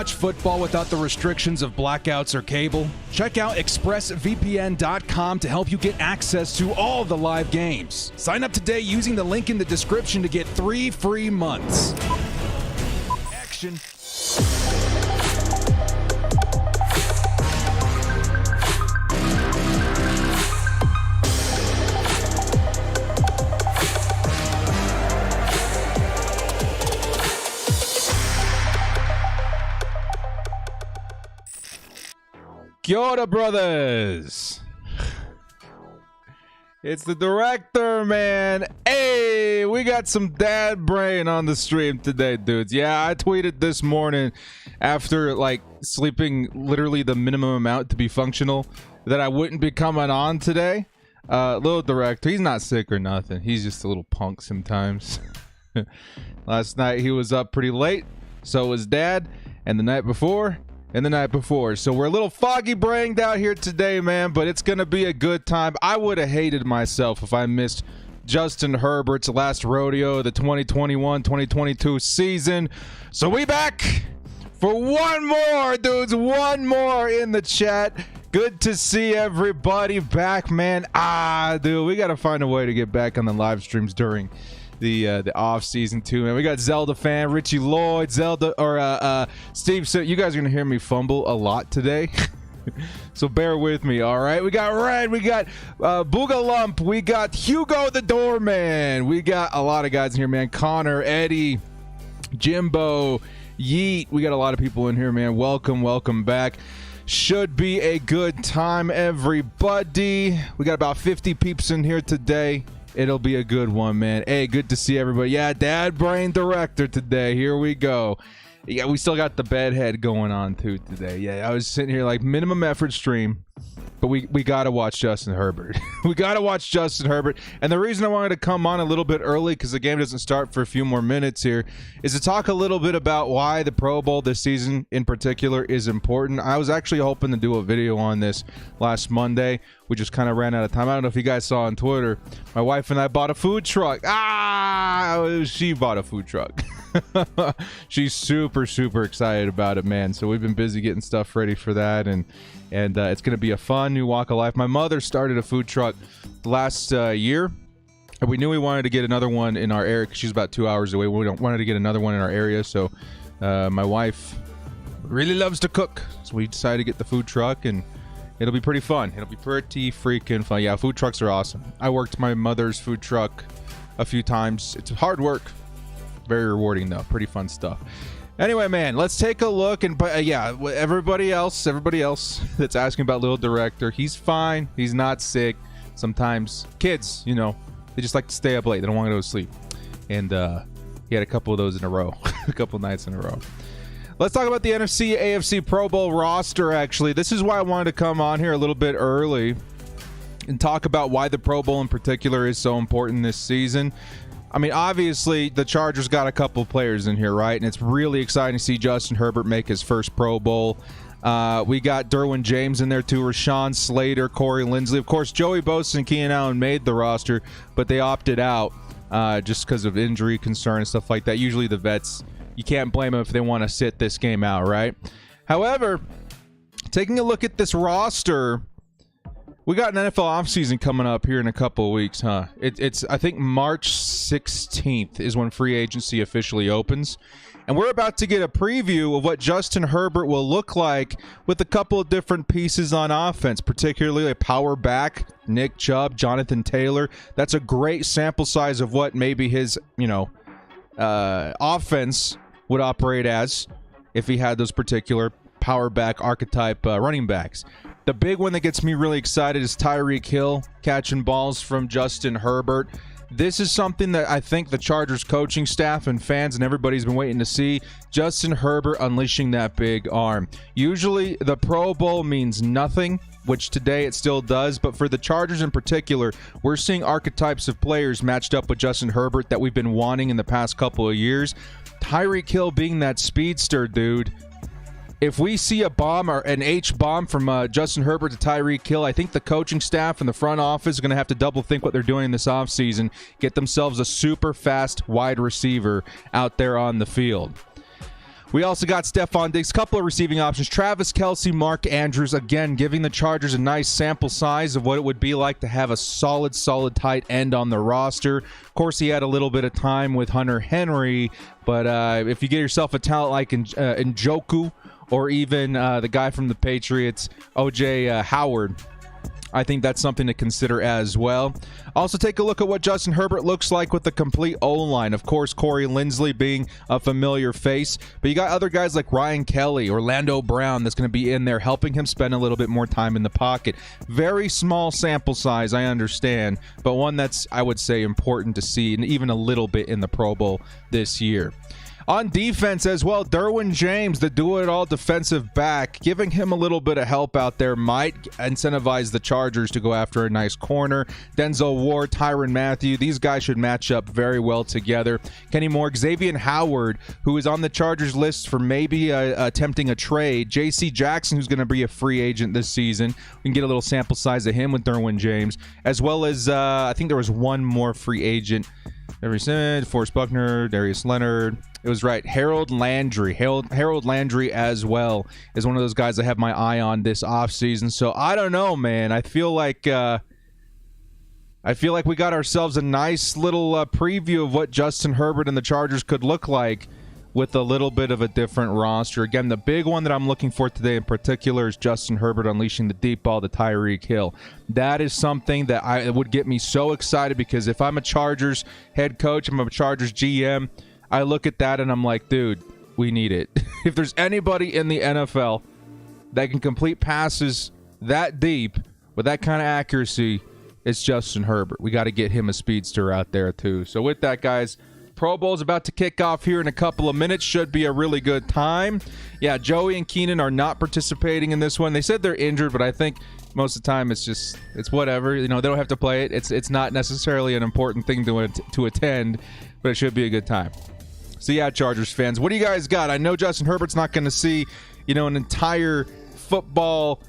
watch football without the restrictions of blackouts or cable? Check out Expressvpn.com to help you get access to all the live games. Sign up today using the link in the description to get 3 free months. Action. Kia ora, brothers. It's the director, man. Hey, we got some dad brain on the stream today, dudes. Yeah, I tweeted this morning after sleeping literally the minimum amount to be functional that I wouldn't be coming on today. Little director, he's not sick or nothing. He's just a little punk sometimes. Last night he was up pretty late, so was dad, and the night before. So we're a little foggy brained out here today, man, but it's going to be a good time. I would have hated myself if I missed Justin Herbert's last rodeo of the 2021-2022 season. So we back for one more, dudes. One more in the chat. Good to see everybody back, man. Dude, we got to find a way to get back on the live streams during the off season too, man. We got Zelda fan, Richie Lloyd, Steve. So you guys are gonna hear me fumble a lot today, so bear with me. All right, we got Red, we got Boogalump, we got Hugo the Doorman, we got a lot of guys in here, man. Connor, Eddie, Jimbo, Yeet. We got a lot of people in here, man. Welcome back. Should be a good time, everybody. We got about 50 peeps in here today. It'll be a good one, man. Hey, good to see everybody. Yeah, Dad Brain Director today. Here we go. Yeah, we still got the bedhead going on, too, today. Yeah, I was sitting here like minimum effort stream, but we got to watch Justin Herbert. We got to watch Justin Herbert. And the reason I wanted to come on a little bit early, because the game doesn't start for a few more minutes here, is to talk a little bit about why the Pro Bowl this season in particular is important. I was actually hoping to do a video on this last Monday. We just kind of ran out of time. I don't know if you guys saw on Twitter, my wife and I bought a food truck. She bought a food truck. She's super excited about it, man. So we've been busy getting stuff ready for that, and it's going to be a fun new walk of life. My mother started a food truck last year, and we knew we wanted to get another one in our area because she's about 2 hours away. We wanted to get another one in our area, so my wife really loves to cook, so we decided to get the food truck, and it'll be pretty fun. It'll be pretty freaking fun. Yeah, food trucks are awesome. I worked my mother's food truck a few times. It's hard work. Very rewarding, though. Pretty fun stuff. Anyway, man, let's take a look. And yeah, everybody else that's asking about Little Director, he's fine. He's not sick. Sometimes kids, they just like to stay up late. They don't want to go to sleep. And he had a couple of those in a row. A couple nights in a row. Let's talk about the NFC AFC Pro Bowl roster, actually. This is why I wanted to come on here a little bit early and talk about why the Pro Bowl in particular is so important this season. I mean, obviously, the Chargers got a couple players in here, right? And it's really exciting to see Justin Herbert make his first Pro Bowl. We got Derwin James in there, too. Rashawn, Slater, Corey, Linsley. Of course, Joey Bosa and Keenan Allen made the roster, but they opted out just because of injury concern and stuff like that. Usually the vets, you can't blame them if they want to sit this game out, right? However, taking a look at this roster, we got an NFL offseason coming up here in a couple of weeks, huh? It's I think March 16th is when free agency officially opens. And we're about to get a preview of what Justin Herbert will look like with a couple of different pieces on offense, particularly a power back, Nick Chubb, Jonathan Taylor. That's a great sample size of what maybe his, offense would operate as if he had those particular power back archetype running backs. The big one that gets me really excited is Tyreek Hill catching balls from Justin Herbert. This is something that I think the Chargers coaching staff and fans and everybody's been waiting to see. Justin Herbert unleashing that big arm. Usually the Pro Bowl means nothing, which today it still does, but for the Chargers in particular, we're seeing archetypes of players matched up with Justin Herbert that we've been wanting in the past couple of years. Tyreek Hill being that speedster, dude. If we see a bomb or an H-bomb from Justin Herbert to Tyreek Hill, I think the coaching staff and the front office are going to have to double think what they're doing in this offseason, get themselves a super fast wide receiver out there on the field. We also got Stephon Diggs, couple of receiving options. Travis Kelce, Mark Andrews, again, giving the Chargers a nice sample size of what it would be like to have a solid tight end on the roster. Of course, he had a little bit of time with Hunter Henry, but if you get yourself a talent like Njoku or even the guy from the Patriots, O.J. Howard, I think that's something to consider as well. Also, take a look at what Justin Herbert looks like with the complete O-line. Of course, Corey Linsley being a familiar face, but you got other guys like Ryan Kelly, Orlando Brown that's going to be in there helping him spend a little bit more time in the pocket. Very small sample size, I understand, but one that's, I would say, important to see, and even a little bit in the Pro Bowl this year. On defense as well, Derwin James, the do-it-all defensive back, giving him a little bit of help out there might incentivize the Chargers to go after a nice corner. Denzel Ward, Tyrann Mathieu, these guys should match up very well together. Kenny Moore, Xavier Howard, who is on the Chargers list for maybe attempting a trade. J.C. Jackson, who's going to be a free agent this season. We can get a little sample size of him with Derwin James, as well as I think there was one more free agent. Forrest Buckner, Darius Leonard. It was right. Harold Landry. Harold Landry as well is one of those guys I have my eye on this offseason. So I don't know, man. I feel like we got ourselves a nice little preview of what Justin Herbert and the Chargers could look like with a little bit of a different roster. Again, the big one that I'm looking for today in particular is Justin Herbert unleashing the deep ball to Tyreek Hill. That is something that would get me so excited, because if I'm a Chargers head coach, I'm a Chargers GM, I look at that and I'm like, dude, we need it. If there's anybody in the NFL that can complete passes that deep with that kind of accuracy, it's Justin Herbert. We got to get him a speedster out there too. So with that, guys, Pro Bowl is about to kick off here in a couple of minutes. Should be a really good time. Yeah, Joey and Keenan are not participating in this one. They said they're injured, but I think most of the time it's whatever. You know, they don't have to play it. It's not necessarily an important thing to attend, but it should be a good time. So yeah, Chargers fans, what do you guys got? I know Justin Herbert's not going to see, an entire football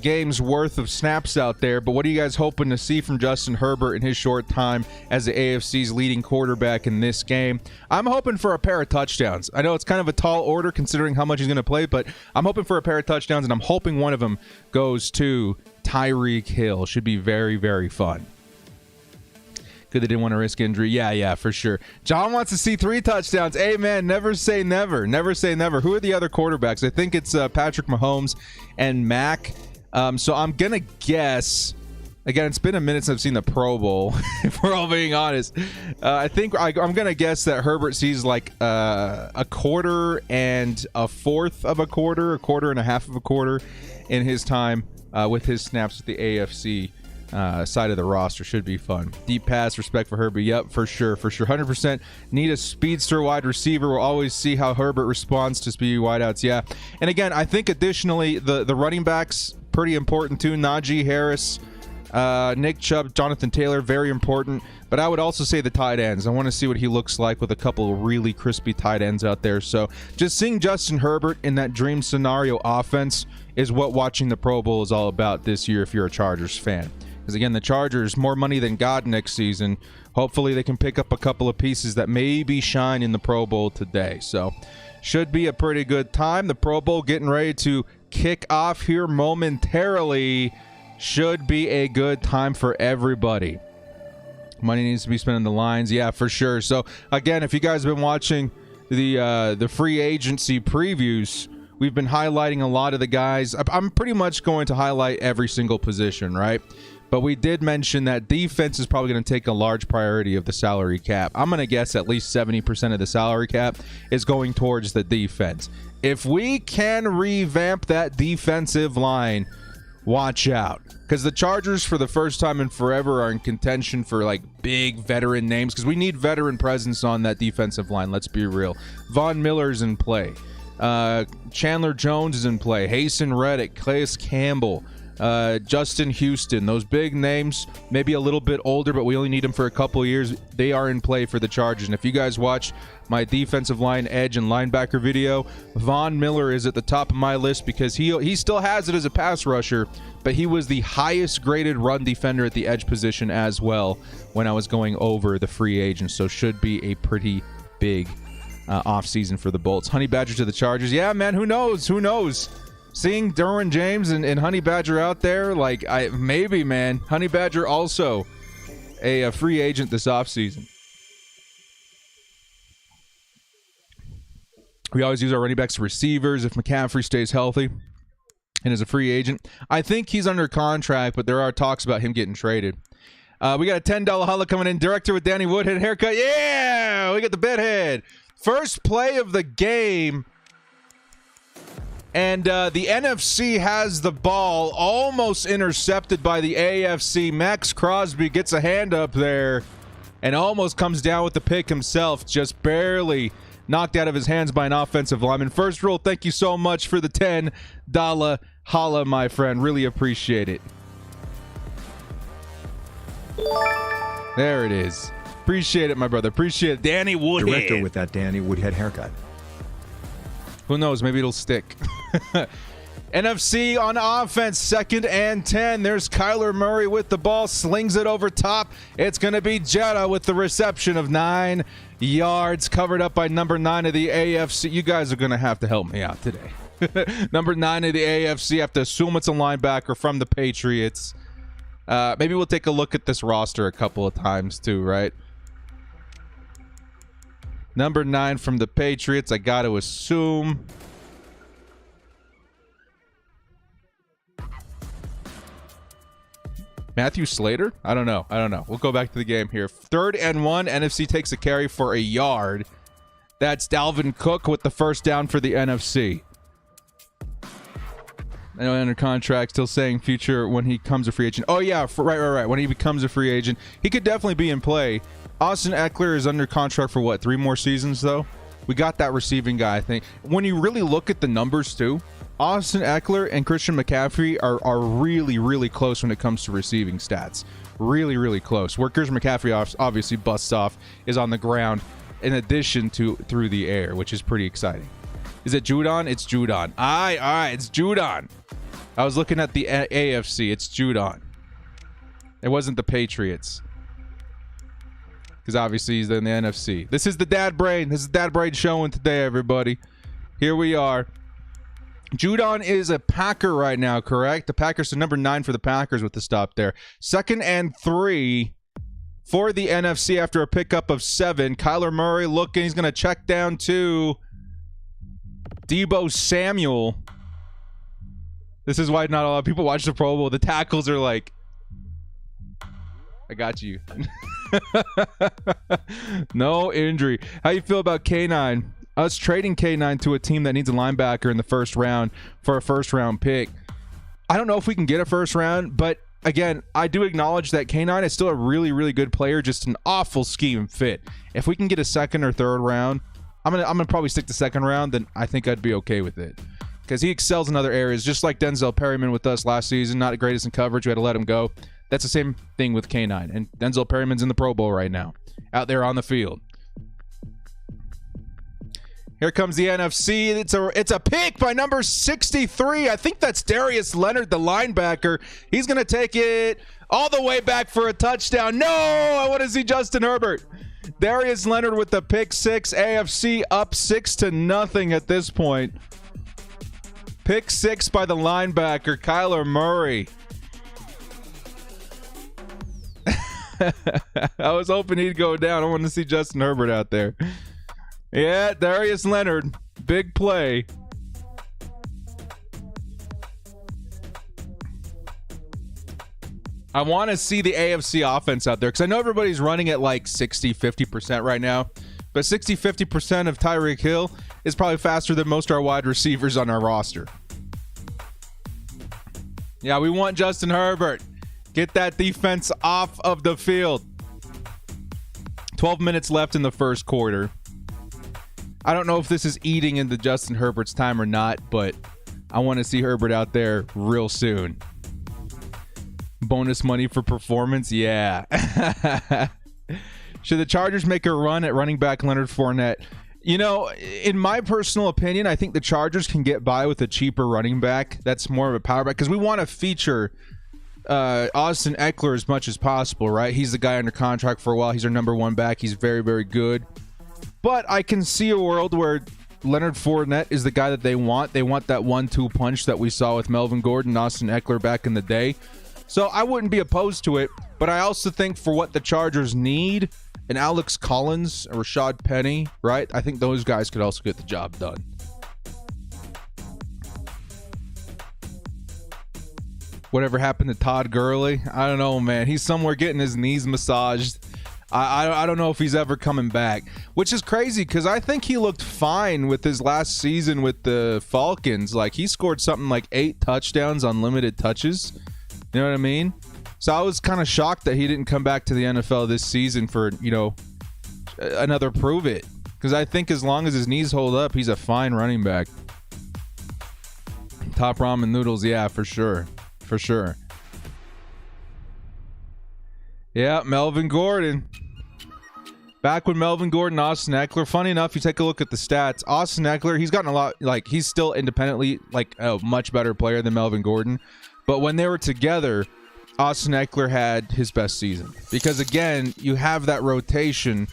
game's worth of snaps out there, but what are you guys hoping to see from Justin Herbert in his short time as the AFC's leading quarterback in this game? I'm hoping for a pair of touchdowns. I know it's kind of a tall order considering how much he's going to play, but I'm hoping for a pair of touchdowns, and I'm hoping one of them goes to Tyreek Hill. Should be very, very fun. Good they didn't want to risk injury. Yeah, for sure. John wants to see 3 touchdowns. Hey, man, never say never. Never say never. Who are the other quarterbacks? I think it's Patrick Mahomes and Mack. So I'm going to guess. Again, it's been a minute since I've seen the Pro Bowl, if we're all being honest. I think I'm going to guess that Herbert sees like a quarter and a fourth of a quarter and a half of a quarter in his time with his snaps with the AFC side of the roster. Should be fun. Deep pass, respect for Herbert. Yep, for sure. 100%. Need a speedster wide receiver. We'll always see how Herbert responds to speedy wideouts. Yeah. And again, I think additionally, the running backs, pretty important too. Najee Harris, Nick Chubb, Jonathan Taylor, very important. But I would also say the tight ends. I want to see what he looks like with a couple of really crispy tight ends out there. So just seeing Justin Herbert in that dream scenario offense is what watching the Pro Bowl is all about this year if you're a Chargers fan. Because, again, the Chargers, more money than God next season. Hopefully they can pick up a couple of pieces that maybe shine in the Pro Bowl today. So, should be a pretty good time. The Pro Bowl getting ready to kick off here momentarily. Should be a good time for everybody. Money needs to be spent on the lines. Yeah, for sure. So, again, if you guys have been watching the free agency previews, we've been highlighting a lot of the guys. I'm pretty much going to highlight every single position, right? But we did mention that defense is probably going to take a large priority of the salary cap. I'm going to guess at least 70% of the salary cap is going towards the defense. If we can revamp that defensive line, watch out. Because the Chargers, for the first time in forever, are in contention for like big veteran names. Because we need veteran presence on that defensive line. Let's be real. Von Miller's in play. Chandler Jones is in play. Hasten Reddick, Calais Campbell, Justin Houston, those big names, maybe a little bit older, but we only need them for a couple of years. They are in play for the Chargers. And if you guys watch my defensive line edge and linebacker video, Von Miller is at the top of my list because he still has it as a pass rusher, but he was the highest graded run defender at the edge position as well when I was going over the free agents. So should be a pretty big offseason for the Bolts. Honey Badger to the Chargers. Yeah, man, who knows? Who knows? Seeing Derwin James and Honey Badger out there, like, maybe, man. Honey Badger also a free agent this offseason. We always use our running backs as receivers if McCaffrey stays healthy and is a free agent. I think he's under contract, but there are talks about him getting traded. We got a $10 holla coming in. Director with Danny Woodhead haircut. Yeah! We got the bedhead. First play of the game. And the NFC has the ball, almost intercepted by the AFC. Max Crosby gets a hand up there and almost comes down with the pick himself. Just barely knocked out of his hands by an offensive lineman. First rule, thank you so much for the $10 holla, my friend. Really appreciate it. There it is. Appreciate it, my brother. Appreciate it. Danny Woodhead. Director with that Danny Woodhead haircut. Who knows? Maybe it'll stick. NFC on offense, 2nd and 10. There's Kyler Murray with the ball, slings it over top. It's going to be Jetta with the reception of 9 yards, covered up by number 9 of the AFC. You guys are going to have to help me out today. Number 9 of the AFC. Have to assume it's a linebacker from the Patriots. Maybe we'll take a look at this roster a couple of times too, right? Number 9 from the Patriots, I got to assume. Matthew Slater? I don't know. We'll go back to the game here. 3rd and 1. NFC takes a carry for a yard. That's Dalvin Cook with the first down for the NFC. I know under contract, still saying future when he becomes a free agent. Oh, yeah, right. When he becomes a free agent, he could definitely be in play. Austin Eckler is under contract for what, 3 more seasons, though? We got that receiving guy, I think. When you really look at the numbers, too, Austin Eckler and Christian McCaffrey are really, really close when it comes to receiving stats. Really, really close. Where Christian McCaffrey obviously busts off is on the ground in addition to through the air, which is pretty exciting. Is it Judon? It's Judon. All right, it's Judon. I was looking at the AFC. It's Judon. It wasn't the Patriots. Because obviously he's in the NFC. This is the Dad Brain. This is Dad Brain showing today, everybody. Here we are. Judon is a Packer right now, correct? The Packers are number 9 for the Packers with the stop there. 2nd and 3 for the NFC after a pickup of 7. Kyler Murray looking. He's going to check down to Deebo Samuel. This is why not a lot of people watch the Pro Bowl. The tackles are like, I got you. No injury. How you feel about K9? Us trading K9 to a team that needs a linebacker in the first round for a first-round pick. I don't know if we can get a first round, but again, I do acknowledge that K9 is still a really, really good player, just an awful scheme fit. If we can get a 2nd or 3rd round, I'm gonna probably stick to 2nd round, then I think I'd be okay with it. Because he excels in other areas, just like Denzel Perryman with us last season. Not the greatest in coverage. We had to let him go. That's the same thing with K9. And Denzel Perryman's in the Pro Bowl right now, out there on the field. Here comes the NFC. It's a pick by number 63. I think that's Darius Leonard, the linebacker. He's going to take it all the way back for a touchdown. No! I want to see Justin Herbert. Darius Leonard with the pick 6. AFC up 6-0 at this point. Pick 6 by the linebacker, Kyler Murray. I was hoping he'd go down. I want to see Justin Herbert out there. Yeah, Darius Leonard. Big play. I want to see the AFC offense out there because I know everybody's running at like 60-50% right now. But 60-50% of Tyreek Hill is probably faster than most of our wide receivers on our roster. Yeah, we want Justin Herbert. Get that defense off of the field. 12 minutes left in the first quarter. I don't know if this is eating into Justin Herbert's time or not, but I want to see Herbert out there real soon. Bonus money for performance? Yeah. Should the Chargers make a run at running back Leonard Fournette? You know, in my personal opinion, I think the Chargers can get by with a cheaper running back. That's more of a power back because we want to feature Austin Eckler as much as possible, right? He's the guy under contract for a while. He's our number 1 back. He's very, very good. But I can see a world where Leonard Fournette is the guy that they want. They want that 1-2 punch that we saw with Melvin Gordon, Austin Eckler back in the day. So I wouldn't be opposed to it. But I also think for what the Chargers need, an Alex Collins, a Rashad Penny, right? I think those guys could also get the job done. Whatever happened to Todd Gurley? I don't know, man. He's somewhere getting his knees massaged. I don't know if he's ever coming back, which is crazy because I think he looked fine with his last season with the Falcons. Like, he scored something like 8 touchdowns on limited touches. You know what I mean? So I was kind of shocked that he didn't come back to the NFL this season for, another prove it. Because I think as long as his knees hold up, he's a fine running back. Top ramen noodles, yeah, for sure. For sure. Yeah, Melvin Gordon. Back when Melvin Gordon, Austin Eckler. Funny enough, you take a look at the stats. Austin Eckler, he's gotten a lot, he's still independently, a much better player than Melvin Gordon. But when they were together, Austin Eckler had his best season. Because, again, you have that rotation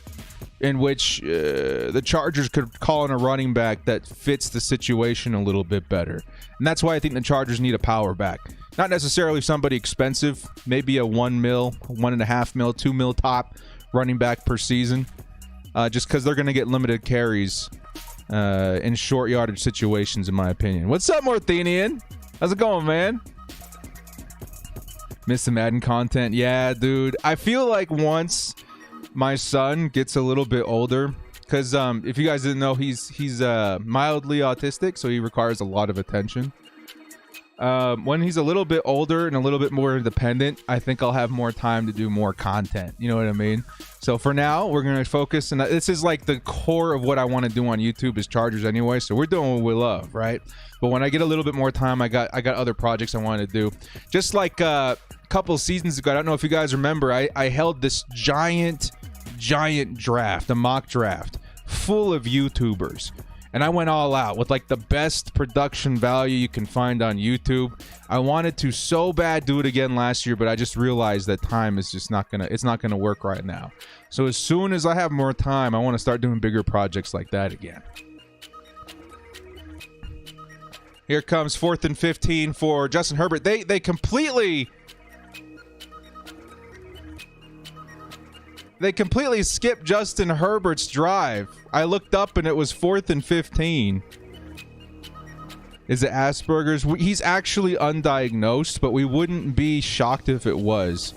in which the Chargers could call in a running back that fits the situation a little bit better. And that's why I think the Chargers need a power back. Not necessarily somebody expensive, maybe a $1 mil, $1.5 mil, $2 mil top running back per season, just because they're going to get limited carries in short yardage situations, in my opinion. What's up, Morthenian? How's it going, man? Miss the Madden content? Yeah, dude. I feel like once my son gets a little bit older, because if you guys didn't know, he's mildly autistic, so he requires a lot of attention. When he's a little bit older and a little bit more independent, I think I'll have more time to do more content. You know what I mean? So for now, we're going to focus, and this is like the core of what I want to do on YouTube is Chargers anyway. So we're doing what we love, right? But when I get a little bit more time, I got other projects I want to do. Just like a couple seasons ago, I don't know if you guys remember, I held this giant draft, a mock draft, full of YouTubers. And I went all out with the best production value you can find on YouTube. I wanted to so bad do it again last year, but I just realized that time is just not gonna work right now. So as soon as I have more time, I want to start doing bigger projects like that again. Here comes 4th and 15 for Justin Herbert. They completely skipped Justin Herbert's drive. I looked up and it was 4th and 15. Is it Asperger's? He's actually undiagnosed, but we wouldn't be shocked if it was,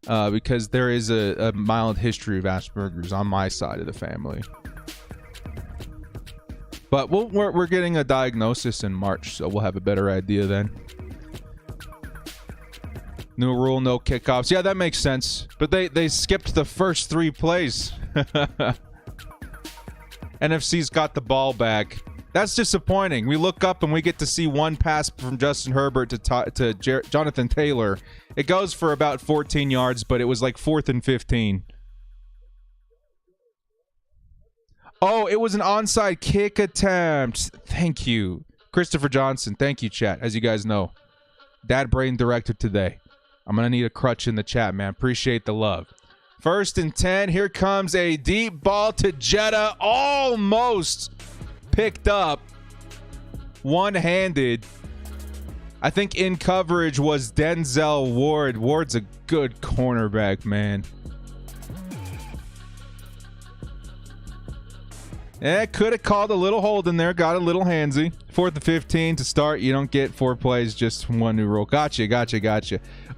because there is a mild history of Asperger's on my side of the family. But we're getting a diagnosis in March, so we'll have a better idea then. New rule, no kickoffs. Yeah, that makes sense. But they skipped the first 3 plays. NFC's got the ball back. That's disappointing. We look up and we get to see one pass from Justin Herbert to Jonathan Taylor. It goes for about 14 yards, but it was 4th and 15. Oh, it was an onside kick attempt. Thank you. Christopher Johnson. Thank you, chat. As you guys know, Dad Brain directed today. I'm going to need a crutch in the chat, man. Appreciate the love. 1st and 10. Here comes a deep ball to Jetta. Almost picked up. One-handed. I think in coverage was Denzel Ward. Ward's a good cornerback, man. Yeah, could have called a little hold in there. Got a little handsy. 4th and 15 to start. You don't get 4 plays, just one new rule. Gotcha.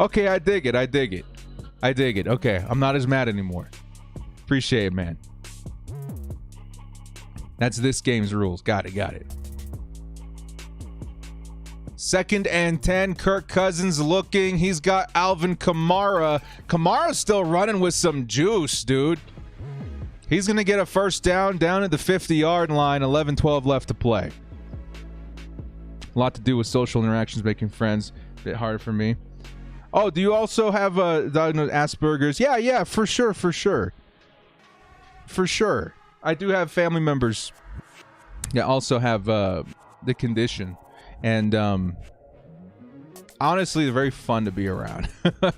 Okay, I dig it. Okay, I'm not as mad anymore. Appreciate it, man. That's this game's rules. Got it. 2nd and 10. Kirk Cousins looking. He's got Alvin Kamara. Kamara's still running with some juice, dude. He's going to get a first down at the 50-yard line. 11-12 left to play. A lot to do with social interactions, making friends. A bit harder for me. Oh, do you also have Asperger's? Yeah, for sure. I do have family members that also have the condition. And honestly, they're very fun to be around.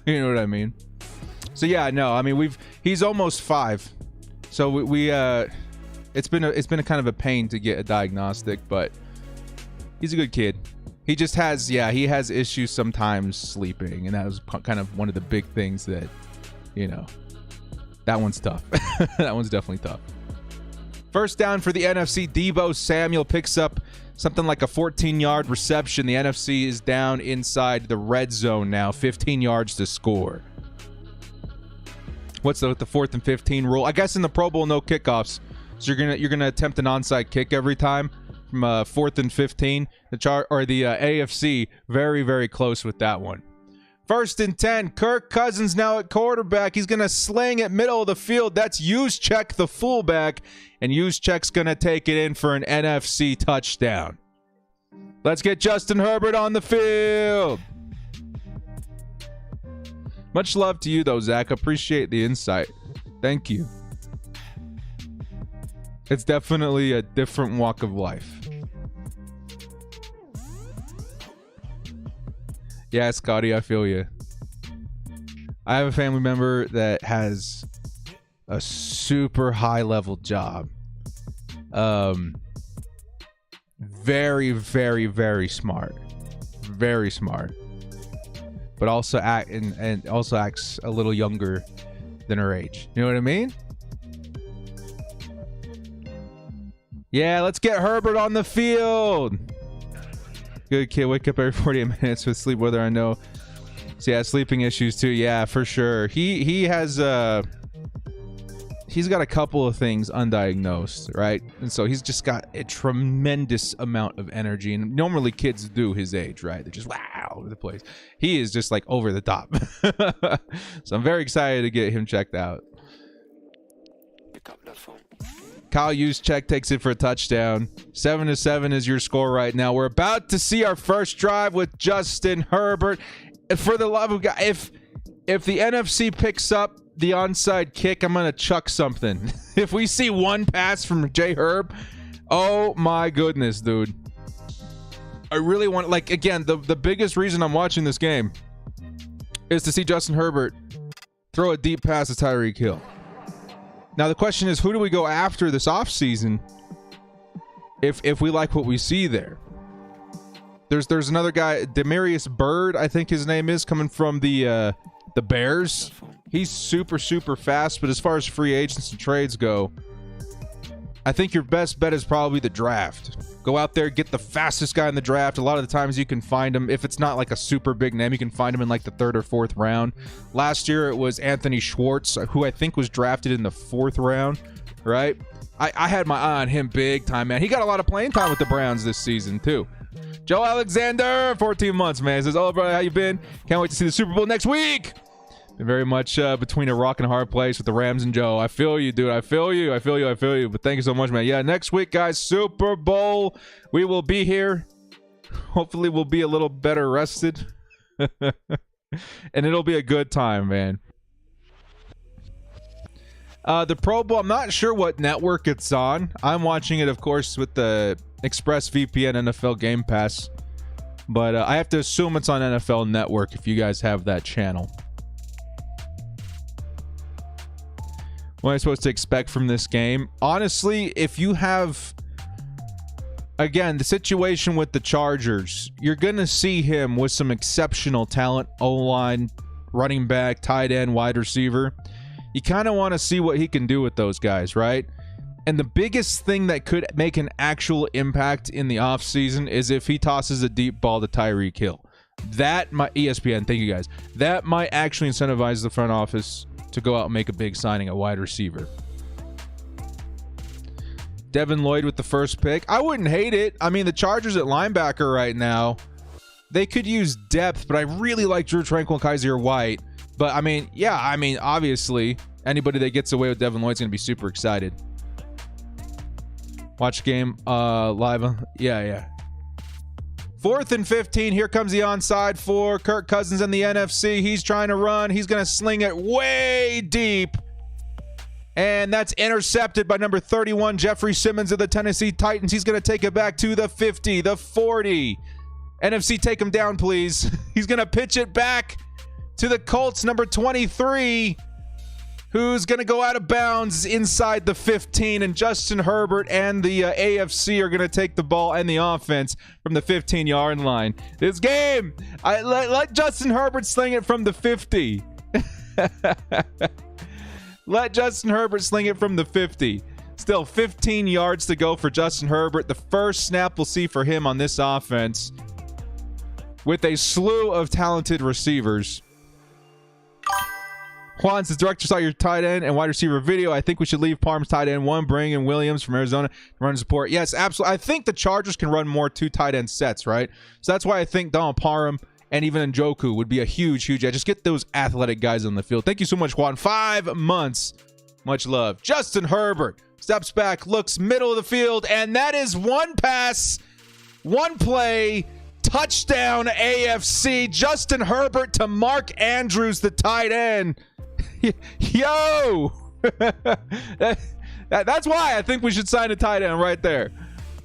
You know what I mean? So yeah, no, I mean, he's almost 5. So we It's been a kind of a pain to get a diagnostic, but he's a good kid. He just has, he has issues sometimes sleeping, and that was kind of one of the big things that, that one's tough. That one's definitely tough. First down for the NFC. Deebo Samuel picks up something like a 14-yard reception. The NFC is down inside the red zone now. 15 yards to score. What's the 4th and 15 rule? I guess in the Pro Bowl, no kickoffs. So you're gonna attempt an onside kick every time from 4th and 15. The AFC very, very close with that one. 1st and 10. Kirk Cousins now at quarterback. He's going to sling it middle of the field. That's Juszczyk, the fullback. And Juszczyk's going to take it in for an NFC touchdown. Let's get Justin Herbert on the field. Much love to you, though, Zach. Appreciate the insight. Thank you. It's definitely a different walk of life. Yeah, Scotty, I feel you. I have a family member that has a super high level job. Very, very, very smart. Very smart. But also also acts a little younger than her age. You know what I mean? Yeah, let's get Herbert on the field. Good kid. Wake up every 48 minutes with sleep, whether I know. So yeah, sleeping issues too. Yeah, for sure. He has he's got a couple of things undiagnosed, right? And so he's just got a tremendous amount of energy. And normally kids do his age, right? They're just wow over the place. He is just like over the top. So I'm very excited to get him checked out. Kyle Juszczyk takes it for a touchdown. 7-7 is your score right now. We're about to see our first drive with Justin Herbert. For the love of God, if the NFC picks up the onside kick, I'm gonna chuck something. If we see one pass from J Herb, oh my goodness, dude. I really want, like, again, the biggest reason I'm watching this game is to see Justin Herbert throw a deep pass to Tyreek Hill. Now the question is, who do we go after this offseason if we like what we see there? There's another guy, Demarius Byrd, I think his name is, coming from the Bears. He's super, super fast, but as far as free agents and trades go, I think your best bet is probably the draft. Go out there, get the fastest guy in the draft. A lot of the times you can find him, if it's not like a super big name, you can find him in like the 3rd or 4th round. Last year it was Anthony Schwartz, who I think was drafted in the 4th round, right? I had my eye on him big time, man. He got a lot of playing time with the Browns this season too. Joe Alexander, 14 months, man. Says, oh, brother, how you been? Can't wait to see the Super Bowl next week. Been very much between a rock and a hard place with the Rams and Joe. I feel you, dude. I feel you. But thank you so much, man. Yeah, next week, guys, Super Bowl. We will be here. Hopefully, we'll be a little better rested. And it'll be a good time, man. The Pro Bowl, I'm not sure what network it's on. I'm watching it, of course, with the ExpressVPN NFL Game Pass. But I have to assume it's on NFL Network if you guys have that channel. What am I supposed to expect from this game? Honestly, if you have, again, the situation with the Chargers, you're going to see him with some exceptional talent, O-line, running back, tight end, wide receiver. You kind of want to see what he can do with those guys, right? And the biggest thing that could make an actual impact in the offseason is if he tosses a deep ball to Tyreek Hill. That might, ESPN, thank you guys. That might actually incentivize the front office to go out and make a big signing at wide receiver. Devin Lloyd with the first pick. I wouldn't hate it. I mean, the Chargers at linebacker right now, they could use depth, but I really like Drew Tranquill and Kaiser White. But, I mean, yeah, I mean, obviously, anybody that gets away with Devin Lloyd's going to be super excited. Watch game live. Yeah. 4th and 15. Here comes the onside for Kirk Cousins in the NFC. He's trying to run. He's going to sling it way deep. And that's intercepted by number 31, Jeffrey Simmons of the Tennessee Titans. He's going to take it back to the 50, the 40. NFC, take him down, please. He's going to pitch it back to the Colts, number 23, who's going to go out of bounds inside the 15, and Justin Herbert and the AFC are going to take the ball and the offense from the 15-yard line. This game, let Justin Herbert sling it from the 50. Let Justin Herbert sling it from the 50. Still 15 yards to go for Justin Herbert. The first snap we'll see for him on this offense with a slew of talented receivers. Juan says, Director, saw your tight end and wide receiver video. I think we should leave Parham's tight end one, bring in Williams from Arizona to run support. Yes, absolutely. I think the Chargers can run more two tight end sets, right? So that's why I think Donald Parham and even Njoku would be a huge edge. Just get those athletic guys on the field. Thank you so much, Juan. 5 months. Much love. Justin Herbert steps back, looks middle of the field, and that is one pass, one play, touchdown AFC. Justin Herbert to Mark Andrews, the tight end. Yo! That's why I think we should sign a tight end right there.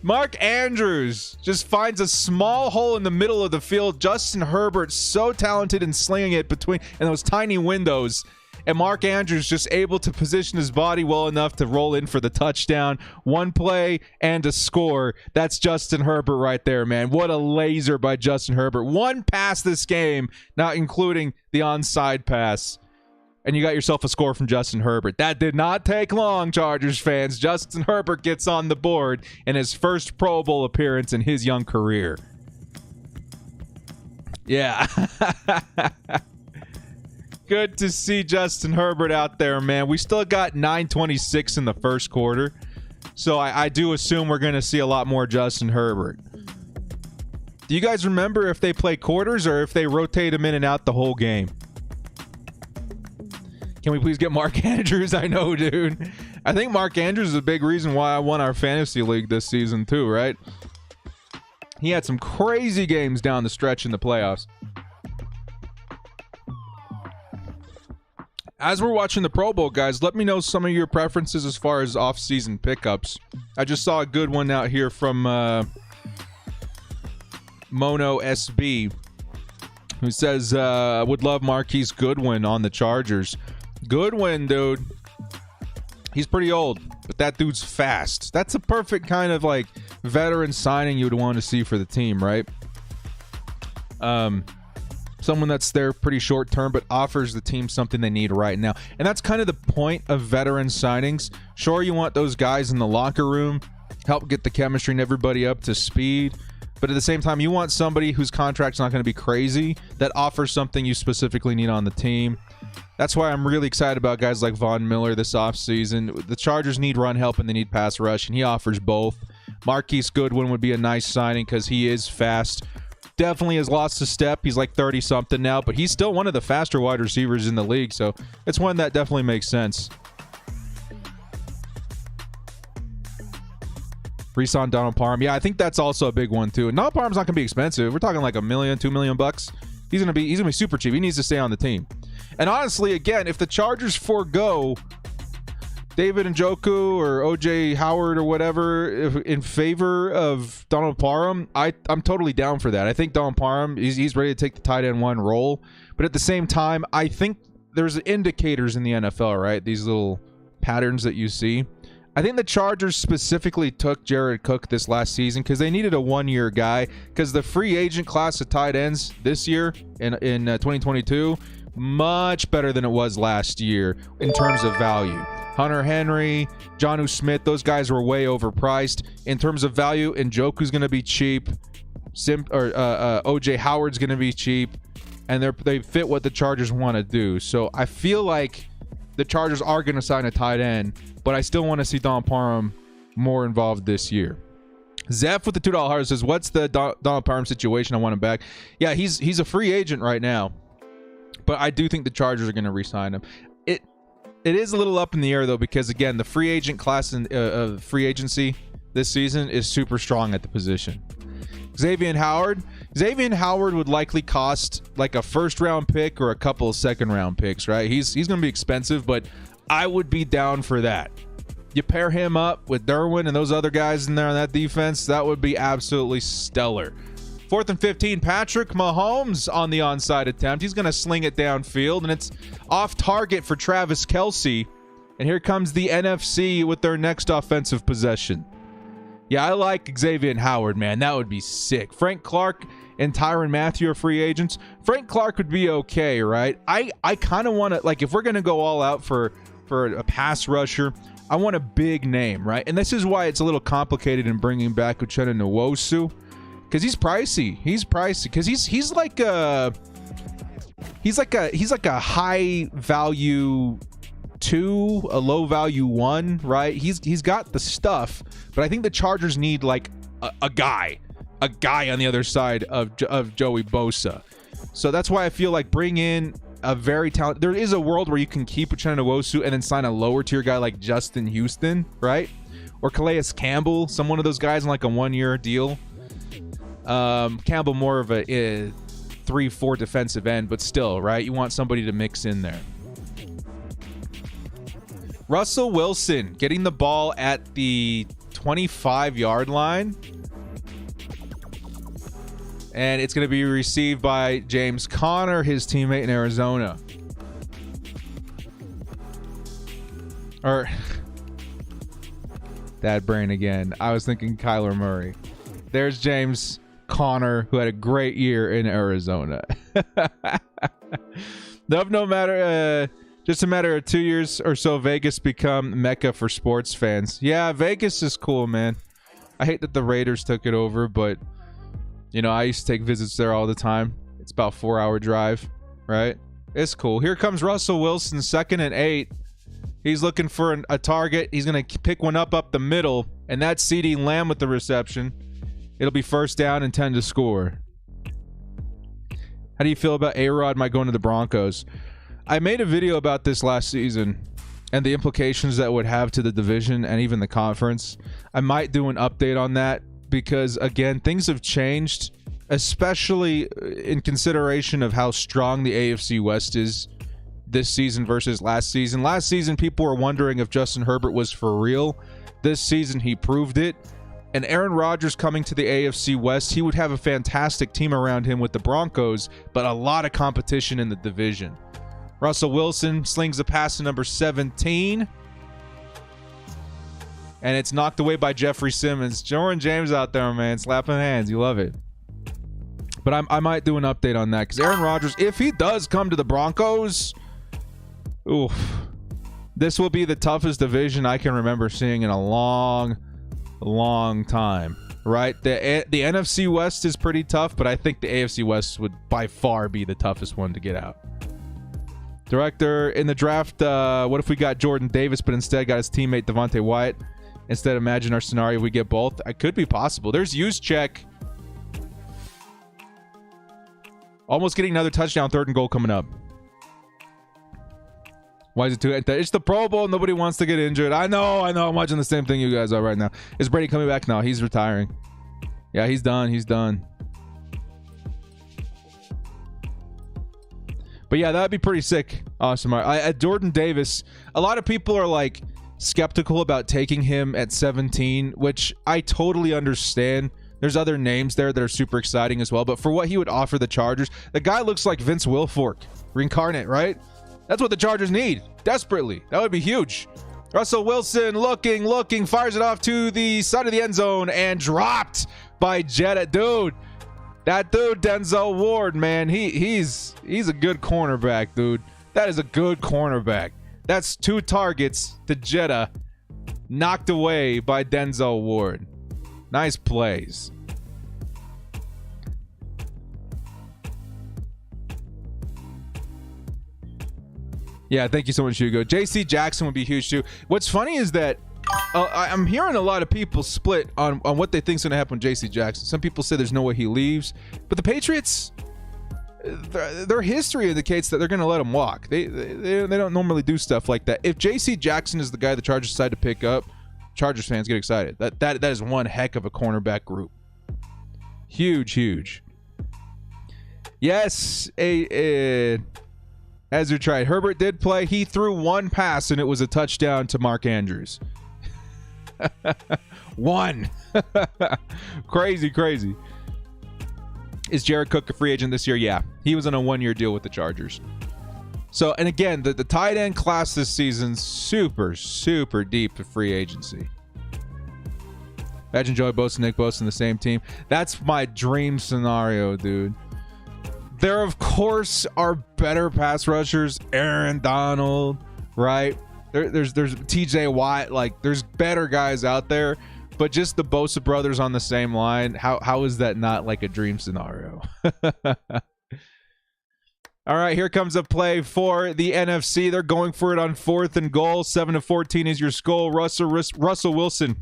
Mark Andrews just finds a small hole in the middle of the field. Justin Herbert so talented in slinging it between in those tiny windows. And Mark Andrews just able to position his body well enough to roll in for the touchdown. One play and a score. That's Justin Herbert right there, man. What a laser by Justin Herbert. One pass this game, not including the onside pass. And you got yourself a score from Justin Herbert. That did not take long, Chargers fans. Justin Herbert gets on the board in his first Pro Bowl appearance in his young career. Yeah. Good to see Justin Herbert out there, man. We still got 9:26 in the first quarter. So I do assume we're going to see a lot more Justin Herbert. Do you guys remember if they play quarters or if they rotate him in and out the whole game? Can we please get Mark Andrews? I know, dude. I think Mark Andrews is a big reason why I won our fantasy league this season too, right? He had some crazy games down the stretch in the playoffs. As we're watching the Pro Bowl, guys, let me know some of your preferences as far as off-season pickups. I just saw a good one out here from Mono SB, who says, would love Marquis Goodwin on the Chargers. Goodwin, dude, he's pretty old, but that dude's fast. That's a perfect kind of like veteran signing you would want to see for the team, right? Someone that's there pretty short term, but offers the team something they need right now. And that's kind of the point of veteran signings. Sure, you want those guys in the locker room, help get the chemistry and everybody up to speed. But at the same time, you want somebody whose contract's not going to be crazy, that offers something you specifically need on the team. That's why I'm really excited about guys like Von Miller this offseason. The Chargers need run help and they need pass rush, and he offers both. Marquis Goodwin would be a nice signing because he is fast. Definitely has lost a step. He's like 30-something now, but he's still one of the faster wide receivers in the league, so it's one that definitely makes sense. Rashawn, Donald Parham. Yeah, I think that's also a big one too. And Donald Parham's not going to be expensive. We're talking like $1 million, $2 million bucks. He's gonna be super cheap. He needs to stay on the team. And honestly, again, if the Chargers forego David Njoku or OJ Howard or whatever in favor of Donald Parham, I'm totally down for that. I think Donald Parham, he's ready to take the tight end one role. But at the same time, I think there's indicators in the NFL, right? These little patterns that you see. I think the Chargers specifically took Jared Cook this last season because they needed a one-year guy, because the free agent class of tight ends this year in 2022, much better than it was last year in terms of value. Hunter Henry, Jonnu Smith, those guys were way overpriced. In terms of value, Njoku's going to be cheap. OJ Howard's going to be cheap. And they fit what the Chargers want to do. So I feel like the Chargers are going to sign a tight end, but I still want to see Donald Parham more involved this year. Zeph with the $2 says, what's the Donald Parham situation? I want him back. Yeah, he's a free agent right now, but I do think the Chargers are going to re-sign him. It is a little up in the air, though, because, again, the free agent class of free agency this season is super strong at the position. Xavier Howard would likely cost like a first-round pick or a couple of second-round picks, right? He's going to be expensive, but I would be down for that. You pair him up with Derwin and those other guys in there on that defense, that would be absolutely stellar 4th and 15, Patrick Mahomes on the onside attempt. He's going to sling it downfield, and it's off target for Travis Kelce. And here comes the NFC with their next offensive possession. Yeah, I like Xavier Howard, man. That would be sick. Frank Clark and Tyrann Mathieu are free agents. Frank Clark would be okay, right? I kind of want to, like, if we're going to go all out for a pass rusher, I want a big name, right? And this is why it's a little complicated in bringing back Uchenna Nwosu, because he's pricey. He's pricey because he's like a high value 2, a low value 1, right? He's got the stuff, but I think the Chargers need like a guy on the other side of Joey Bosa. So that's why I feel like bring in a very talented. There is a world where you can keep Uchenna Nwosu and then sign a lower tier guy like Justin Houston, right? Or Calais Campbell, some one of those guys on like a 1-year deal. Campbell more of a 3-4 defensive end, but still, right? You want somebody to mix in there. Russell Wilson getting the ball at the 25-yard line. And it's going to be received by James Conner, his teammate in Arizona. Or dad brain again. I was thinking Kyler Murray. There's James Conner, who had a great year in Arizona. No matter, just a matter of 2 years or so, Vegas become Mecca for sports fans. Yeah, Vegas is cool, man. I hate that the Raiders took it over, but you know, I used to take visits there all the time. It's about a 4-hour drive, right? It's cool. Here comes Russell Wilson, 2nd and 8. He's looking for a target. He's going to pick one up the middle, and that's CeeDee Lamb with the reception. It'll be 1st down and 10 to score. How do you feel about A-Rod might going to the Broncos? I made a video about this last season and the implications that would have to the division and even the conference. I might do an update on that, because again, things have changed, especially in consideration of how strong the AFC West is this season versus last season. Last season, people were wondering if Justin Herbert was for real. This season, he proved it. And Aaron Rodgers coming to the AFC West, he would have a fantastic team around him with the Broncos, but a lot of competition in the division. Russell Wilson slings a pass to number 17. And it's knocked away by Jeffrey Simmons. Derwin James out there, man, slapping hands. You love it. But I might do an update on that, because Aaron Rodgers, if he does come to the Broncos, oof, this will be the toughest division I can remember seeing in a long time, right? The NFC West is pretty tough, but I think the AFC West would by far be the toughest one to get out. Director, in the draft, what if we got Jordan Davis, but instead got his teammate Devontae Wyatt? Instead, imagine our scenario, we get both. It could be possible. There's Juszczyk. Almost getting another touchdown, 3rd and goal coming up. Why is it too? It's the Pro Bowl. Nobody wants to get injured. I know. I'm watching the same thing you guys are right now. Is Brady coming back? No, he's retiring. Yeah, he's done. But yeah, that'd be pretty sick. Awesome. At Jordan Davis, a lot of people are like skeptical about taking him at 17, which I totally understand. There's other names there that are super exciting as well, but for what he would offer the Chargers, the guy looks like Vince Wilfork reincarnate, right? That's what the Chargers need desperately. That would be huge. Russell Wilson looking, fires it off to the side of the end zone and dropped by Jetta. Dude, that dude Denzel Ward, man, he's a good cornerback, dude. That is a good cornerback. That's 2 targets to Jetta, knocked away by Denzel Ward. Nice plays. Yeah, thank you so much, Hugo. J.C. Jackson would be huge too. What's funny is that I'm hearing a lot of people split on what they think is going to happen with J.C. Jackson. Some people say there's no way he leaves, but the Patriots, their history indicates that they're going to let him walk. They don't normally do stuff like that. If J.C. Jackson is the guy the Chargers decide to pick up, Chargers fans get excited. That is one heck of a cornerback group. Huge. Yes, as you tried. Herbert did play. He threw 1 pass, and it was a touchdown to Mark Andrews. 1. Crazy. Is Jared Cook a free agent this year? Yeah. He was on a 1-year deal with the Chargers. So, and again, the tight end class this season, super, super deep for free agency. Imagine Joey Bosa and Nick Bosa in the same team. That's my dream scenario, dude. There, of course, are better pass rushers. Aaron Donald, right? There's TJ Watt. Like, there's better guys out there. But just the Bosa brothers on the same line, how is that not like a dream scenario? All right, here comes a play for the NFC. They're going for it on 4th and goal. 7-14 is your score. Russell Wilson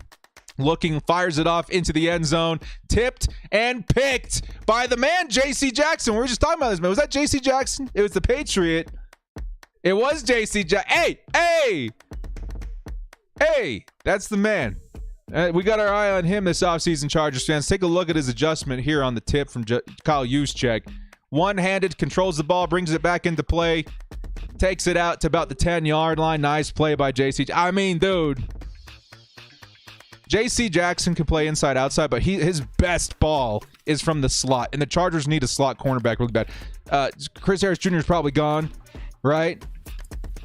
looking, fires it off into the end zone. Tipped and picked by the man, J.C. Jackson. We were just talking about this, man. Was that J.C. Jackson? It was the Patriot. It was J.C. Jackson. Hey, that's the man. We got our eye on him this offseason, Chargers fans. Take a look at his adjustment here on the tip from Kyle Juszczyk. One-handed, controls the ball, brings it back into play, takes it out to about the 10-yard line. Nice play by J.C. I mean, dude, J.C. Jackson can play inside, outside, but his best ball is from the slot, and the Chargers need a slot cornerback really bad. Chris Harris Jr. is probably gone, right?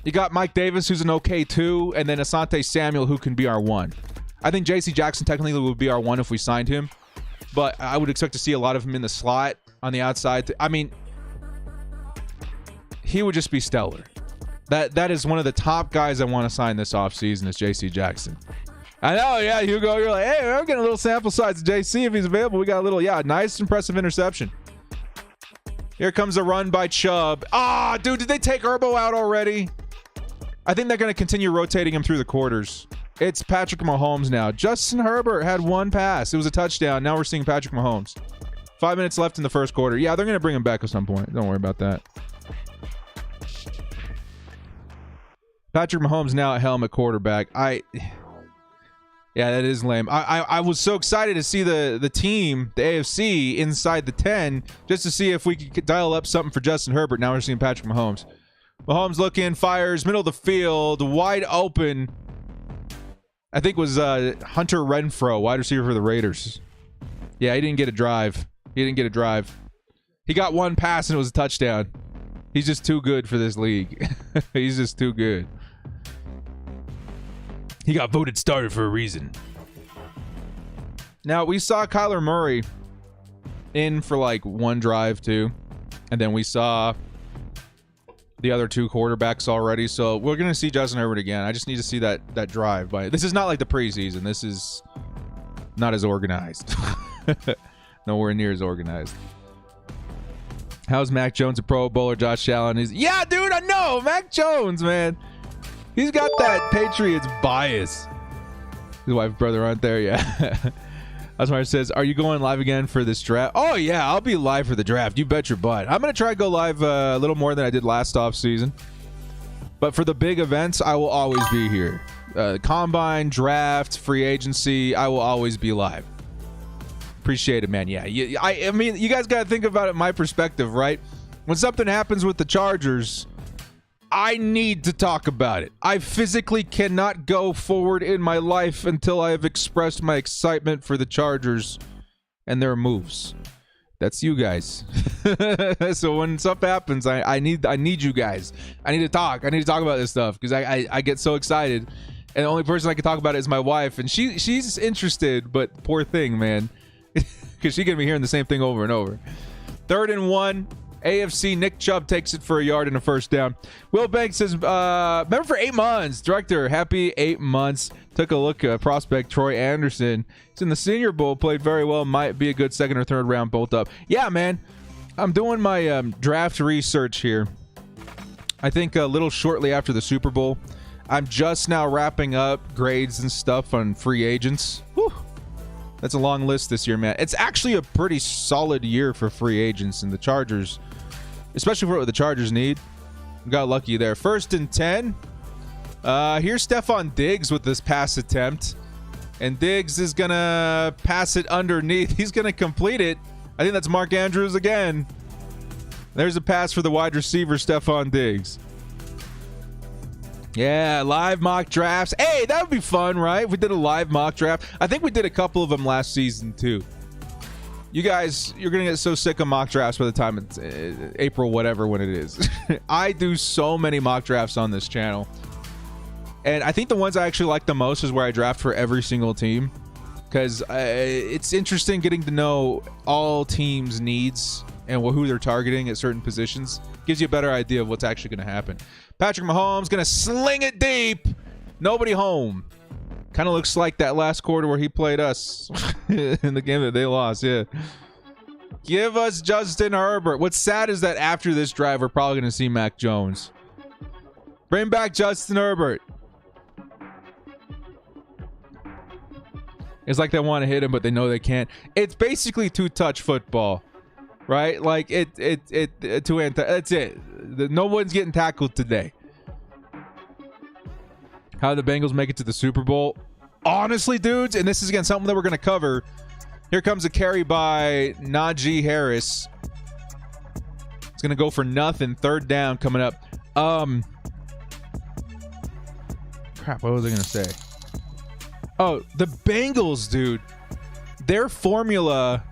You got Mike Davis, who's an okay 2, and then Asante Samuel, who can be our 1. I think J.C. Jackson technically would be our 1 if we signed him, but I would expect to see a lot of him in the slot on the outside. I mean, he would just be stellar. That is one of the top guys I want to sign this offseason is J.C. Jackson. I know, yeah, Hugo, you're like, hey, I'm getting a little sample size of J.C. if he's available. We got a little, nice, impressive interception. Here comes a run by Chubb. Dude, did they take Herbo out already? I think they're going to continue rotating him through the quarters. It's Patrick Mahomes now. Justin Herbert had 1 pass. It was a touchdown. Now we're seeing Patrick Mahomes. 5 minutes left in the first quarter. Yeah, they're going to bring him back at some point. Don't worry about that. Patrick Mahomes now at helm at quarterback. Yeah, that is lame. I was so excited to see the team, the AFC, inside the 10 just to see if we could dial up something for Justin Herbert. Now we're seeing Patrick Mahomes. Mahomes looking, fires, middle of the field, wide open. I think it was Hunter Renfrow, wide receiver for the Raiders. Yeah, he didn't get a drive. He got 1 pass and it was a touchdown. He's just too good for this league. He's just too good. He got voted starter for a reason. Now, we saw Kyler Murray in for like 1 drive, too. And then we saw the other 2 quarterbacks already. So we're going to see Justin Herbert again. I just need to see that drive. But this is not like the preseason. This is not as organized. Nowhere near as organized. How's Mac Jones a Pro Bowler? Josh Allen is... Yeah, dude, I know. Mac Jones, man. He's got that Patriots bias. His wife, brother aren't there yet. Osmar says, are you going live again for this draft? Oh, yeah, I'll be live for the draft. You bet your butt. I'm going to try to go live a little more than I did last offseason. But for the big events, I will always be here. Combine, draft, free agency, I will always be live. Appreciate it, man. Yeah, I mean, you guys got to think about it my perspective, right? When something happens with the Chargers, I need to talk about it. I physically cannot go forward in my life until I have expressed my excitement for the Chargers and their moves. That's you guys. So when stuff happens, I need you guys. I need to talk. I need to talk about this stuff because I get so excited. And the only person I can talk about it is my wife. And she's interested, but poor thing, man. Because she's going to be hearing the same thing over and over. 3rd and 1. AFC, Nick Chubb takes it for a yard and a first down. Will Banks says, remember for 8 months. Director, happy 8 months. Took a look at prospect Troy Anderson. He's in the Senior Bowl, played very well. Might be a good 2nd or 3rd round bolt up. Yeah, man. I'm doing my draft research here. I think a little shortly after the Super Bowl. I'm just now wrapping up grades and stuff on free agents. Whew. That's a long list this year, man. It's actually a pretty solid year for free agents, and the Chargers, especially for what the Chargers need, got lucky there. 1st and 10. Here's Stephon Diggs with this pass attempt, and Diggs is going to pass it underneath. He's going to complete it. I think that's Mark Andrews again. There's a pass for the wide receiver, Stephon Diggs. Yeah, live mock drafts. Hey, that would be fun, right? If we did a live mock draft. I think we did a couple of them last season, too. You guys, you're going to get so sick of mock drafts by the time it's April, whatever, when it is. I do so many mock drafts on this channel. And I think the ones I actually like the most is where I draft for every single team. Because it's interesting getting to know all teams' needs and who they're targeting at certain positions. Gives you a better idea of what's actually going to happen. Patrick Mahomes going to sling it deep. Nobody home. Kind of looks like that last quarter where he played us in the game that they lost. Yeah. Give us Justin Herbert. What's sad is that after this drive, we're probably going to see Mac Jones. Bring back Justin Herbert. It's like they want to hit him, but they know they can't. It's basically two-touch football, right? Like that's it. No one's getting tackled today. How the Bengals make it to the Super Bowl? Honestly, dudes, and this is again something that we're going to cover. Here comes a carry by Najee Harris. It's going to go for nothing. Third down coming up. Crap, what was I going to say? Oh, the Bengals, dude. Their formula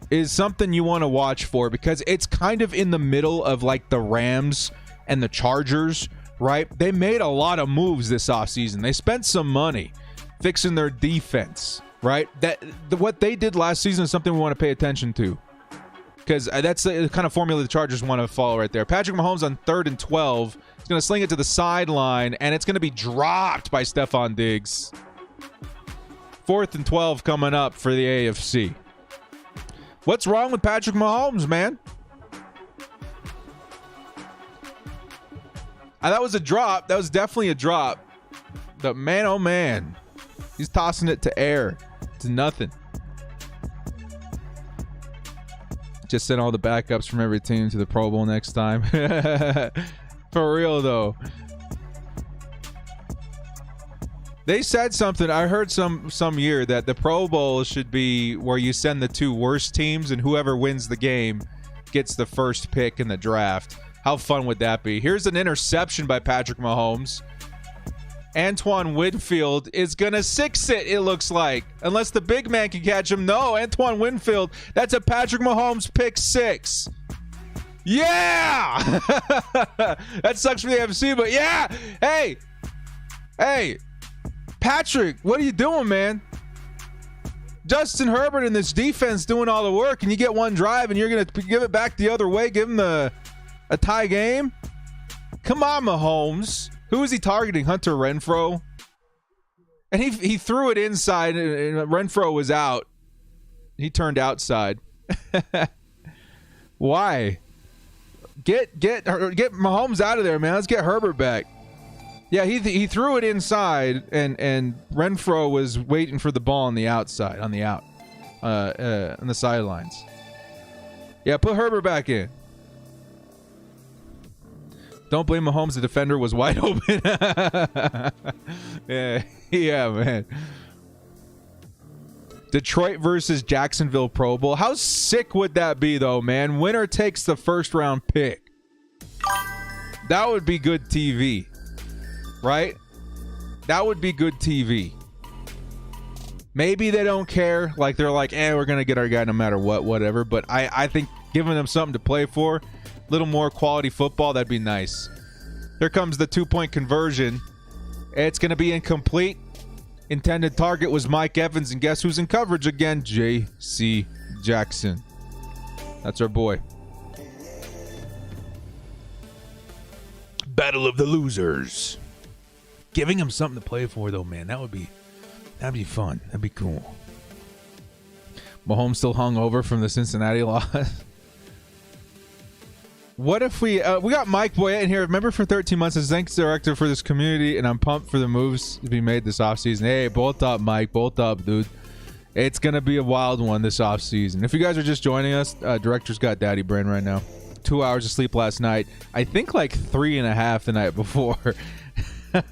is something you want to watch for because it's kind of in the middle of like the Rams and the Chargers. Right? They made a lot of moves this offseason. They spent some money fixing their defense, right? What they did last season is something we want to pay attention to because that's the kind of formula the Chargers want to follow right there. Patrick Mahomes on 3rd and 12. He's going to sling it to the sideline, and it's going to be dropped by Stephon Diggs. 4th and 12 coming up for the AFC. What's wrong with Patrick Mahomes, man? That was a drop. That was definitely a drop. But man, oh man. He's tossing it to air. To nothing. Just send all the backups from every team to the Pro Bowl next time. For real, though. They said something. I heard some year that the Pro Bowl should be where you send the 2 worst teams and whoever wins the game gets the first pick in the draft. How fun would that be? Here's an interception by Patrick Mahomes. Antoine Winfield is going to 6 it looks like. Unless the big man can catch him. No, Antoine Winfield. That's a Patrick Mahomes pick 6. Yeah! That sucks for the FC, but yeah! Hey! Patrick, what are you doing, man? Justin Herbert and this defense doing all the work, and you get one drive, and you're going to give it back the other way, give him a tie game? Come on, Mahomes. Who is he targeting? Hunter Renfrow? And he threw it inside, and Renfrow was out. He turned outside. Why? Get Mahomes out of there, man. Let's get Herbert back. Yeah, he threw it inside, and Renfrow was waiting for the ball on the outside, on the sidelines. Yeah, put Herbert back in. Don't blame Mahomes. The defender was wide open. yeah, man. Detroit versus Jacksonville Pro Bowl. How sick would that be, though, man? Winner takes the first round pick. That would be good TV, right? That would be good TV. Maybe they don't care. Like, they're like, we're going to get our guy no matter what, whatever. But I think giving them something to play for, a little more quality football, that'd be nice. Here comes the 2-point conversion. It's going to be incomplete. Intended target was Mike Evans, and guess who's in coverage again? J.C. Jackson. That's our boy. Battle of the losers. Giving him something to play for, though, man. That'd be fun. That'd be cool. Mahomes still hung over from the Cincinnati loss. What if we got Mike Boyette in here? Remember, for 13 months as thanks director for this community, and I'm pumped for the moves to be made this offseason. Hey, bolt up, Mike. Bolt up, dude. It's going to be a wild one this offseason. If you guys are just joining us, director's got daddy brain right now. 2 hours of sleep last night. I think like 3.5 the night before.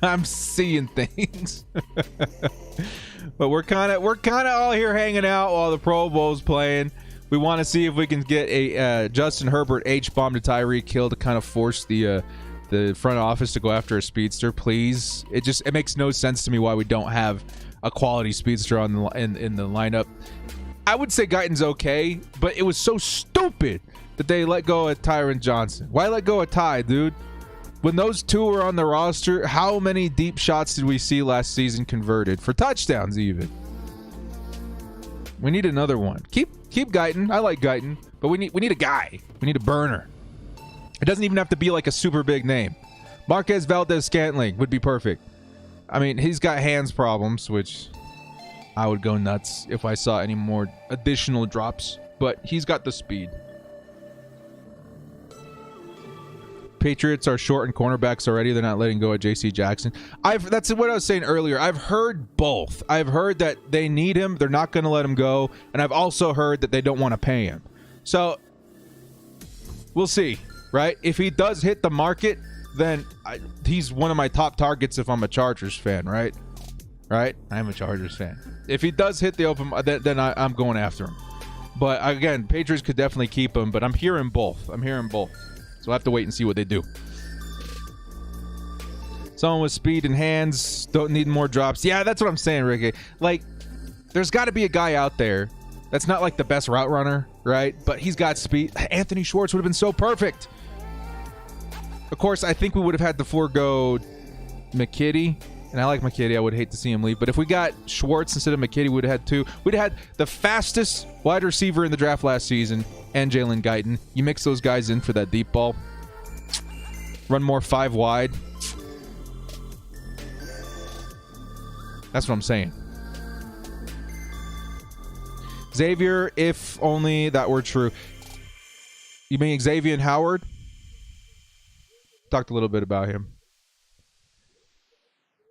I'm seeing things. But we're kind of all here hanging out while the Pro Bowl's playing. We want to see if we can get a Justin Herbert H-bomb to Tyreek Hill to kind of force the front office to go after a speedster, please. It makes no sense to me why we don't have a quality speedster in the lineup. I would say Guyton's okay, but it was so stupid that they let go of Tyron Johnson. Why let go of Ty, dude? When those two were on the roster, how many deep shots did we see last season converted for touchdowns even? We need another one. Keep Guyton. I like Guyton, but we need a guy. We need a burner. It doesn't even have to be like a super big name. Marquez Valdez-Scantling would be perfect. I mean, he's got hands problems, which I would go nuts if I saw any more additional drops, but he's got the speed. Patriots are short in cornerbacks already. They're not letting go of J.C. Jackson. That's what I was saying earlier. I've heard both. I've heard that they need him. They're not going to let him go. And I've also heard that they don't want to pay him. So we'll see, right? If he does hit the market, then he's one of my top targets if I'm a Chargers fan, right? Right? I'm a Chargers fan. If he does hit the open, then I'm going after him. But again, Patriots could definitely keep him, but I'm hearing both. So I'll have to wait and see what they do. Someone with speed and hands, don't need more drops. Yeah, that's what I'm saying, Ricky. Like, there's got to be a guy out there that's not like the best route runner, right? But he's got speed. Anthony Schwartz would have been so perfect. Of course, I think we would have had to forego McKitty. And I like McKitty. I would hate to see him leave. But if we got Schwartz instead of McKitty, we would have had two. We'd have had the fastest wide receiver in the draft last season and Jalen Guyton. You mix those guys in for that deep ball. Run more 5 wide. That's what I'm saying. Xavier, if only that were true. You mean Xavier Howard? Talked a little bit about him.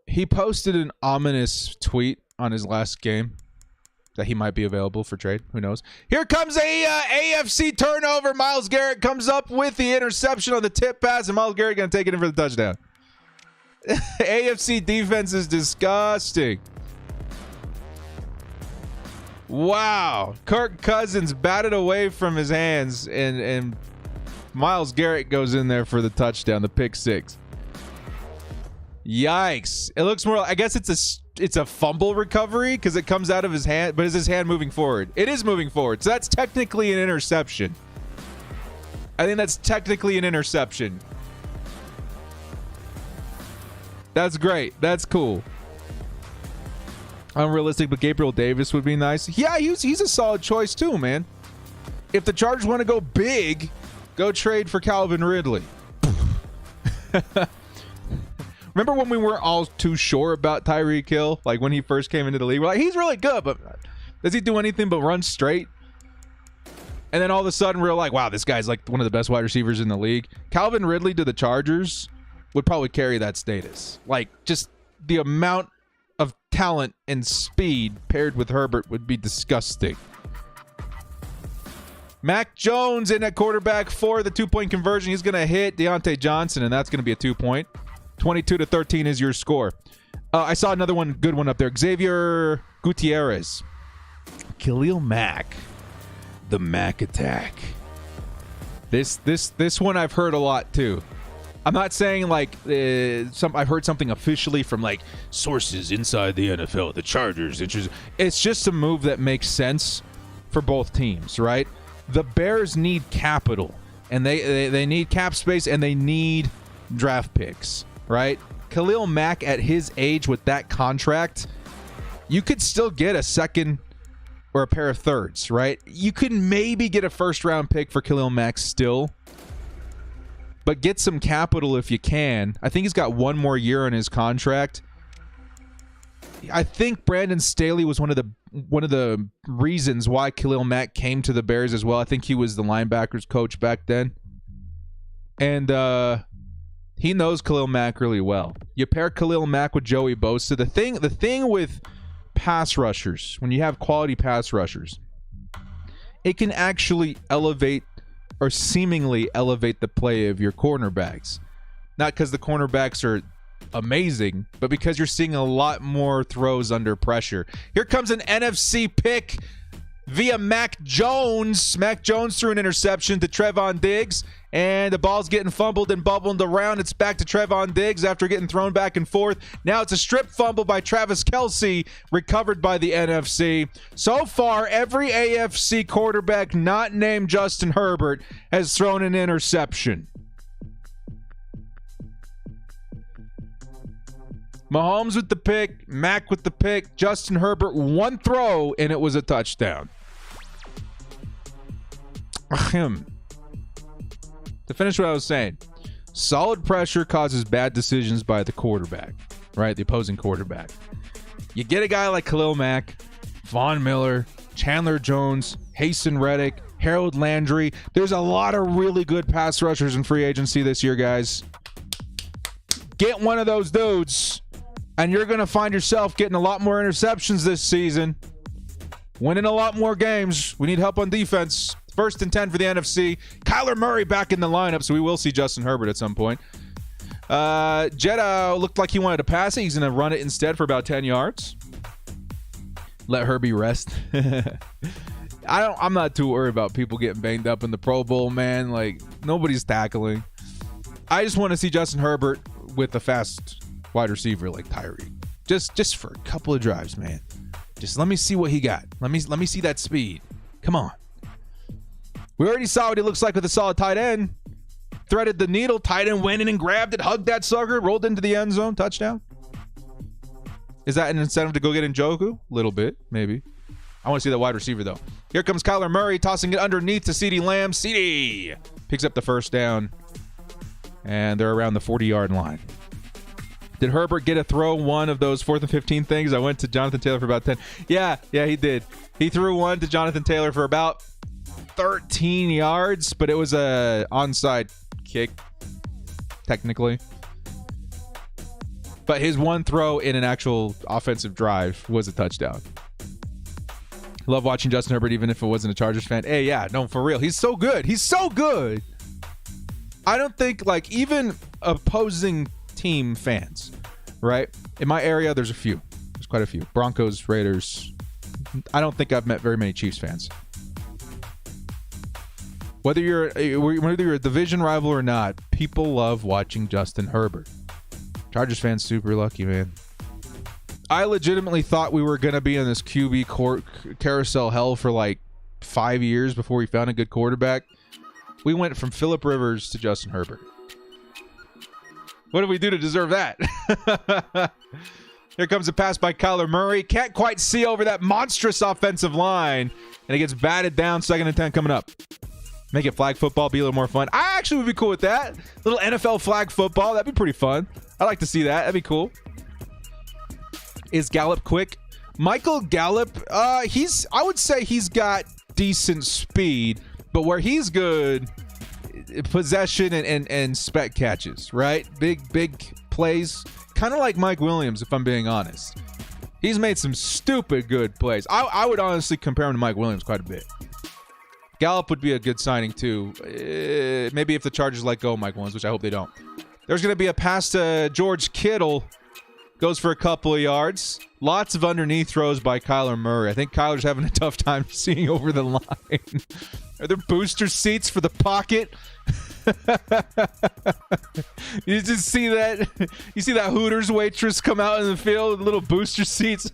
He posted an ominous tweet on his last game that he might be available for trade. Who knows? Here comes a AFC turnover. Myles Garrett comes up with the interception on the tip pass, and Myles Garrett going to take it in for the touchdown. AFC defense is disgusting. Wow. Kirk Cousins batted away from his hands, and Myles Garrett goes in there for the touchdown, the pick 6. Yikes. It looks more, I guess it's a fumble recovery because it comes out of his hand, but is his hand moving forward? It is moving forward. So that's technically an interception. I think that's technically an interception. That's great. That's cool. Unrealistic, but Gabriel Davis would be nice. Yeah, he's a solid choice too, man. If the Chargers want to go big, go trade for Calvin Ridley. Remember when we weren't all too sure about Tyreek Hill? Like when he first came into the league, we're like, he's really good, but does he do anything but run straight? And then all of a sudden we're like, wow, this guy's like one of the best wide receivers in the league. Calvin Ridley to the Chargers would probably carry that status. Like just the amount of talent and speed paired with Herbert would be disgusting. Mac Jones in at quarterback for the 2-point conversion. He's going to hit Deontay Johnson, and that's going to be a 2-point. 22-13 is your score. I saw another good one up there. Xavier Gutierrez. Khalil Mack. The Mack attack. This one I've heard a lot too. I'm not saying like I've heard something officially from like sources inside the NFL. The Chargers. It's just a move that makes sense for both teams, right? The Bears need capital, and they need cap space, and they need draft picks. Right? Khalil Mack at his age with that contract, you could still get a second or a pair of thirds, right? You could maybe get a first-round pick for Khalil Mack still, but get some capital if you can. I think he's got one more year on his contract. I think Brandon Staley was one of the reasons why Khalil Mack came to the Bears as well. I think he was the linebackers coach back then. And he knows Khalil Mack really well. You pair Khalil Mack with Joey Bosa. The thing with pass rushers, when you have quality pass rushers, it can actually elevate or seemingly elevate the play of your cornerbacks. Not because the cornerbacks are amazing, but because you're seeing a lot more throws under pressure. Here comes an NFC pick. via Mac Jones. Mac Jones threw an interception to Trevon Diggs, and the ball's getting fumbled and bubbled around. It's back to Trevon Diggs after getting thrown back and forth. Now it's a strip fumble by Travis Kelce, recovered by the NFC. So far, every AFC quarterback not named Justin Herbert has thrown an interception. Mahomes with the pick, Mack with the pick, Justin Herbert, one throw, and it was a touchdown. To finish what I was saying, solid pressure causes bad decisions by the quarterback, right? The opposing quarterback. You get a guy like Khalil Mack, Von Miller, Chandler Jones, Hasten Reddick, Harold Landry. There's a lot of really good pass rushers in free agency this year, guys. Get one of those dudes, and you're going to find yourself getting a lot more interceptions this season, winning a lot more games. We need help on defense. First and 10 for the NFC. Kyler Murray back in the lineup, so we will see Justin Herbert at some point. Jetta looked like he wanted to pass it. He's going to run it instead for about 10 yards. Let Herbie rest. I'm not too worried about people getting banged up in the Pro Bowl, man. Like, nobody's tackling. I just want to see Justin Herbert with a fast wide receiver like Tyreek. Just for a couple of drives, man. Just let me see what he got. Let me see that speed. Come on. We already saw what he looks like with a solid tight end. Threaded the needle. Tight end went in and grabbed it, hugged that sucker, rolled into the end zone. Touchdown. Is that an incentive to go get Njoku? A little bit, maybe. I want to see that wide receiver, though. Here comes Kyler Murray, tossing it underneath to CeeDee Lamb. CeeDee picks up the first down, and they're around the 40-yard line. Did Herbert get a throw one of those 4th and 15 things? I went to Jonathan Taylor for about 10. Yeah, he did. He threw one to Jonathan Taylor for about 13 yards, but it was a onside kick, technically. But his one throw in an actual offensive drive was a touchdown. Love watching Justin Herbert, even if it wasn't a Chargers fan. Hey, yeah, no, for real. He's so good. He's so good. I don't think, like, even opposing team fans, right? In my area, there's a few. There's quite a few. Broncos, Raiders. I don't think I've met very many Chiefs fans. Whether you're a division rival or not, people love watching Justin Herbert. Chargers fans super lucky, man. I legitimately thought we were going to be in this QB carousel hell for like 5 years before we found a good quarterback. We went from Phillip Rivers to Justin Herbert. What did we do to deserve that? Here comes a pass by Kyler Murray. Can't quite see over that monstrous offensive line. And it gets batted down. 2nd and 10 coming up. Make it flag football, be a little more fun. I actually would be cool with that. Little NFL flag football. That'd be pretty fun. I'd like to see that. That'd be cool. Is Gallup quick? Michael Gallup, I would say he's got decent speed, but where he's good, possession and spec catches, right? Big plays. Kind of like Mike Williams, if I'm being honest. He's made some stupid good plays. I would honestly compare him to Mike Williams quite a bit. Gallup would be a good signing, too. Maybe if the Chargers let go of Mike Williams, which I hope they don't. There's going to be a pass to George Kittle. Goes for a couple of yards. Lots of underneath throws by Kyler Murray. I think Kyler's having a tough time seeing over the line. Are there booster seats for the pocket? You just see that. You see that Hooters waitress come out in the field with little booster seats.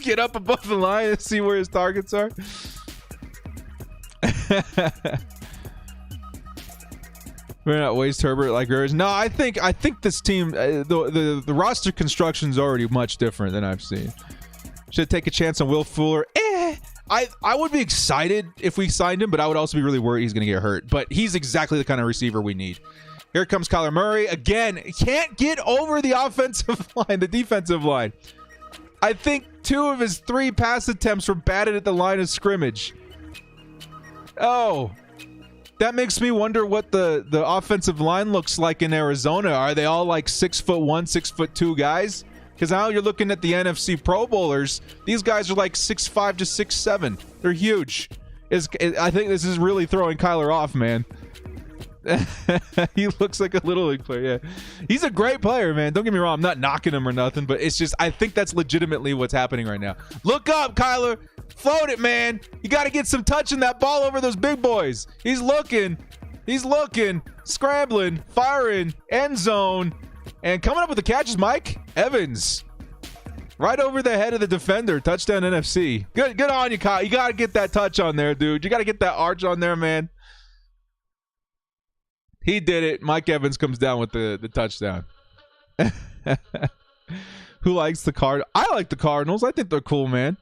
Get up above the line and see where his targets are. We're not waste Herbert like Rivers. No, I think this team, the roster construction is already much different than I've seen. Should take a chance on Will Fuller. I would be excited if we signed him, but I would also be really worried he's going to get hurt. But he's exactly the kind of receiver we need. Here comes Kyler Murray. Again, can't get over the offensive line, the defensive line. I think 2 of his 3 pass attempts were batted at the line of scrimmage. Oh, that makes me wonder what the offensive line looks like in Arizona. Are they all like 6'1", 6'2" guys? Because now you're looking at the NFC Pro Bowlers. These guys are like 6'5" to 6'7". They're huge. I think this is really throwing Kyler off, man. He looks like a little league player. Yeah, he's a great player, man. Don't get me wrong. I'm not knocking him or nothing, but it's just I think that's legitimately what's happening right now. Look up, Kyler. Float it, man. You got to get some touch in that ball over those big boys. He's looking, scrambling, firing, end zone, and coming up with the catches, Mike Evans. Right over the head of the defender. Touchdown NFC. Good on you, Kyle. You got to get that touch on there, dude. You got to get that arch on there, man. He did it. Mike Evans comes down with the touchdown. Who likes the Cardinals? I like the Cardinals. I think they're cool, man.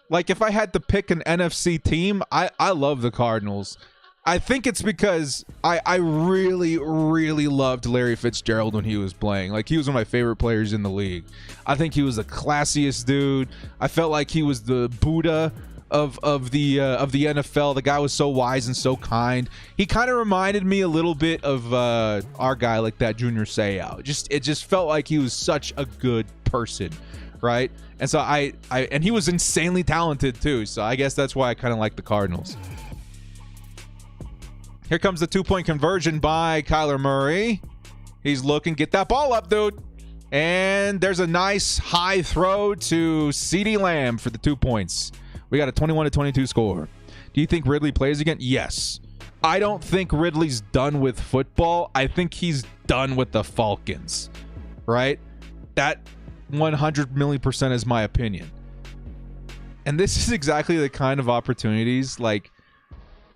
Like, if I had to pick an NFC team, I love the Cardinals. I think it's because I really, really loved Larry Fitzgerald when he was playing. Like, he was one of my favorite players in the league. I think he was the classiest dude. I felt like he was the Buddha of the NFL. The guy was so wise and so kind. He kind of reminded me a little bit of our guy like that, Junior Seau. It just felt like he was such a good person, right? And so and he was insanely talented too. So I guess that's why I kind of like the Cardinals. Here comes the 2-point conversion by Kyler Murray. He's looking. Get that ball up, dude. And there's a nice high throw to CeeDee Lamb for the 2 points. We got a 21-22 score. Do you think Ridley plays again? Yes. I don't think Ridley's done with football. I think he's done with the Falcons, right? That 100 million % is my opinion. And this is exactly the kind of opportunities like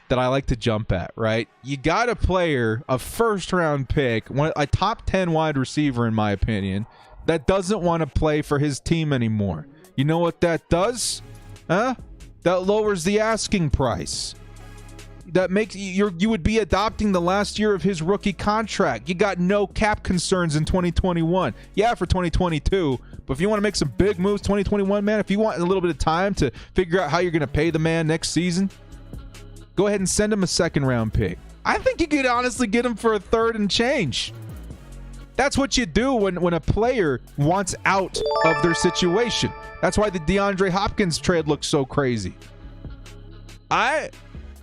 that I like to jump at, right? You got a player, a first-round pick, a top 10 wide receiver, in my opinion, that doesn't want to play for his team anymore. You know what that does? Huh? That lowers the asking price. That makes you would be adopting the last year of his rookie contract. You got no cap concerns in 2021. Yeah, for 2022. But if you want to make some big moves 2021, man, if you want a little bit of time to figure out how you're going to pay the man next season, go ahead and send him a second-round pick. I think you could honestly get him for a third and change. That's what you do when a player wants out of their situation. That's why the DeAndre Hopkins trade looks so crazy. I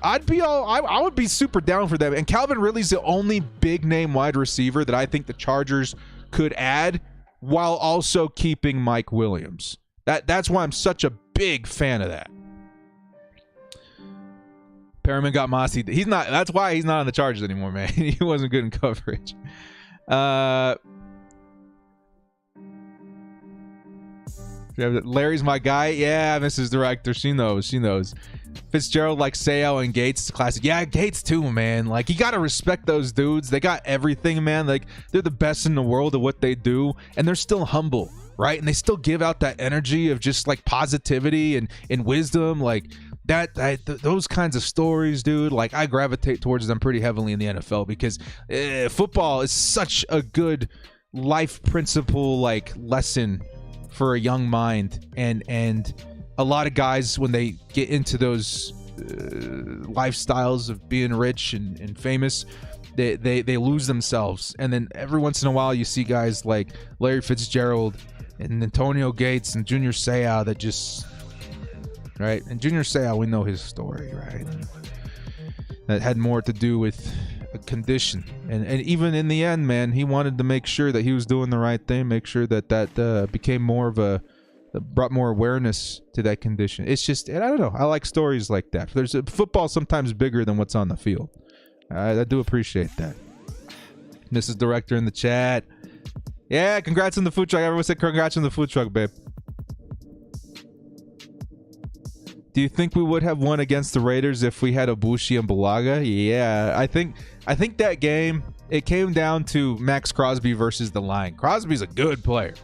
would be super down for that. And Calvin Ridley's the only big-name wide receiver that I think the Chargers could add while also keeping Mike Williams. That's why I'm such a big fan of that. Perriman got Mossy. That's why he's not on the Chargers anymore, man. He wasn't good in coverage. Larry's my guy. Yeah, Mrs. Director. She knows. Fitzgerald like Seau and Gates. It's classic. Yeah, Gates too, man. Like, you got to respect those dudes. They got everything, man. Like, they're the best in the world at what they do, and they're still humble, right? And they still give out that energy of just like positivity and wisdom. Like, those kinds of stories, dude, like, I gravitate towards them pretty heavily in the NFL because football is such a good life principle, like, lesson for a young mind, and a lot of guys, when they get into those lifestyles of being rich and famous, they lose themselves. And then every once in a while you see guys like Larry Fitzgerald and Antonio Gates and Junior Seau that just, right? And Junior Seau, we know his story, right? That had more to do with a condition, and even in the end, man, he wanted to make sure that he was doing the right thing, make sure that became more of brought more awareness to that condition. It's just, and I don't know, I like stories like that. There's football sometimes bigger than what's on the field. I do appreciate that. Mrs. Director in the chat. Yeah, congrats on the food truck. Everyone said congrats on the food truck, babe. Do you think we would have won against the Raiders if we had Ibushi and Bulaga? Yeah, I think that game, it came down to Max Crosby versus the line. Crosby's a good player.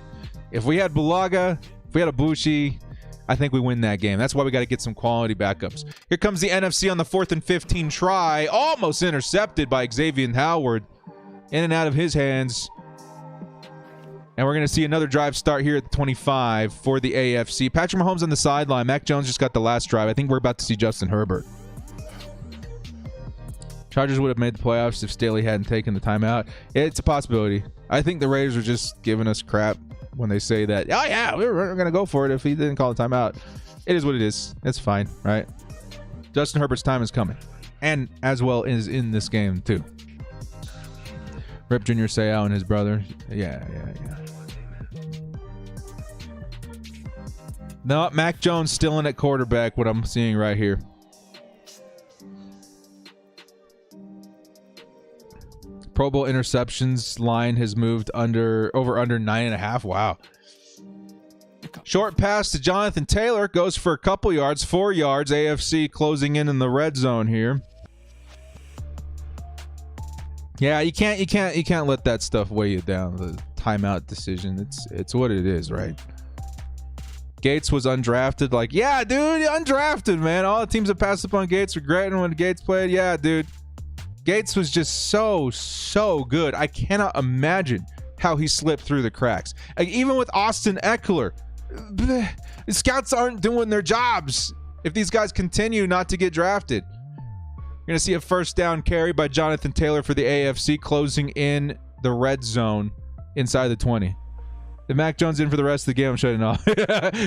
If we had Bulaga, if we had Ibushi, I think we win that game. That's why we got to get some quality backups. Here comes the NFC on the 4th and 15 try. Almost intercepted by Xavier Howard. In and out of his hands. And we're going to see another drive start here at the 25 for the AFC. Patrick Mahomes on the sideline. Mac Jones just got the last drive. I think we're about to see Justin Herbert. Chargers would have made the playoffs if Staley hadn't taken the timeout. It's a possibility. I think the Raiders are just giving us crap when they say that, oh, yeah, we're going to go for it if he didn't call the timeout. It is what it is. It's fine, right? Justin Herbert's time is coming. And as well is in this game, too. Rip Junior Seau and his brother. Yeah. No, Mac Jones still in at quarterback, what I'm seeing right here. Pro Bowl interceptions line has moved over under 9.5. Wow. Short pass to Jonathan Taylor goes for a couple yards, 4 yards. AFC closing in the red zone here. Yeah, you can't let that stuff weigh you down. The timeout decision, it's what it is, right? Gates was undrafted. Like, yeah, dude, undrafted, man. All the teams that passed up on Gates regretting when Gates played. Yeah, dude. Gates was just so good. I cannot imagine how he slipped through the cracks. Like, even with Austin Eckler, the scouts aren't doing their jobs if these guys continue not to get drafted. You're going to see a first down carry by Jonathan Taylor for the AFC, closing in the red zone inside the 20. If Mac Jones in for the rest of the game, I'm shutting off.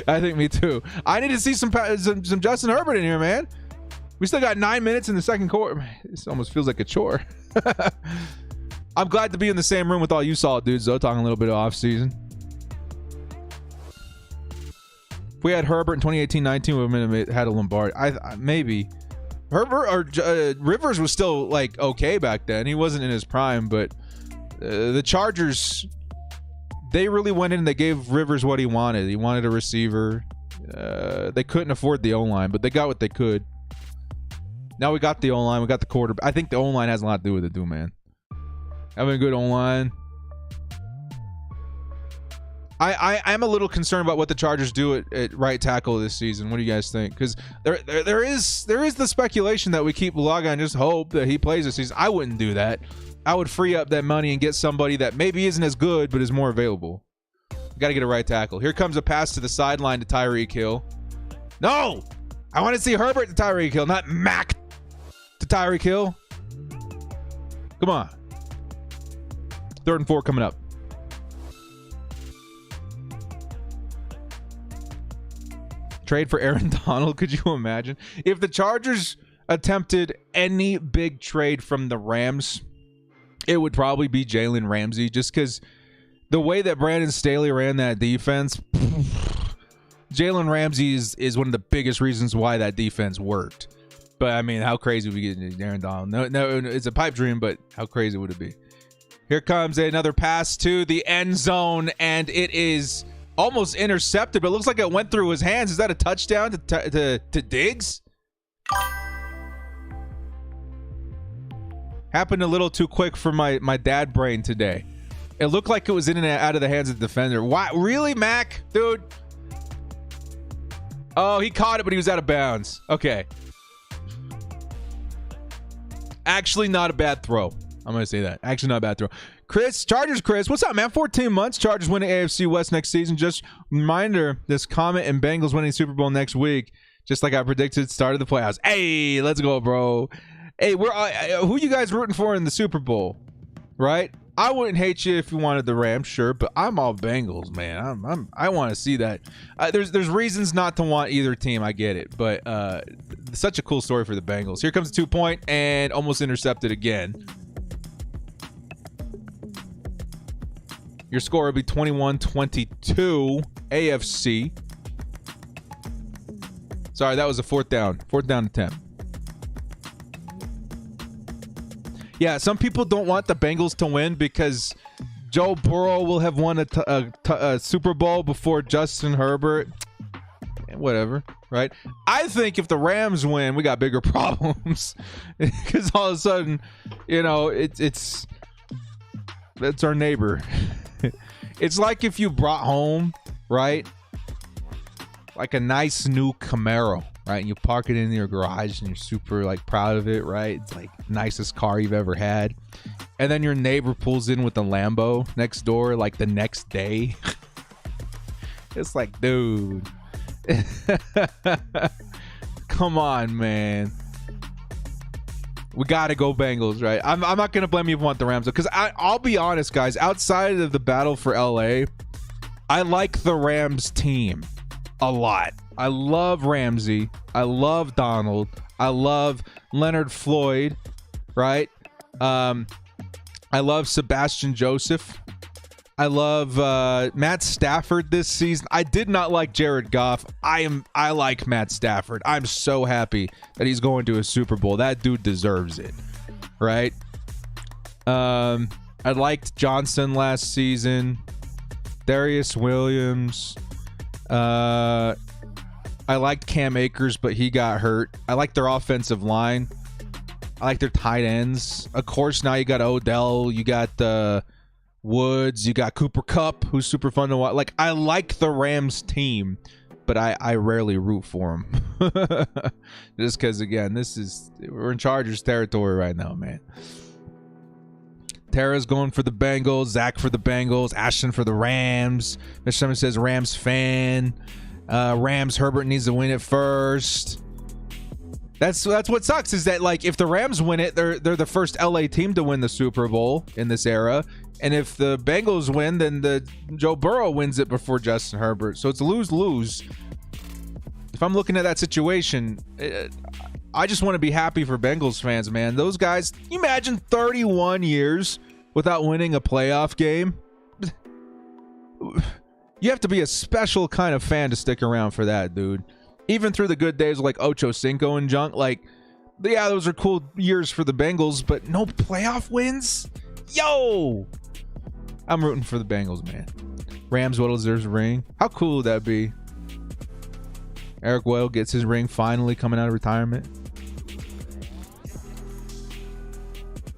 I think me too. I need to see some Justin Herbert in here, man. We still got 9 minutes in the second quarter. This almost feels like a chore. I'm glad to be in the same room with all you solid dudes, though, talking a little bit of offseason. If we had Herbert in 2018-19, we would have had a Lombardi. Maybe. Herbert or Rivers was still, like, okay back then. He wasn't in his prime, but the Chargers, they really went in and they gave Rivers what he wanted. He wanted a receiver. They couldn't afford the O-line, but they got what they could. Now we got the O-line. We got the quarterback. I think the O-line has a lot to do with it, man. Having a good O-line. I'm a little concerned about what the Chargers do at right tackle this season. What do you guys think? Because there is the speculation that we keep logging and just hope that he plays this season. I wouldn't do that. I would free up that money and get somebody that maybe isn't as good but is more available. Got to get a right tackle. Here comes a pass to the sideline to Tyreek Hill. No! I want to see Herbert to Tyreek Hill, not Mac to Tyreek Hill. Come on. 3rd and 4 coming up. Trade for Aaron Donald. Could you imagine? If the Chargers attempted any big trade from the Rams, it would probably be Jalen Ramsey, just because the way that Brandon Staley ran that defense, Jalen Ramsey is one of the biggest reasons why that defense worked. But, I mean, how crazy would we get Aaron Donald? No, it's a pipe dream, but how crazy would it be? Here comes another pass to the end zone, and it is almost intercepted, but it looks like it went through his hands. Is that a touchdown to Diggs? Happened a little too quick for my dad brain today. It looked like it was in and out of the hands of the defender. Why? Really, Mac? Dude. Oh, he caught it, but he was out of bounds. Okay. Actually, not a bad throw. I'm going to say that. Actually, not a bad throw. Chargers Chris, what's up, man? 14 months. Chargers winning AFC West next season. Just reminder, this comment and Bengals winning Super Bowl next week. Just like I predicted, started the playoffs. Hey, let's go, bro. Hey, who you guys rooting for in the Super Bowl? Right? I wouldn't hate you if you wanted the Rams, sure, but I'm all Bengals, man. I want to see that. There's reasons not to want either team. I get it, but such a cool story for the Bengals. Here comes a 2-point and almost intercepted again. Your score will be 21-22 AFC. Sorry, that was a 4th down. 4th down attempt. Yeah, some people don't want the Bengals to win because Joe Burrow will have won a Super Bowl before Justin Herbert. Whatever, right? I think if the Rams win, we got bigger problems because all of a sudden, it's our neighbor. It's like if you brought home, right, like a nice new Camaro, right, and you park it in your garage and you're super like proud of it, right? It's like nicest car you've ever had, and then your neighbor pulls in with a Lambo next door like the next day. It's like, dude, come on, man. We got to go Bengals, right? I'm not going to blame you if you want the Rams, because I'll be honest, guys. Outside of the battle for LA, I like the Rams team a lot. I love Ramsey. I love Donald. I love Leonard Floyd, right? I love Sebastian Joseph. I love Matt Stafford this season. I did not like Jared Goff. I like Matt Stafford. I'm so happy that he's going to a Super Bowl. That dude deserves it, right? I liked Johnson last season. Darius Williams. I liked Cam Akers, but he got hurt. I like their offensive line. I like their tight ends. Of course, now you got Odell. You got Woods. You got Cooper Kupp, who's super fun to watch. Like, I like the Rams team, but I rarely root for them. Just because, again, we're in Chargers territory right now, man. Tara's going for the Bengals. Zach for the Bengals. Ashton for the Rams. Mr. Someone says Rams fan. Rams, Herbert needs to win it first. That's what sucks, is that, like, if the Rams win it, they're the first LA team to win the Super Bowl in this era. And if the Bengals win, then the Joe Burrow wins it before Justin Herbert. So it's lose-lose. If I'm looking at that situation, I just want to be happy for Bengals fans, man. Those guys, can you imagine 31 years without winning a playoff game? You have to be a special kind of fan to stick around for that, dude. Even through the good days like Ocho Cinco and junk, like, yeah, those are cool years for the Bengals, but no playoff wins? Yo! I'm rooting for the Bengals, man. Rams Waddle deserves a ring. How cool would that be? Eric Weddle gets his ring finally coming out of retirement.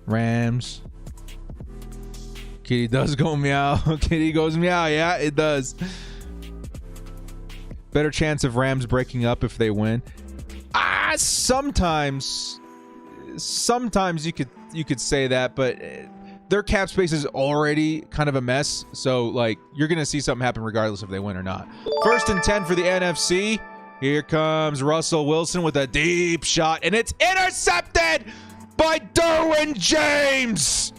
Rams. Kitty does go meow. Kitty goes meow. Yeah, it does. Better chance of Rams breaking up if they win. Sometimes you could say that, but their cap space is already kind of a mess. So, like, you're going to see something happen regardless if they win or not. 1st and 10 for the NFC. Here comes Russell Wilson with a deep shot, and it's intercepted by Derwin James.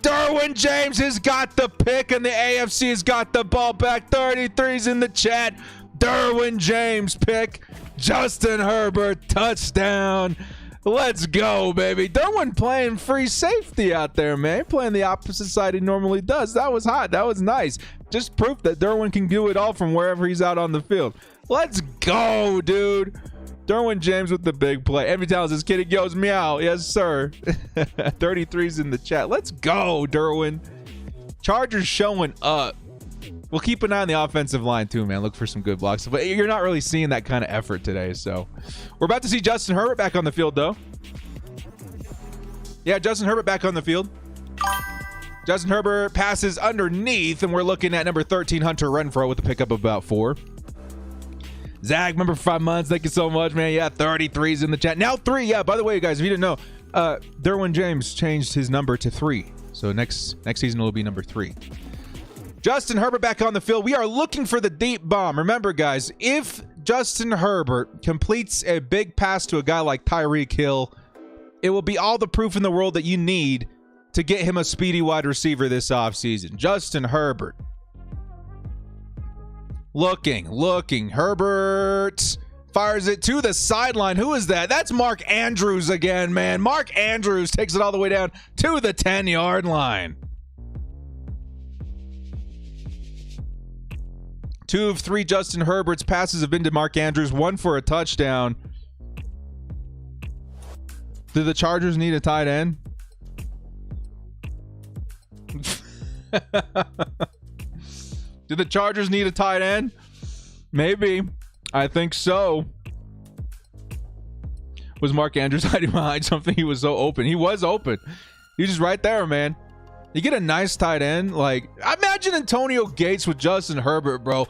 Derwin James has got the pick, and the AFC has got the ball back. 33's in the chat. Derwin James pick. Justin Herbert touchdown. Let's go, baby. Derwin playing free safety out there, man. Playing the opposite side he normally does. That was hot. That was nice. Just proof that Derwin can do it all from wherever he's out on the field. Let's go, dude. Derwin James with the big play. Every time this kid goes meow. Yes, sir. 33's in the chat. Let's go, Derwin. Chargers showing up. We'll keep an eye on the offensive line too, man. Look for some good blocks. But you're not really seeing that kind of effort today. So we're about to see Justin Herbert back on the field, though. Yeah, Justin Herbert back on the field. Justin Herbert passes underneath, and we're looking at number 13, Hunter Renfrow, with a pickup of about 4. Zach, remember for 5 months. Thank you so much, man. Yeah, 33's in the chat. Now 3. Yeah, by the way, guys, if you didn't know, Derwin James changed his number to 3. So next season will be number 3. Justin Herbert back on the field. We are looking for the deep bomb. Remember, guys, if Justin Herbert completes a big pass to a guy like Tyreek Hill, it will be all the proof in the world that you need to get him a speedy wide receiver this offseason. Justin Herbert. Looking. Herbert fires it to the sideline. Who is that? That's Mark Andrews again, man. Mark Andrews takes it all the way down to the 10-yard line. 2 of 3 Justin Herbert's passes have been to Mark Andrews, 1 for a touchdown. Do the Chargers need a tight end? Do the Chargers need a tight end? Maybe. I think so. Was Mark Andrews hiding behind something? He was so open. He was open. He was just right there, man. You get a nice tight end. Like, imagine Antonio Gates with Justin Herbert, bro.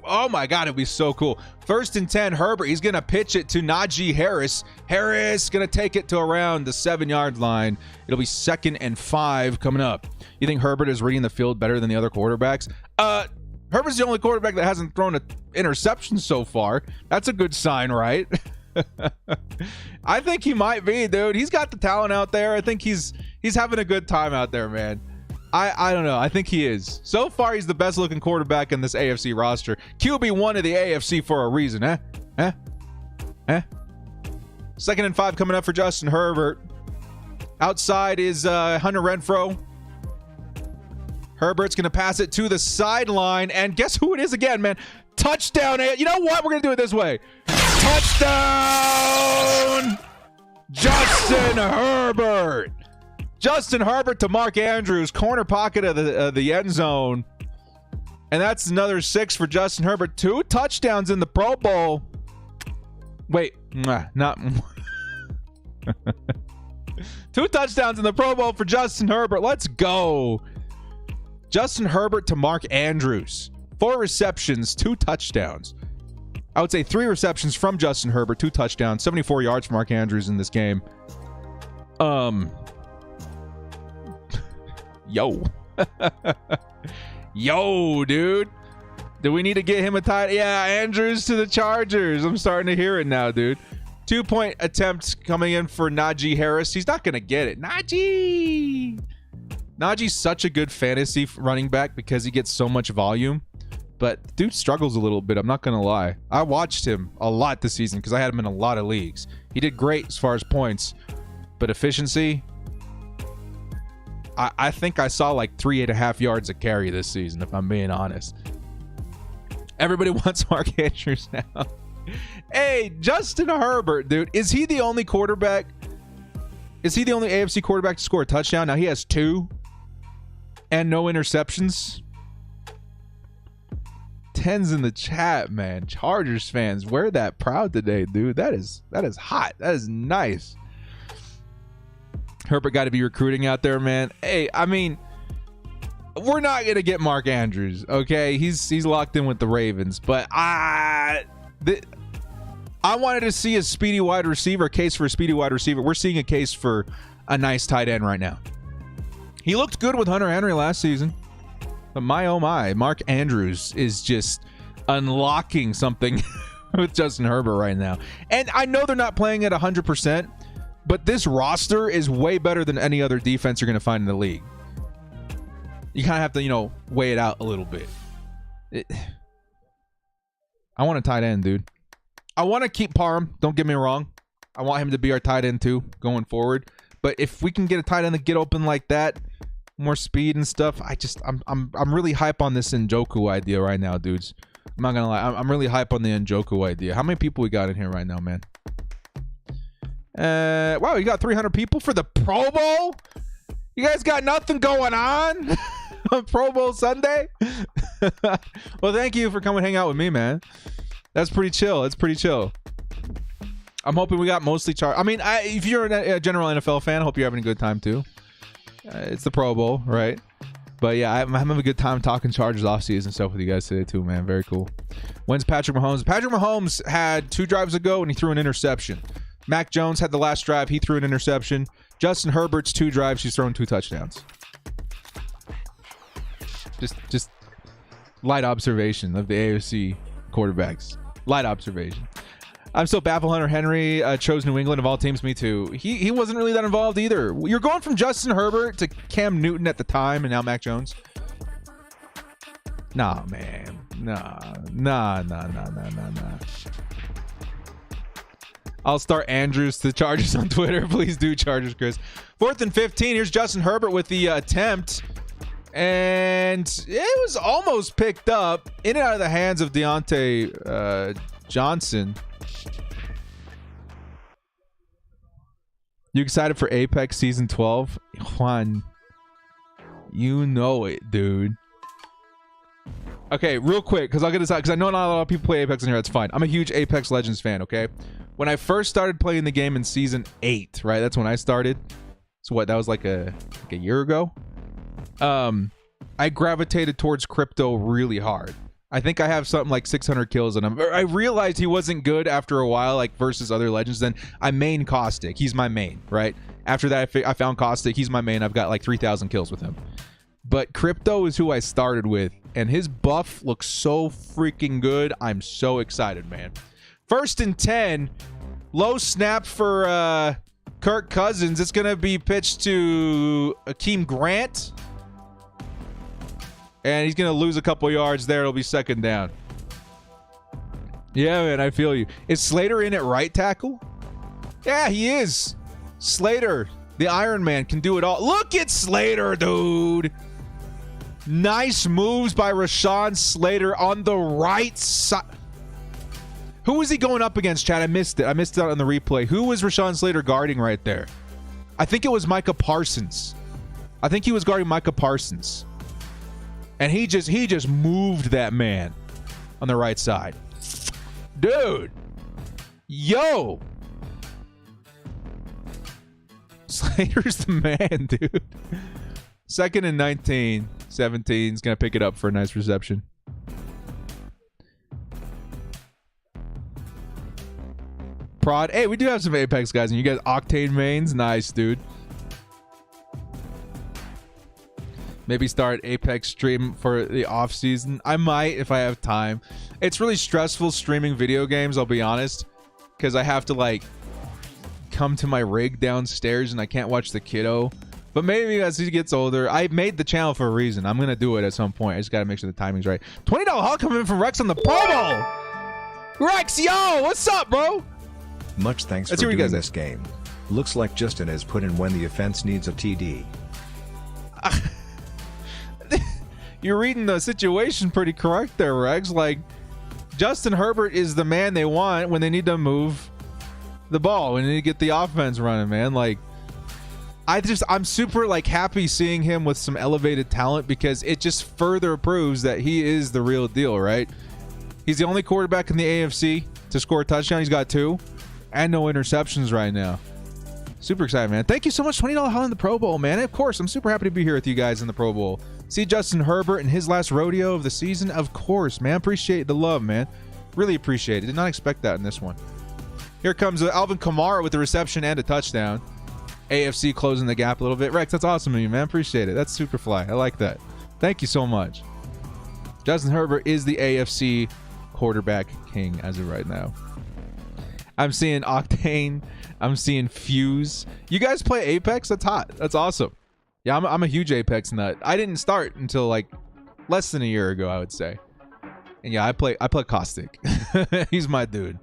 Oh my God, it'd be so cool. 1st and 10, Herbert. He's going to pitch it to Najee Harris. Harris going to take it to around the 7-yard line. It'll be 2nd and 5 coming up. You think Herbert is reading the field better than the other quarterbacks? Herbert's the only quarterback that hasn't thrown an interception so far. That's a good sign, right? I think he might be, dude. He's got the talent out there. I think he's having a good time out there, man. I don't know. I think he is. So far, he's the best looking quarterback in this AFC roster. QB1 of the AFC for a reason, huh? 2nd and 5 coming up for Justin Herbert. Outside is Hunter Renfrow. Herbert's going to pass it to the sideline. And guess who it is again, man? Touchdown. You know what? We're going to do it this way. Touchdown! Justin Herbert. Justin Herbert to Mark Andrews. Corner pocket of the end zone. And that's another 6 for Justin Herbert. 2 touchdowns in the Pro Bowl. Wait. Not... 2 touchdowns in the Pro Bowl for Justin Herbert. Let's go. Justin Herbert to Mark Andrews. 4 receptions, 2 touchdowns. I would say 3 receptions from Justin Herbert, 2 touchdowns, 74 yards for Mark Andrews in this game. Yo. Yo, dude. Do we need to get him a tight? Yeah, Andrews to the Chargers. I'm starting to hear it now, dude. 2-point attempts coming in for Najee Harris. He's not going to get it. Najee's such a good fantasy running back because he gets so much volume. But dude struggles a little bit. I'm not going to lie. I watched him a lot this season because I had him in a lot of leagues. He did great as far as points. But efficiency, I think I saw like 3.5 yards a carry this season, if I'm being honest. Everybody wants Mark Andrews now. Hey, Justin Herbert, dude. Is he the only quarterback? Is he the only AFC quarterback to score a touchdown? Now he has 2 and no interceptions. 10s in the chat, man. Chargers fans, wear that proud today, dude. That is hot. That is nice. Herbert got to be recruiting out there, man. Hey, I mean, we're not gonna get Mark Andrews, okay? He's locked in with the Ravens, but I wanted to see a speedy wide receiver, a case for a speedy wide receiver. We're seeing a case for a nice tight end right now. He looked good with Hunter Henry last season, but my oh my, Mark Andrews is just unlocking something with Justin Herbert right now. And I know they're not playing at 100%, but this roster is way better than any other defense you're going to find in the league. You kind of have to, weigh it out a little bit. I want a tight end, dude. I want to keep Parham. Don't get me wrong. I want him to be our tight end too going forward. But if we can get a tight end to get open like that, more speed and stuff, I'm really hype on this Njoku idea right now, dudes. I'm not gonna lie. I'm really hype on the Njoku idea. How many people we got in here right now, man? Wow, you got 300 people for the Pro Bowl? You guys got nothing going on on Pro Bowl Sunday? Well, thank you for coming hang out with me, man. That's pretty chill. It's pretty chill. I'm hoping we got mostly I mean, if you're a general NFL fan, I hope you're having a good time too. It's the Pro Bowl, right? But yeah, I'm having a good time talking Chargers offseason stuff with you guys today too, man. Very cool. When's Patrick Mahomes? Patrick Mahomes had 2 drives ago and he threw an interception. Mac Jones had the last drive. He threw an interception. Justin Herbert's 2 drives. He's thrown 2 touchdowns. Just light observation of the AFC quarterbacks. Light observation. I'm still baffled Hunter Henry chose New England of all teams. Me too. He wasn't really that involved either. You're going from Justin Herbert to Cam Newton at the time and now Mac Jones. Nah, man. Nah. I'll start Andrews to the Chargers on Twitter. Please do, Chargers, Chris. 4th and 15. Here's Justin Herbert with the attempt. And it was almost picked up in and out of the hands of Deontay Johnson. You excited for Apex Season 12? Juan, you know it, dude. Okay, real quick, because I'll get this out, because I know not a lot of people play Apex in here. That's fine. I'm a huge Apex Legends fan, okay? When I first started playing the game in Season 8, right? That's when I started. So what, that was like a year ago? I gravitated towards crypto really hard. I think I have something like 600 kills on him. I realized he wasn't good after a while, like versus other legends. Then I main Caustic. He's my main, right? After that, I found Caustic. He's my main. I've got like 3,000 kills with him. But Crypto is who I started with, and his buff looks so freaking good. I'm so excited, man. 1st and 10. Low snap for Kirk Cousins. It's going to be pitched to Akeem Grant. And he's going to lose a couple yards there. It'll be 2nd down. Yeah, man, I feel you. Is Slater in at right tackle? Yeah, he is. Slater, the Iron Man, can do it all. Look at Slater, dude. Nice moves by Rashawn Slater on the right side. Who was he going up against, Chad? I missed it. I missed it on the replay. Who was Rashawn Slater guarding right there? I think it was Micah Parsons. I think he was guarding Micah Parsons. And he just moved that man on the right side. Dude. Yo. Slater's the man, dude. 2nd and 19. 17 is going to pick it up for a nice reception. Prod. Hey, we do have some Apex guys, and you guys Octane mains. Nice, dude. Maybe start Apex stream for the off season. I might if I have time. It's really stressful streaming video games, I'll be honest, because I have to like come to my rig downstairs and I can't watch the kiddo. But maybe as he gets older, I made the channel for a reason. I'm gonna do it at some point. I just gotta make sure the timing's right. $20 haul coming in from Rex on the Pro Bowl. Rex, yo, what's up, bro? Much thanks for doing this game. Looks like Justin has put in when the offense needs a TD. You're reading the situation pretty correct there, Rex. Like, Justin Herbert is the man they want when they need to move the ball, when they need to get the offense running, man. Like, I'm super like happy seeing him with some elevated talent because it just further proves that he is the real deal, right? He's the only quarterback in the AFC to score a touchdown. He's got 2 and no interceptions right now. Super excited, man. Thank you so much. $20 haul in the Pro Bowl, man. Of course, I'm super happy to be here with you guys in the Pro Bowl. See Justin Herbert in his last rodeo of the season. Of course, man. Appreciate the love, man. Really appreciate it. Did not expect that in this one. Here comes Alvin Kamara with the reception and a touchdown. AFC closing the gap a little bit. Rex, that's awesome of you, man. Appreciate it. That's super fly. I like that. Thank you so much. Justin Herbert is the AFC quarterback king as of right now. I'm seeing Octane. I'm seeing Fuse. You guys play Apex? That's hot. That's awesome. Yeah, I'm a huge Apex nut. I didn't start until like less than a year ago, I would say. And yeah, I play Caustic. He's my dude.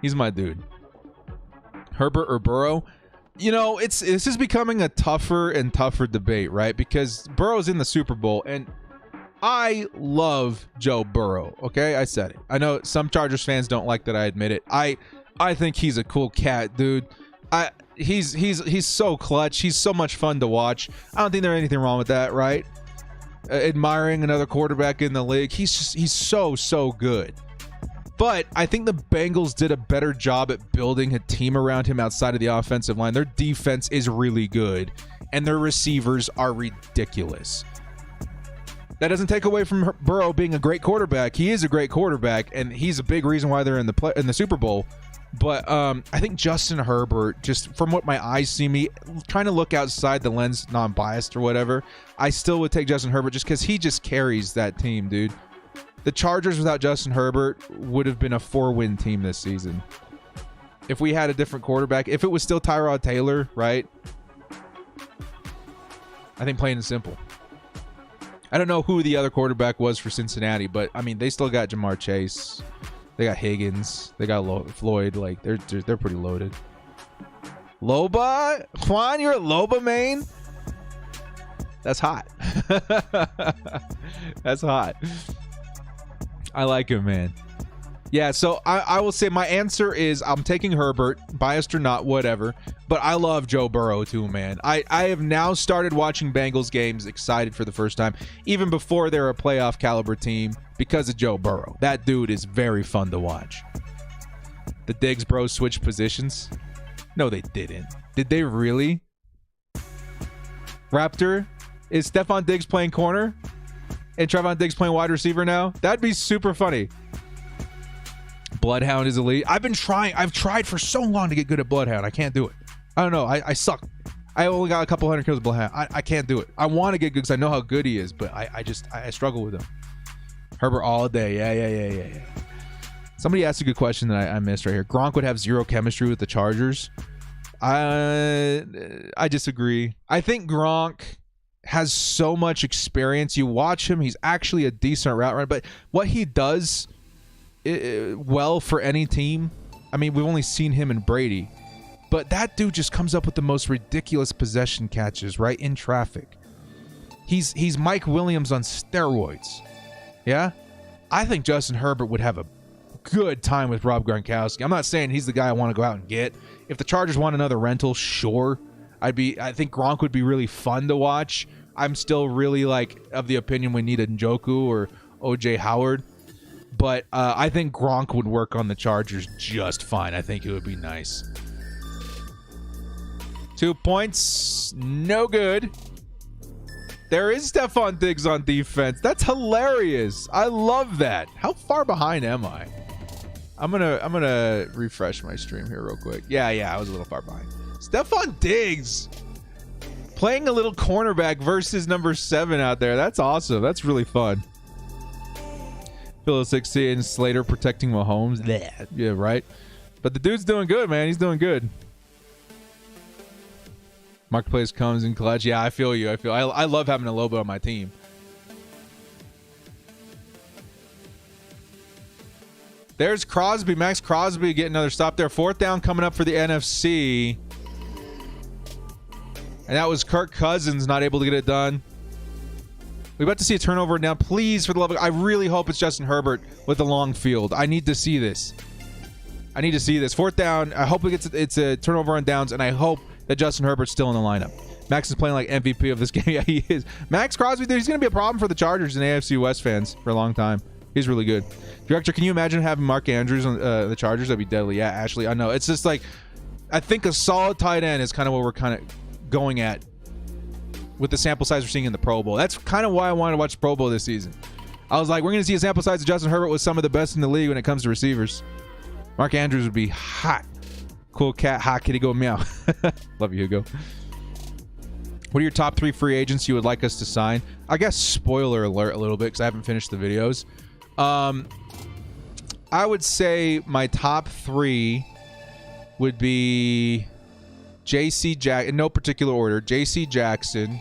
He's my dude. Herbert or Burrow? You know, this is becoming a tougher and tougher debate, right? Because Burrow's in the Super Bowl, and I love Joe Burrow. Okay, I said it. I know some Chargers fans don't like that I admit it. I think he's a cool cat, dude. He's so clutch. He's so much fun to watch. I don't think there's anything wrong with that, right? Admiring another quarterback in the league. He's so good. But I think the Bengals did a better job at building a team around him outside of the offensive line. Their defense is really good, and their receivers are ridiculous. That doesn't take away from Burrow being a great quarterback. He is a great quarterback, and he's a big reason why they're in the Super Bowl. But I think Justin Herbert, just from what my eyes see me, trying to look outside the lens, non-biased or whatever, I still would take Justin Herbert just because he just carries that team, dude. The Chargers without Justin Herbert would have been a 4-win team this season. If we had a different quarterback, if it was still Tyrod Taylor, right? I think plain and simple. I don't know who the other quarterback was for Cincinnati, but I mean, they still got Jamar Chase. They got Higgins. They got Floyd. Like, they're pretty loaded. Loba? Juan, you're a Loba main? That's hot. That's hot. I like him, man. Yeah, so I will say my answer is I'm taking Herbert, biased or not, whatever. But I love Joe Burrow too, man. I have now started watching Bengals games excited for the first time, even before they're a playoff caliber team, because of Joe Burrow. That dude is very fun to watch. The Diggs bros switched positions? No, they didn't. Did they really? Raptor, is Stephon Diggs playing corner? And Trevon Diggs playing wide receiver now? That'd be super funny. Bloodhound is elite. I've tried for so long to get good at Bloodhound. I can't do it. I don't know. I suck. I only got a couple hundred kills with Bloodhound. I can't do it. I want to get good because I know how good he is, but I struggle with him. Herbert all day. Yeah. Somebody asked a good question that I missed right here. Gronk would have zero chemistry with the Chargers. I disagree. I think Gronk has so much experience. You watch him, he's actually a decent route runner, but what he does well for any team, I mean, we've only seen him in Brady, but that dude just comes up with the most ridiculous possession catches right in traffic. He's Mike Williams on steroids. Yeah? I think Justin Herbert would have a good time with Rob Gronkowski. I'm not saying he's the guy I want to go out and get. If the Chargers want another rental, sure. I think Gronk would be really fun to watch. I'm still really of the opinion we need a Njoku or OJ Howard. But I think Gronk would work on the Chargers just fine. I think it would be nice. 2 points. No good. There is Stephon Diggs on defense. That's hilarious. I love that. How far behind am I? I'm gonna refresh my stream here real quick. Yeah, I was a little far behind. Stephon Diggs playing a little cornerback versus number 7 out there. That's awesome. That's really fun. Phil 16, Slater protecting Mahomes. Yeah, right. But the dude's doing good, man. He's doing good. Marquis comes in clutch. Yeah, I feel you. I love having a Lobo on my team. There's Crosby. Max Crosby getting another stop there. 4th down coming up for the NFC. And that was Kirk Cousins not able to get it done. We're about to see a turnover now. Please, for the love of God, I really hope it's Justin Herbert with the long field. I need to see this. 4th down. I hope it's a turnover on downs, and I hope that Justin Herbert's still in the lineup. Max is playing like MVP of this game. Yeah, he is. Max Crosby, dude, he's going to be a problem for the Chargers and AFC West fans for a long time. He's really good. Director, can you imagine having Mark Andrews on the Chargers? That'd be deadly. Yeah, Ashley, I know. It's just I think a solid tight end is kind of what we're kind of going at with the sample size we're seeing in the Pro Bowl. That's kind of why I wanted to watch the Pro Bowl this season. I was like, we're going to see a sample size of Justin Herbert with some of the best in the league when it comes to receivers. Mark Andrews would be hot. Cool cat, hot kitty, go meow. Love you, Hugo. What are your top 3 free agents you would like us to sign? I guess spoiler alert a little bit because I haven't finished the videos. I would say my top 3 would be J.C. Jackson, in no particular order. J.C. Jackson,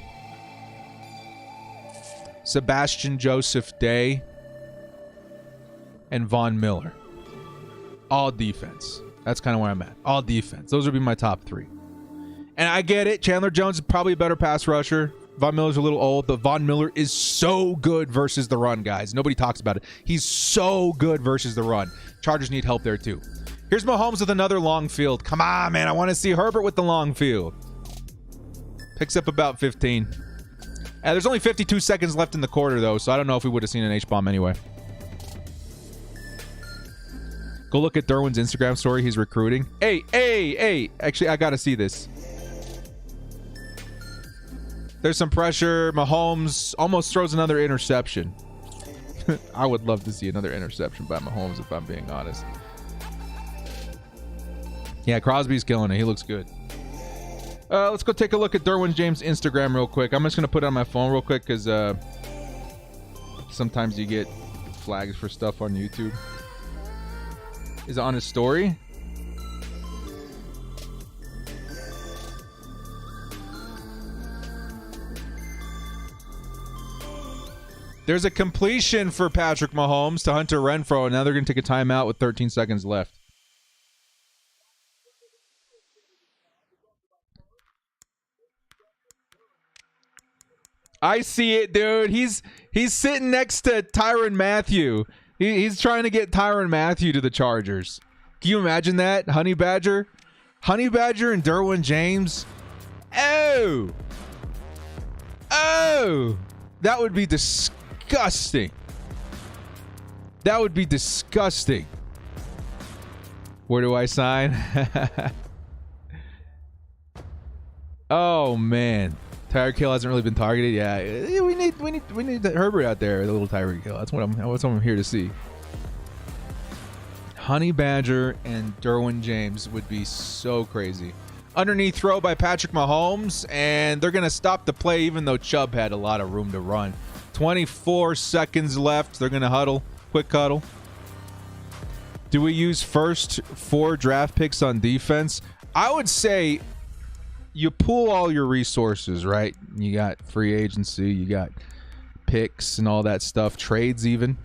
Sebastian Joseph Day, and Von Miller. All defense. That's kind of where I'm at. All defense. Those would be my top 3. And I get it. Chandler Jones is probably a better pass rusher. Von Miller's a little old, but Von Miller is so good versus the run, guys. Nobody talks about it. He's so good versus the run. Chargers need help there, too. Here's Mahomes with another long field. Come on, man. I want to see Herbert with the long field. Picks up about 15. There's only 52 seconds left in the quarter, though, so I don't know if we would have seen an H-bomb anyway. Go look at Derwin's Instagram story. He's recruiting. Hey. Actually, I got to see this. There's some pressure. Mahomes almost throws another interception. I would love to see another interception by Mahomes, if I'm being honest. Yeah, Crosby's killing it. He looks good. Let's go take a look at Derwin James' Instagram real quick. I'm just going to put it on my phone real quick because sometimes you get flags for stuff on YouTube. Is it on his story? There's a completion for Patrick Mahomes to Hunter Renfrow, and now they're going to take a timeout with 13 seconds left. I see it, dude. He's sitting next to Tyrann Mathieu. He's trying to get Tyrann Mathieu to the Chargers. Can you imagine that? Honey Badger and Derwin James. Oh, that would be disgusting. That would be disgusting. Where do I sign? Oh man, Tyreek Hill hasn't really been targeted. Yeah, we need that Herbert out there, the little Tyreek Hill. That's what I'm here to see. Honey Badger and Derwin James would be so crazy. Underneath throw by Patrick Mahomes, and they're gonna stop the play even though Chubb had a lot of room to run. 24 seconds left. They're gonna huddle. Quick huddle. Do we use first 4 draft picks on defense? I would say you pool all your resources, right? You got free agency, you got picks and all that stuff, trades even.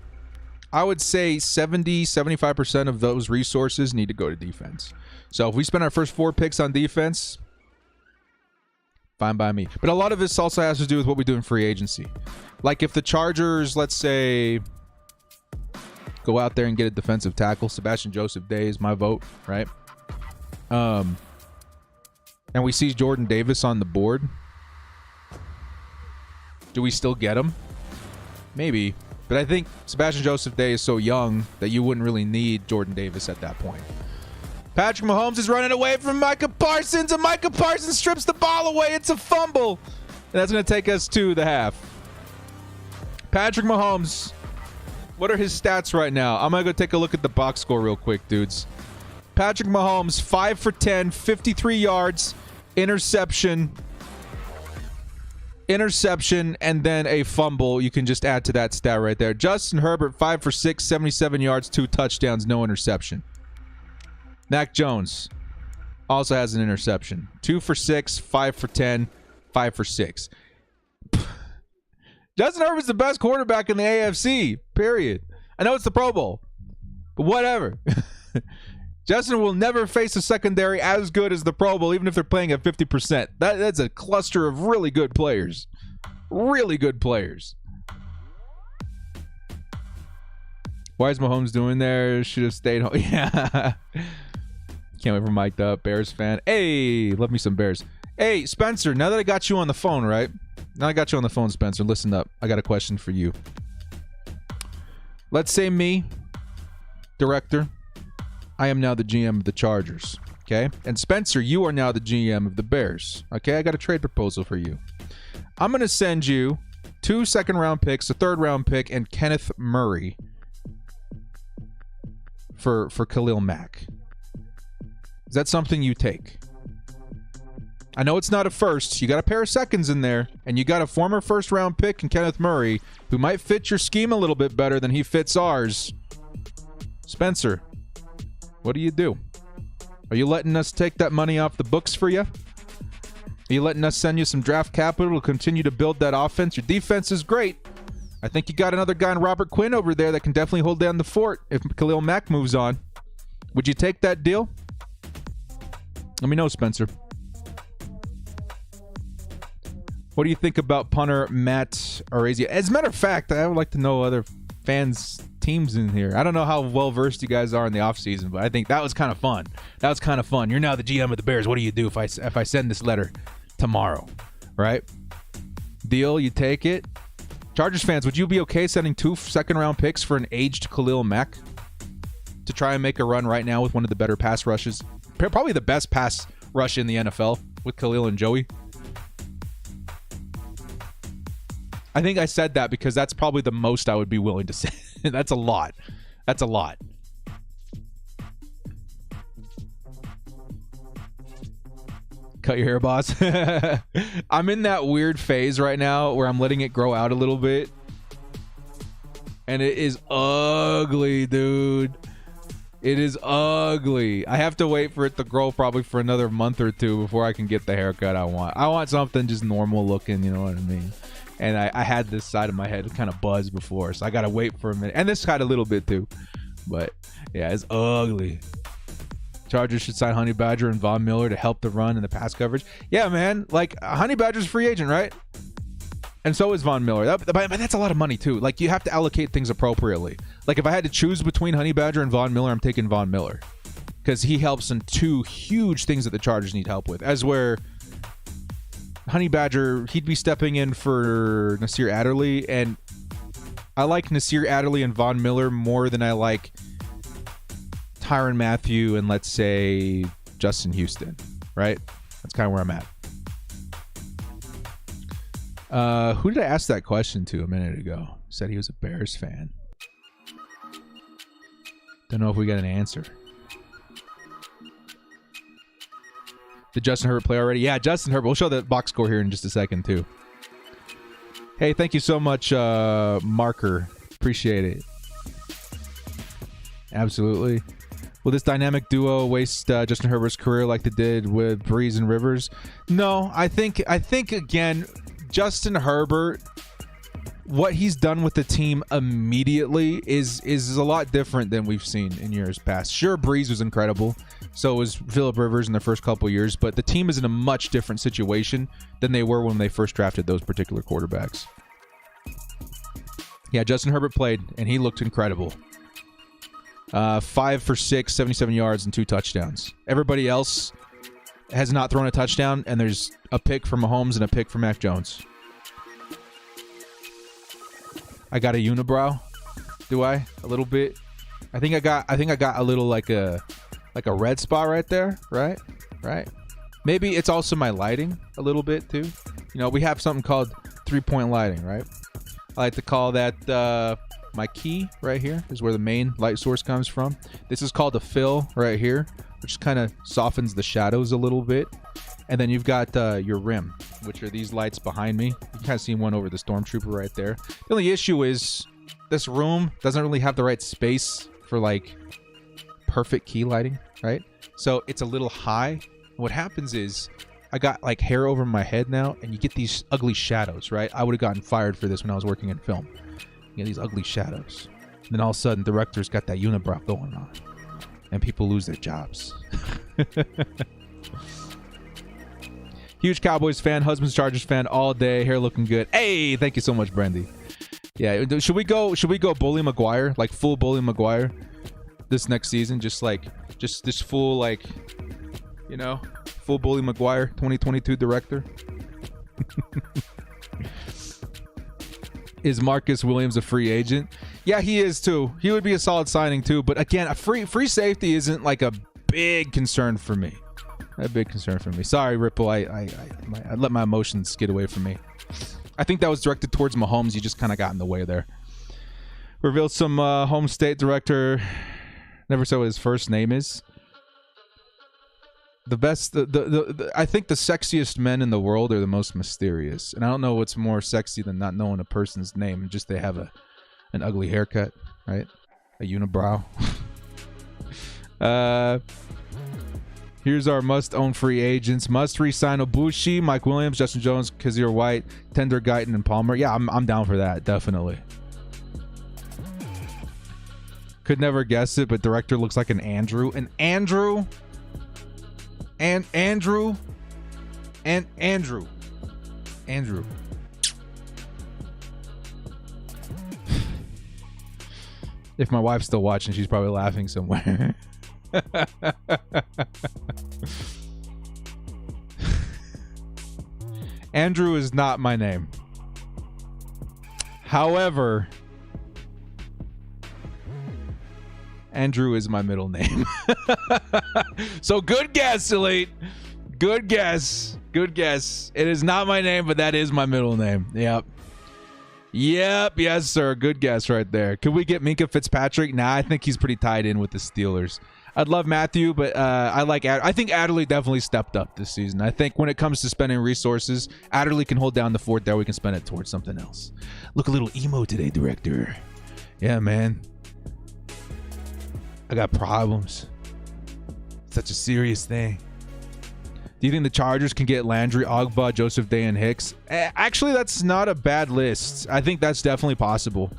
I would say 70-75% of those resources need to go to defense. So if we spend our first 4 picks on defense, Fine by me. But a lot of this also has to do with what we do in free agency. Like if the Chargers, let's say, go out there and get a defensive tackle, Sebastian Joseph Day is my vote, right? And we see Jordan Davis on the board. Do we still get him? Maybe. But I think Sebastian Joseph Day is so young that you wouldn't really need Jordan Davis at that point. Patrick Mahomes is running away from Micah Parsons, and Micah Parsons strips the ball away. It's a fumble. And that's going to take us to the half. Patrick Mahomes, what are his stats right now? I'm going to go take a look at the box score real quick, dudes. Patrick Mahomes, 5 for 10, 53 yards, interception, and then a fumble. You can just add to that stat right there. Justin Herbert, 5 for 6, 77 yards, 2 touchdowns, no interception. Mac Jones also has an interception. 2 for 6, 5 for 10, 5 for 6. Justin Herbert's the best quarterback in the AFC, period. I know it's the Pro Bowl, but whatever. Justin will never face a secondary as good as the Pro Bowl, even if they're playing at 50%. That's a cluster of really good players. Really good players. Why is Mahomes doing there? Should have stayed home. Yeah. Can't wait for mic'd up. Bears fan. Hey, love me some Bears. Hey, Spencer, now that I got you on the phone, right? Now I got you on the phone, Spencer. Listen up. I got a question for you. Let's say me, director, I am now the GM of the Chargers, okay? And Spencer, you are now the GM of the Bears, okay? I got a trade proposal for you. I'm going to send you 2 second-round picks, a third-round pick, and Kenneth Murray for Khalil Mack. Is that something you take? I know it's not a first. You got a pair of seconds in there, and you got a former first-round pick in Kenneth Murray who might fit your scheme a little bit better than he fits ours. Spencer, what do you do? Are you letting us take that money off the books for you? Are you letting us send you some draft capital to continue to build that offense? Your defense is great. I think you got another guy in Robert Quinn over there that can definitely hold down the fort if Khalil Mack moves on. Would you take that deal? Let me know, Spencer. What do you think about punter Matt Araiza? As a matter of fact, I would like to know other fans' teams in here. I don't know how well-versed you guys are in the offseason, but I think that was kind of fun. That was kind of fun. You're now the GM of the Bears. What do you do if I send this letter tomorrow, right? Deal, you take it. Chargers fans, would you be okay sending 2 second-round picks for an aged Khalil Mack to try and make a run right now with one of the better pass rushes? Probably the best pass rush in the NFL with Khalil and Joey. I think I said that because that's probably the most I would be willing to say. That's a lot. That's a lot. Cut your hair, boss. I'm in that weird phase right now where I'm letting it grow out a little bit. And it is ugly, dude. It is ugly. I have to wait for it to grow probably for another month or 2 before I can get the haircut I want. I want something just normal looking, you know what I mean? And I had this side of my head kind of buzzed before, so I got to wait for a minute. And this side a little bit too. But, yeah, it's ugly. Chargers should sign Honey Badger and Von Miller to help the run and the pass coverage. Yeah, man. Like, Honey Badger's a free agent, right? And so is Von Miller. But that's a lot of money, too. Like, you have to allocate things appropriately. Like, if I had to choose between Honey Badger and Von Miller, I'm taking Von Miller. Because he helps in 2 huge things that the Chargers need help with. As where Honey Badger, he'd be stepping in for Nasir Adderley. And I like Nasir Adderley and Von Miller more than I like Tyrann Mathieu and, let's say, Justin Houston. Right? That's kind of where I'm at. Who did I ask that question to a minute ago? Said he was a Bears fan. Don't know if we got an answer. Did Justin Herbert play already? Yeah, Justin Herbert. We'll show the box score here in just a second, too. Hey, thank you so much, Marker. Appreciate it. Absolutely. Will this dynamic duo waste Justin Herbert's career like they did with Breeze and Rivers? No, I think again, Justin Herbert what he's done with the team immediately is a lot different than we've seen in years past. Sure, Breeze was incredible. So was Phillip Rivers in the first couple of years, but the team is in a much different situation than they were when they first drafted those particular quarterbacks. Yeah, Justin Herbert played, and he looked incredible. 5 for 6, 77 yards, and 2 touchdowns. Everybody else has not thrown a touchdown, and there's a pick for Mahomes and a pick for Mac Jones. I got a unibrow. Do I? A little bit. I think I got a little like a red spot right there, right? Maybe it's also my lighting a little bit too. You know, we have something called 3-point lighting, right? I like to call that my key right here is where the main light source comes from. This is called a fill right here, which kind of softens the shadows a little bit. And then you've got your rim, which are these lights behind me. You can kind of see one over the Stormtrooper right there. The only issue is this room doesn't really have the right space for like perfect key lighting, right? So it's a little high. What happens is I got like hair over my head now, and you get these ugly shadows, right? I would have gotten fired for this when I was working in film. You get these ugly shadows. And then all of a sudden, the director's got that unibrow going on, and people lose their jobs. Huge Cowboys fan, husband's Chargers fan all day. Hair looking good. Hey, thank you so much, Brandy. Yeah, should we go Bully Maguire, like full Bully Maguire this next season? Just this full, like, you know, full Bully Maguire 2022 director. Is Marcus Williams a free agent? Yeah, he is too. He would be a solid signing too. But again, a free safety isn't like a big concern for me. A big concern for me. Sorry, Ripple. I let my emotions get away from me. I think that was directed towards Mahomes. You just kind of got in the way there. Revealed some home state director. Never said what his first name is. The best, I think the sexiest men in the world are the most mysterious. And I don't know what's more sexy than not knowing a person's name. Just they have an ugly haircut, right? A unibrow. Here's our must-own free agents. Must re-sign Obushi, Mike Williams, Justin Jones, Kazir White, Tender Guyton, and Palmer. Yeah, I'm down for that, definitely. Could never guess it, but director looks like an Andrew. An Andrew? And Andrew. And Andrew. Andrew. If my wife's still watching, she's probably laughing somewhere. Andrew is not my name. However, Andrew is my middle name. So good guess, Elite. Good guess. Good guess. It is not my name, but that is my middle name. Yep. Yes, sir. Good guess right there. Could we get Minkah Fitzpatrick? Nah, I think he's pretty tied in with the Steelers. I'd love Matthew, but I think Adderley definitely stepped up this season. I think when it comes to spending resources, Adderley can hold down the fort there. We can spend it towards something else. Look a little emo today, director. Yeah, man. I got problems. Such a serious thing. Do you think the Chargers can get Landry, Ogba, Joseph Day, and Hicks? Actually, that's not a bad list. I think that's definitely possible.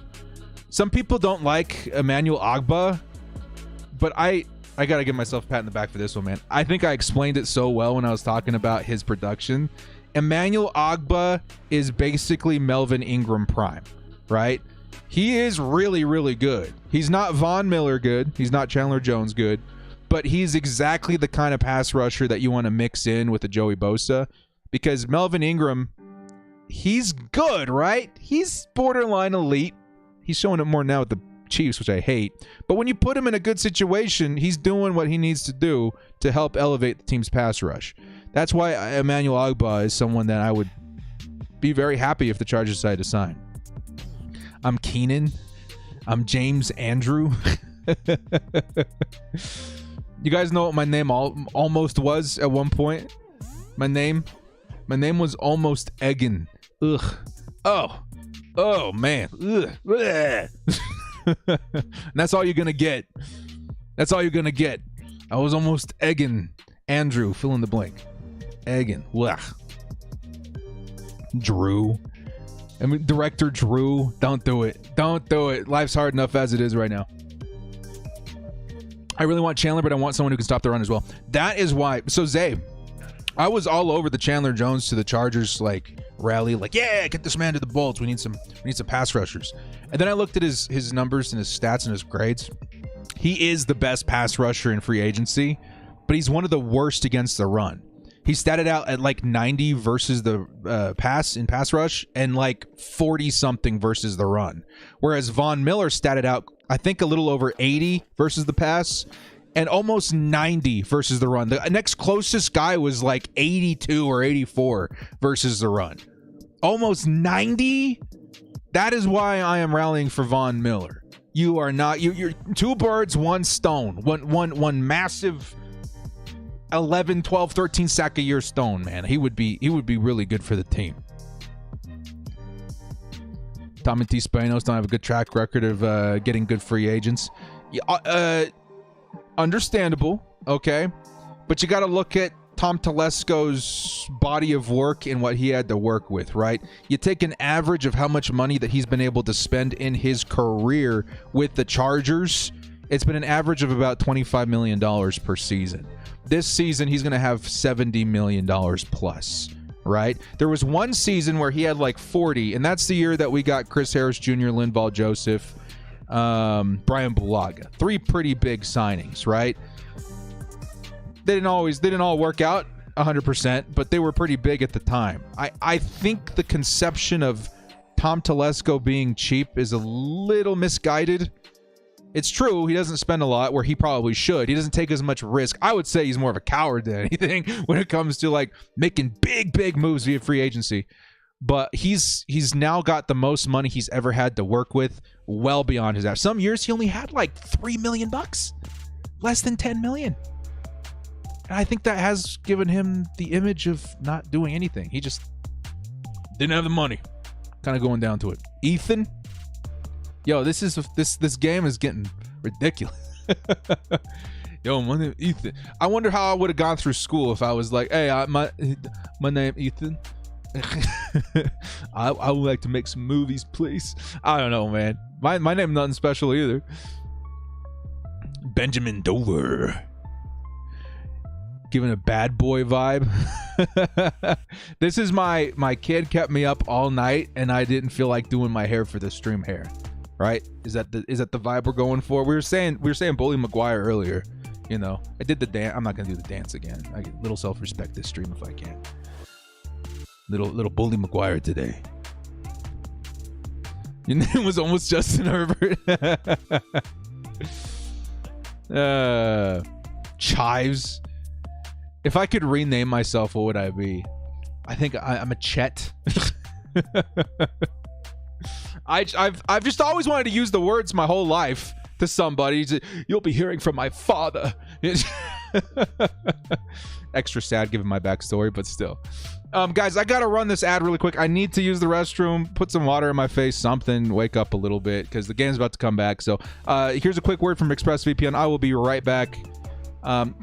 Some people don't like Emmanuel Ogba, but I got to give myself a pat in the back for this one, man. I think I explained it so well when I was talking about his production. Emmanuel Ogba is basically Melvin Ingram prime, right? He is really, really good. He's not Von Miller good. He's not Chandler Jones good. But he's exactly the kind of pass rusher that you want to mix in with a Joey Bosa. Because Melvin Ingram, he's good, right? He's borderline elite. He's showing it more now with the Chiefs, which I hate. But when you put him in a good situation, he's doing what he needs to do to help elevate the team's pass rush. That's why Emmanuel Ogba is someone that I would be very happy if the Chargers decide to sign. I'm Keenan. I'm James Andrew. You guys know what my name almost was at one point? My name was almost Egan. Ugh. Oh man. Ugh. And that's all you're gonna get. That's all you're gonna get. I was almost Egan Andrew. Fill in the blank. Egan. Ugh. Drew. I mean, Director Drew, don't do it. Don't do it. Life's hard enough as it is right now. I really want Chandler, but I want someone who can stop the run as well. That is why. So, Zay, I was all over the Chandler Jones to the Chargers rally. Yeah, get this man to the Bolts. We need some pass rushers. And then I looked at his numbers and his stats and his grades. He is the best pass rusher in free agency, but he's one of the worst against the run. He statted out at 90 versus the pass rush and 40-something versus the run. Whereas Von Miller statted out, I think, a little over 80 versus the pass and almost 90 versus the run. The next closest guy was 82 or 84 versus the run. Almost 90? That is why I am rallying for Von Miller. You are not. You're two birds, one stone. One massive 11, 12, 13 sack a year stone, man. He would be really good for the team. Tom and T. Spanos don't have a good track record of getting good free agents. Understandable, okay? But you got to look at Tom Telesco's body of work and what he had to work with, right? You take an average of how much money that he's been able to spend in his career with the Chargers. It's been an average of about $25 million per season. This season, he's going to have $70 million plus, right? There was one season where he had 40, and that's the year that we got Chris Harris Jr., Linval Joseph, Brian Bulaga. 3 pretty big signings, right? They didn't all work out 100%, but they were pretty big at the time. I think the conception of Tom Telesco being cheap is a little misguided. It's true, he doesn't spend a lot where he probably should. He doesn't take as much risk. I would say he's more of a coward than anything when it comes to making big moves via free agency. But he's now got the most money he's ever had to work with, well beyond his average. Some years he only had $3 million, less than $10 million. And I think that has given him the image of not doing anything. He just didn't have the money. Kind of going down to it. Ethan, yo, this game is getting ridiculous. Yo, my name Ethan. I wonder how I would have gone through school if I was hey, my name Ethan. I would like to make some movies, please. I don't know, man. My name nothing special either. Benjamin Dover. Giving a bad boy vibe. This is my kid kept me up all night and I didn't feel like doing my hair for the stream hair. Right? Is that the vibe we're going for? We were saying Bully McGuire earlier. You know, I did the dance. I'm not gonna do the dance again. I get a little self-respect this stream if I can. Little Bully McGuire today. Your name was almost Justin Herbert. Chives. If I could rename myself, what would I be? I think I'm a Chet. I've just always wanted to use the words my whole life to somebody. You'll be hearing from my father. Extra sad given my backstory, but still. Guys, I gotta run this ad really quick. I need to use the restroom, put some water in my face, something, wake up a little bit, because the game's about to come back. So here's a quick word from Expressvpn. I will be right back.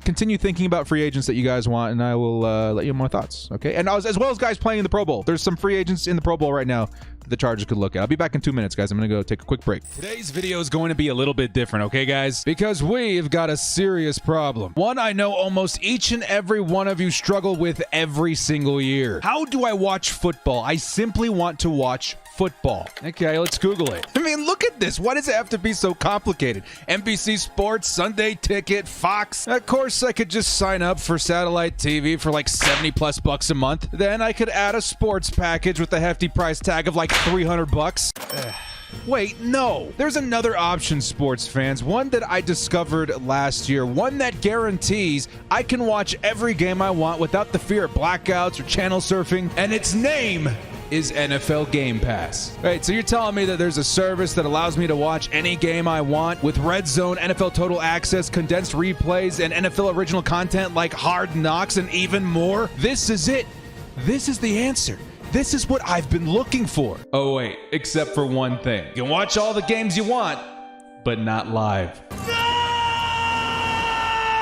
Continue thinking about free agents that you guys want, and I will let you know my thoughts. Okay, and as well as guys playing in the Pro Bowl. There's some free agents in the Pro Bowl right now that the Chargers could look at. I'll be back in 2 minutes, guys. I'm gonna go take a quick break. Today's video is going to be a little bit different, okay, guys? Because we've got a serious problem. One I know almost each and every one of you struggle with every single year. How do I watch football? I simply want to watch football. Okay, let's Google it. I mean, look at this. Why does it have to be so complicated? NBC Sports, Sunday Ticket, Fox. Of course, I could just sign up for satellite TV for $70+ a month. Then I could add a sports package with a hefty price tag of $300. Wait, no. There's another option, sports fans. One that I discovered last year. One that guarantees I can watch every game I want without the fear of blackouts or channel surfing. And its name is NFL Game Pass. Right, so you're telling me that there's a service that allows me to watch any game I want with Red Zone, NFL Total Access, condensed replays, and NFL original content like Hard Knocks and even more? This is it. This is the answer. This is what I've been looking for. Oh wait, except for one thing. You can watch all the games you want, but not live.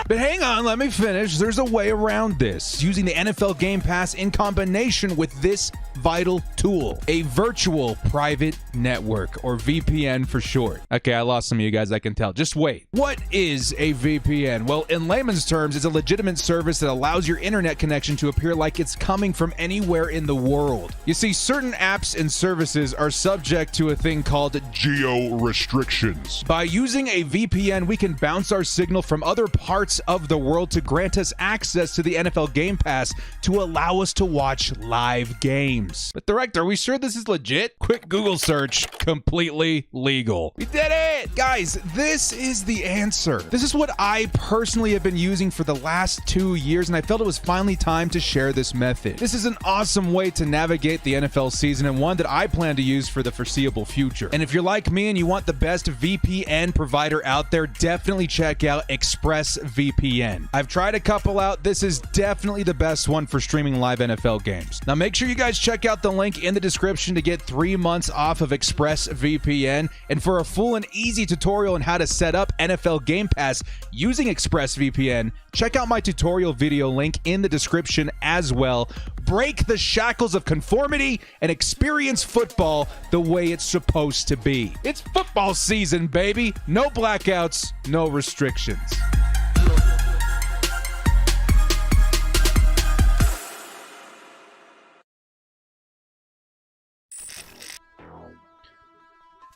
But hang on, let me finish. There's a way around this. Using the NFL Game Pass in combination with this vital tool, a virtual private network, or VPN for short. Okay, I lost some of you guys, I can tell. Just wait. What is a VPN? Well, in layman's terms, it's a legitimate service that allows your internet connection to appear like it's coming from anywhere in the world. You see, certain apps and services are subject to a thing called geo restrictions. By using a VPN, we can bounce our signal from other parts of the world to grant us access to the NFL Game Pass to allow us to watch live games. But director, are we sure this is legit? Quick Google search, completely legal. We did it! Guys, this is the answer. This is what I personally have been using for the last 2 years, and I felt it was finally time to share this method. This is an awesome way to navigate the NFL season, and one that I plan to use for the foreseeable future. And if you're like me and you want the best VPN provider out there, definitely check out Expressvpn. I've tried a couple out. This is definitely the best one for streaming live NFL games. Now make sure you guys check out the link in the description to get 3 months off of Expressvpn, and for a full and easy tutorial on how to set up NFL Game Pass using Expressvpn, check out my tutorial video link in the description as well. Break the shackles of conformity and experience football the way it's supposed to be. It's football season, baby. No blackouts, no restrictions.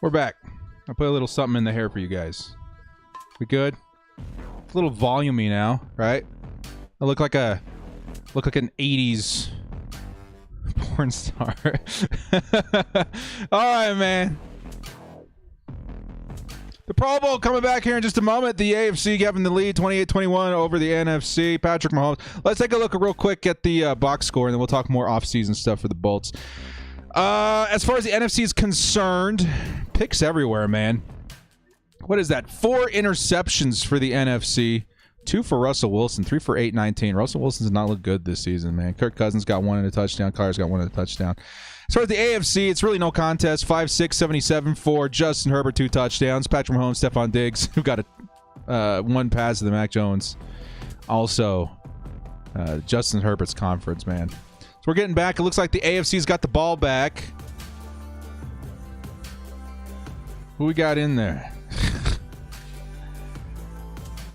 We're back. I'll put a little something in the hair for you guys. We good? It's a little volumey now, right? I look like an 80s porn star. All right, man. The Pro Bowl coming back here in just a moment. The AFC having the lead 28-21 over the NFC. Patrick Mahomes. Let's take a look real quick at the box score, and then we'll talk more offseason stuff for the Bolts. As far as the NFC is concerned, picks everywhere, man. What is that? 4 interceptions for the NFC. 2 for Russell Wilson. 3 for 8-19. Russell Wilson's not looked good this season, man. Kirk Cousins got 1 in a touchdown. Kyler's got 1 in a touchdown. As far as the AFC, it's really no contest. 5-6-77 for Justin Herbert, 2 touchdowns. Patrick Mahomes, Stephon Diggs, who got a 1 pass to the Mac Jones. Also, Justin Herbert's conference, man. So we're getting back. It looks like the AFC's got the ball back. Who we got in there?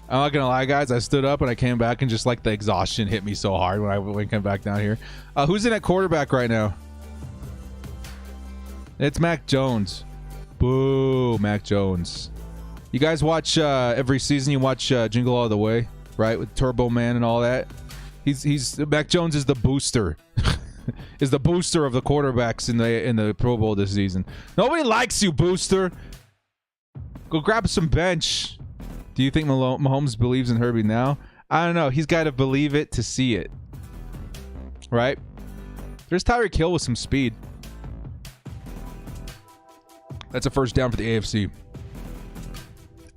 I'm not gonna lie, guys. I stood up and I came back and just like the exhaustion hit me so hard when I came back down here. Who's in at quarterback right now? It's Mac Jones. Boo, Mac Jones. You guys watch every season. You watch Jingle All the Way, right? With Turbo Man and all that. He's Mac Jones is the booster. Is the booster of the quarterbacks in the Pro Bowl this season. Nobody likes you, booster. Go grab some bench. Do you think Mahomes believes in Herbie now? I don't know. He's got to believe it to see it. Right? There's Tyreek Hill with some speed. That's a first down for the AFC.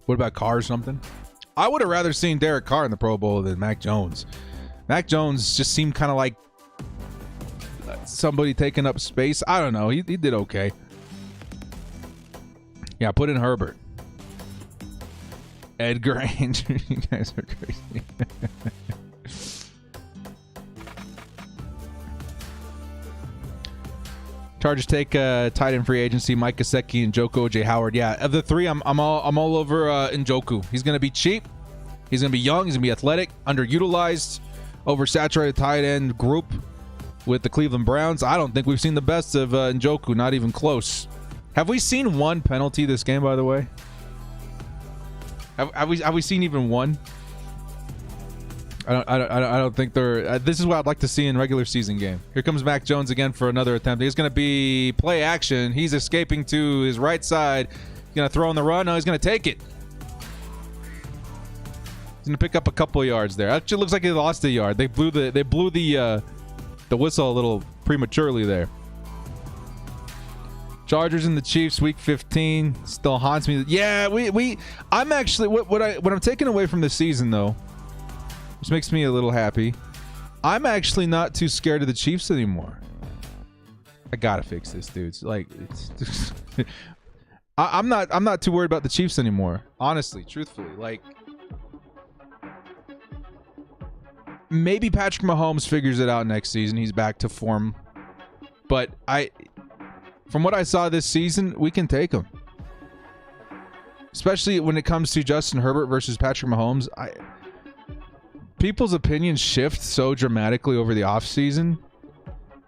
What about Carr or something? I would have rather seen Derek Carr in the Pro Bowl than Mac Jones. Mac Jones just seemed kind of like somebody taking up space. I don't know. He did okay. Yeah, put in Herbert. Edgar Andrew. You guys are crazy. Chargers take tight end free agency, Mike Gesicki and Njoku J. Howard. Yeah, of the 3, I'm all over Njoku. He's gonna be cheap. He's gonna be young. He's gonna be athletic. Underutilized, oversaturated tight end group with the Cleveland Browns. I don't think we've seen the best of Njoku. Not even close. Have we seen 1 penalty this game, by the way? Have we seen even 1? I don't think they're. This is what I'd like to see in regular season game. Here comes Mac Jones again for another attempt. He's going to be play action. He's escaping to his right side. He's going to throw on the run. No, he's going to take it. He's going to pick up a couple of yards there. Actually, looks like he lost a yard. They blew the whistle a little prematurely there. Chargers and the Chiefs, week 15, still haunts me. Yeah, I'm actually what I'm taking away from the season though, which makes me a little happy. I'm actually not too scared of the Chiefs anymore. I gotta fix this, dudes. Like, I'm not too worried about the Chiefs anymore. Honestly, truthfully, like, maybe Patrick Mahomes figures it out next season. He's back to form. But from what I saw this season, we can take him. Especially when it comes to Justin Herbert versus Patrick Mahomes. People's opinions shift so dramatically over the offseason.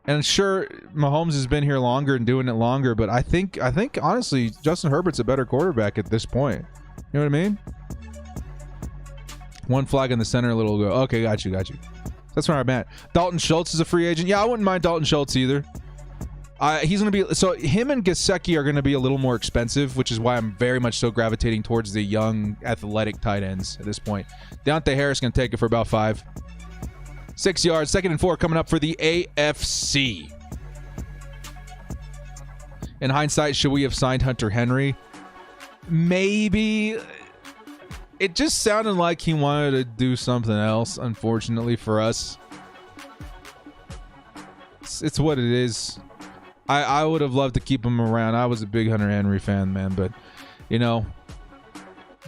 And sure, Mahomes has been here longer and doing it longer, but I think honestly, Justin Herbert's a better quarterback at this point. You know what I mean? One flag in the center, a little go. Okay, got you. That's where I'm at. Dalton Schultz is a free agent. Yeah, I wouldn't mind Dalton Schultz either. He's going to be... So him and Gesicki are going to be a little more expensive, which is why I'm very much so gravitating towards the young, athletic tight ends at this point. Deontay Harris going to take it for about 5. 6 yards. 2nd and 4 coming up for the AFC. In hindsight, should we have signed Hunter Henry? Maybe. It just sounded like he wanted to do something else, unfortunately for us. It's what it is. I would have loved to keep him around. I was a big Hunter Henry fan, man. But, you know,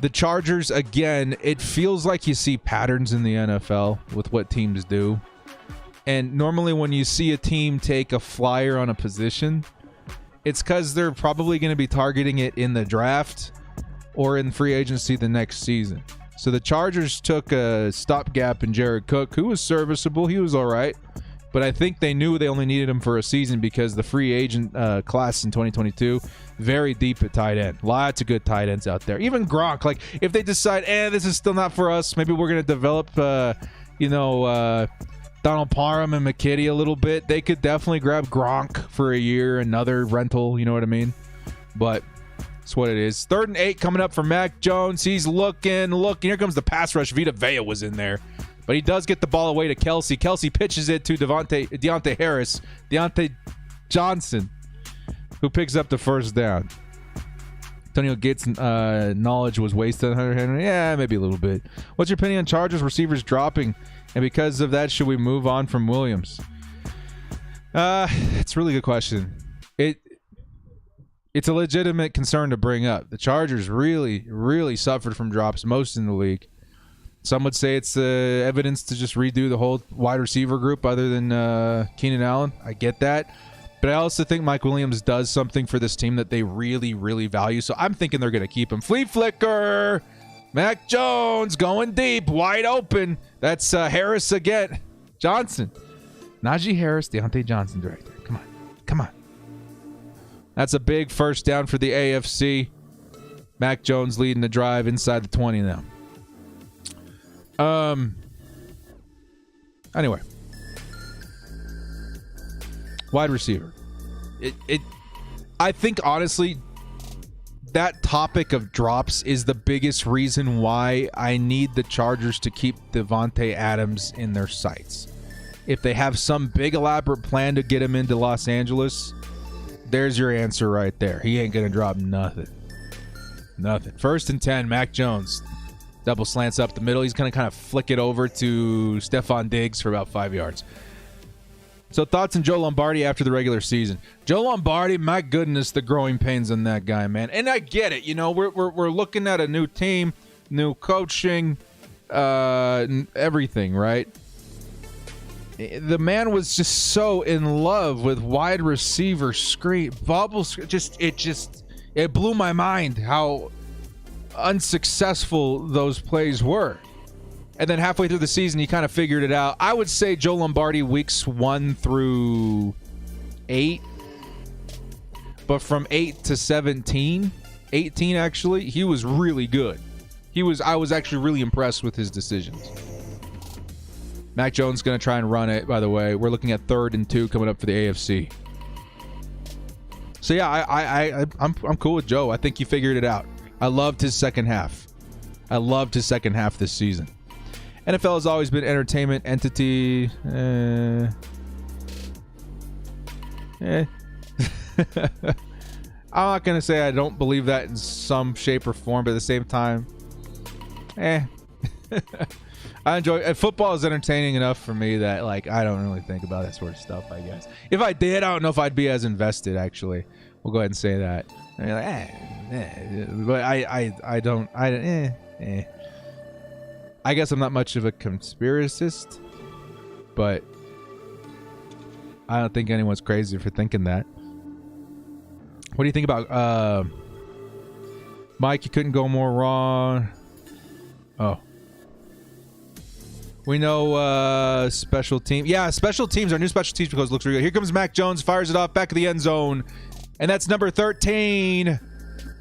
the Chargers, again, it feels like you see patterns in the NFL with what teams do. And normally when you see a team take a flyer on a position, it's because they're probably going to be targeting it in the draft or in free agency the next season. So the Chargers took a stopgap in Jared Cook, who was serviceable. He was all right. But I think they knew they only needed him for a season because the free agent class in 2022, very deep at tight end. Lots of good tight ends out there. Even Gronk, like if they decide, this is still not for us, maybe we're going to develop, Donald Parham and McKitty a little bit. They could definitely grab Gronk for a year, another rental, you know what I mean? But it's what it is. 3rd and 8 coming up for Mac Jones. He's looking. Here comes the pass rush. Vita Vea was in there. But he does get the ball away to Kelsey. Kelsey pitches it to Deontay Harris. Deontay Johnson, who picks up the first down. Antonio Gates' knowledge was wasted on Hunter Henry. Yeah, maybe a little bit. What's your opinion on Chargers receivers dropping? And because of that, should we move on from Williams? It's a really good question. It's a legitimate concern to bring up. The Chargers really, really suffered from drops, most in the league. Some would say it's evidence to just redo the whole wide receiver group other than Keenan Allen. I get that. But I also think Mike Williams does something for this team that they really, really value. So I'm thinking they're going to keep him. Flea flicker. Mac Jones going deep. Wide open. That's Harris again. Johnson. Najee Harris, Deontay Johnson right there. Come on. That's a big first down for the AFC. Mac Jones leading the drive inside the 20 now. Anyway, wide receiver. I think honestly, that topic of drops is the biggest reason why I need the Chargers to keep Devontae Adams in their sights. If they have some big elaborate plan to get him into Los Angeles, there's your answer right there. He ain't gonna drop nothing. 1st and 10, Mac Jones. Double slants up the middle. He's going to kind of flick it over to Stephon Diggs for about 5 yards. So thoughts on Joe Lombardi after the regular season? Joe Lombardi, my goodness, the growing pains on that guy, man. And I get it. You know, we're looking at a new team, new coaching, everything, right? The man was just so in love with wide receiver screen, bubble screen. It blew my mind how unsuccessful those plays were. And then halfway through the season, he kind of figured it out. I would say Joe Lombardi weeks 1 through 8. But from 8 to 18 actually, he was really good. I was actually really impressed with his decisions. Mac Jones going to try and run it, by the way. We're looking at 3rd and 2 coming up for the AFC. So yeah, I'm cool with Joe. I think he figured it out. I loved his second half. This season. NFL has always been entertainment entity. I'm not going to say I don't believe that in some shape or form, but at the same time, I enjoy football is entertaining enough for me that like I don't really think about that sort of stuff, I guess. If I did, I don't know if I'd be as invested, actually. We'll go ahead and say that. And you're like, but I don't. I guess I'm not much of a conspiracist, but I don't think anyone's crazy for thinking that. What do you think about Mike? You couldn't go more wrong. Oh. We know special team. Yeah, special teams. Our new special teams because looks really good. Here comes Mac Jones, fires it off back of the end zone. And that's number 13.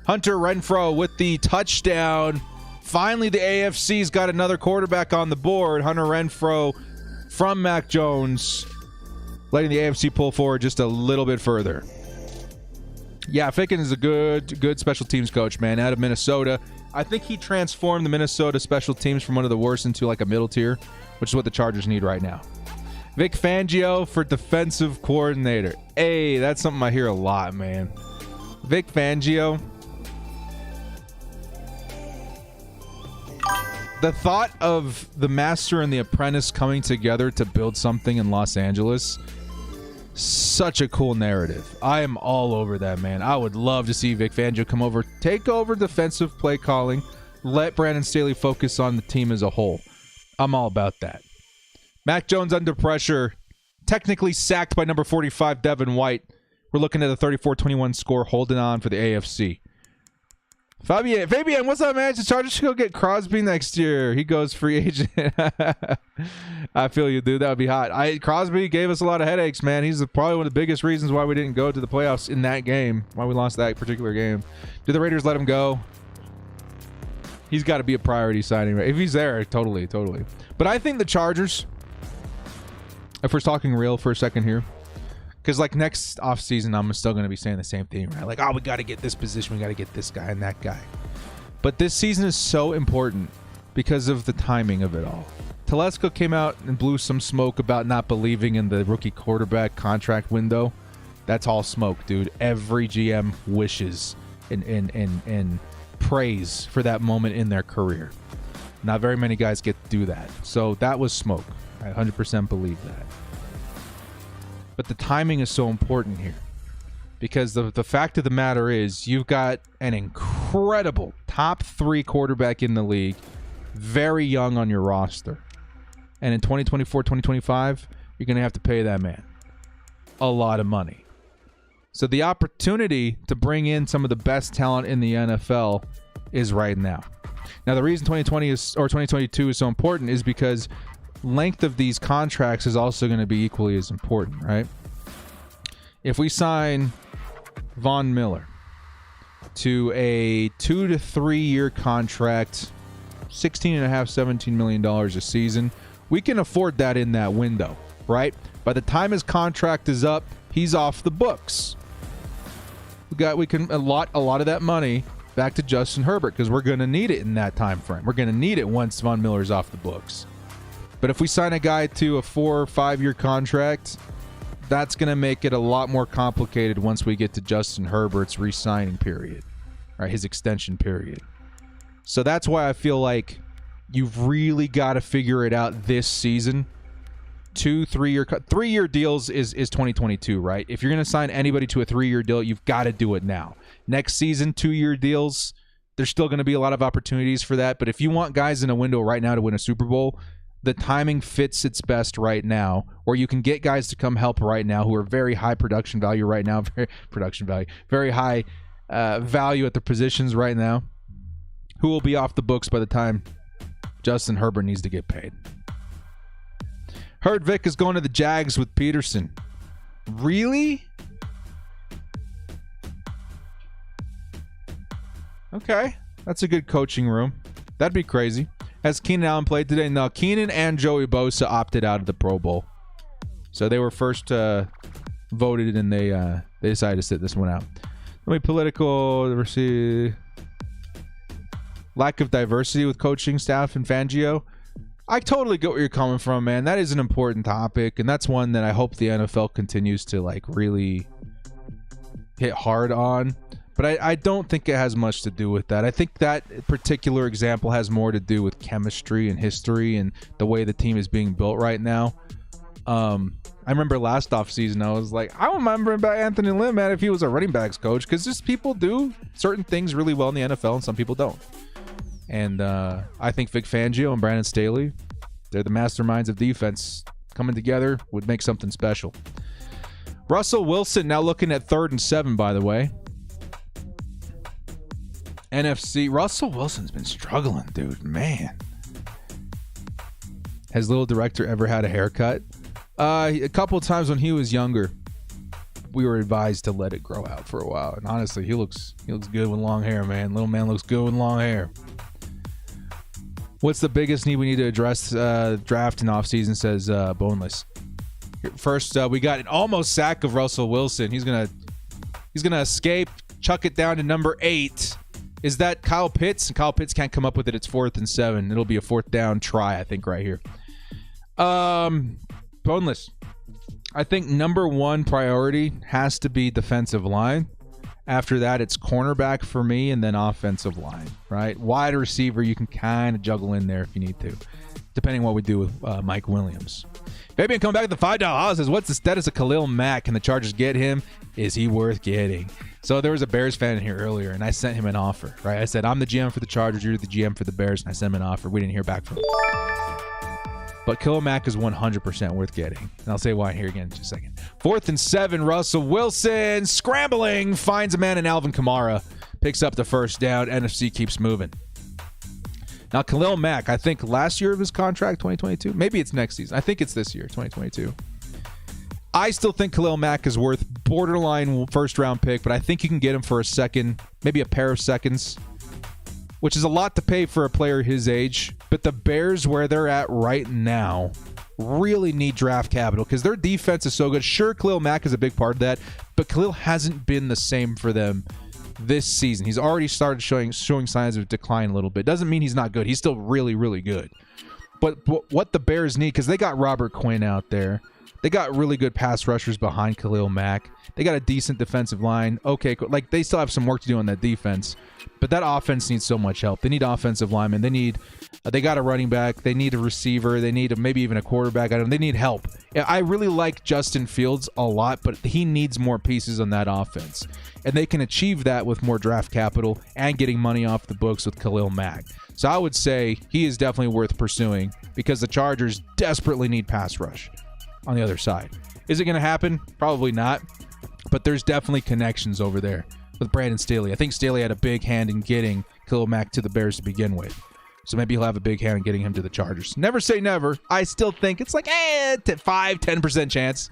Hunter Renfrow with the touchdown. Finally, the AFC's got another quarterback on the board. Hunter Renfrow from Mac Jones, letting the AFC pull forward just a little bit further. Yeah, Ficken is a good special teams coach, man, out of Minnesota. I think he transformed the Minnesota special teams from one of the worst into like a middle tier, which is what the Chargers need right now. Vic Fangio for defensive coordinator. Hey, that's something I hear a lot, man. Vic Fangio. The thought of the master and the apprentice coming together to build something in Los Angeles, such a cool narrative. I am all over that, man. I would love to see Vic Fangio come over, take over defensive play calling, let Brandon Staley focus on the team as a whole. I'm all about that. Mac Jones under pressure, technically sacked by number 45, Devin Lloyd. We're looking at a 34-21 score, holding on for the AFC. Fabian, what's up, man? The Chargers should go get Crosby next year. He goes free agent. I feel you, dude. That would be hot. Crosby gave us a lot of headaches, man. He's probably one of the biggest reasons why we didn't go to the playoffs in that game, why we lost that particular game. Did the Raiders let him go? He's got to be a priority signing. If he's there, totally. But I think the Chargers, if we're talking real for a second here, because, like, next offseason, I'm still going to be saying the same thing, right? Like, oh, we got to get this position. We got to get this guy and that guy. But this season is so important because of the timing of it all. Telesco came out and blew some smoke about not believing in the rookie quarterback contract window. That's all smoke, dude. Every GM wishes and prays for that moment in their career. Not very many guys get to do that. So that was smoke. I 100% believe that. But the timing is so important here because the fact of the matter is you've got an incredible top 3 quarterback in the league, very young on your roster. And in 2024, 2025, you're going to have to pay that man a lot of money. So the opportunity to bring in some of the best talent in the NFL is right now. Now, the reason 2022 is so important is because length of these contracts is also going to be equally as important, right? If we sign Von Miller to a 2 to 3 year contract, $16.5, $17 million a season, we can afford that in that window, right? By the time his contract is up, he's off the books. We can allot a lot of that money back to Justin Herbert because we're going to need it in that time frame. We're going to need it once Von Miller's off the books. But if we sign a guy to a 4 or 5 year contract, that's going to make it a lot more complicated once we get to Justin Herbert's re-signing period, right? His extension period. So that's why I feel like you've really got to figure it out this season. 2, 3 year, 3 year deals is 2022, right? If you're going to sign anybody to a 3 year deal, you've got to do it now. Next season, 2 year deals, there's still going to be a lot of opportunities for that. But if you want guys in a window right now to win a Super Bowl, the timing fits its best right now, or you can get guys to come help right now who are very high production value right now, very high value at the positions right now, who will be off the books by the time Justin Herbert needs to get paid. Heard Vic is going to the Jags with Peterson. Really? Okay, that's a good coaching room. That'd be crazy. Has Keenan Allen played today? No, Keenan and Joey Bosa opted out of the Pro Bowl. So they were first voted, and they decided to sit this one out. Political diversity, lack of diversity with coaching staff and Fangio. I totally get where you're coming from, man. That is an important topic, and that's one that I hope the NFL continues to like really hit hard on. But I don't think it has much to do with that. I think that particular example has more to do with chemistry and history and the way the team is being built right now. I remember last offseason, I was like, I remember about Anthony Lynn, man, if he was a running backs coach, because just people do certain things really well in the NFL and some people don't. And I think Vic Fangio and Brandon Staley, they're the masterminds of defense. Coming together would make something special. Russell Wilson now looking at 3rd and 7, by the way. NFC. Russell Wilson's been struggling, dude. Man. Has little director ever had a haircut? A couple of times when he was younger, we were advised to let it grow out for a while. And honestly, he looks good with long hair, man. Little man looks good with long hair. What's the biggest need we need to address draft and offseason, says Boneless. First, we got an almost sack of Russell Wilson. He's gonna escape, chuck it down to number 8. Is that Kyle Pitts? And Kyle Pitts can't come up with it. It's 4th and 7. It'll be a 4th down try, I think, right here. Boneless. I think number 1 priority has to be defensive line. After that, it's cornerback for me, and then offensive line, right? Wide receiver, you can kind of juggle in there if you need to, depending on what we do with Mike Williams. Fabian coming back with the $5 says, what's the status of Khalil Mack? Can the Chargers get him? Is he worth getting? So there was a Bears fan in here earlier, and I sent him an offer, right? I said, I'm the GM for the Chargers, you're the GM for the Bears, and I sent him an offer. We didn't hear back from him. But Khalil Mack is 100% worth getting. And I'll say why here again in just a second. 4th and 7, Russell Wilson scrambling, finds a man in Alvin Kamara, picks up the first down. NFC keeps moving. Now, Khalil Mack, I think last year of his contract, 2022. Maybe it's next season. I think it's this year, 2022. I still think Khalil Mack is worth borderline first-round pick, but I think you can get him for a second, maybe a pair of seconds, which is a lot to pay for a player his age. But the Bears, where they're at right now, really need draft capital because their defense is so good. Sure, Khalil Mack is a big part of that, but Khalil hasn't been the same for them this season. He's already started showing signs of decline a little bit. Doesn't mean he's not good. He's still really, really good. But what the Bears need, because they got Robert Quinn out there. They got really good pass rushers behind Khalil Mack. They got a decent defensive line. Okay, like they still have some work to do on that defense, but that offense needs so much help. They need offensive linemen. They got a running back. They need a receiver. They need maybe even a quarterback. They need help. I really like Justin Fields a lot, but he needs more pieces on that offense, and they can achieve that with more draft capital and getting money off the books with Khalil Mack. So I would say he is definitely worth pursuing because the Chargers desperately need pass rush on the other side. Is it going to happen? Probably not. But there's definitely connections over there with Brandon Staley. I think Staley had a big hand in getting Khalil Mack to the Bears to begin with. So maybe he'll have a big hand in getting him to the Chargers. Never say never. I still think it's like 5-10% chance.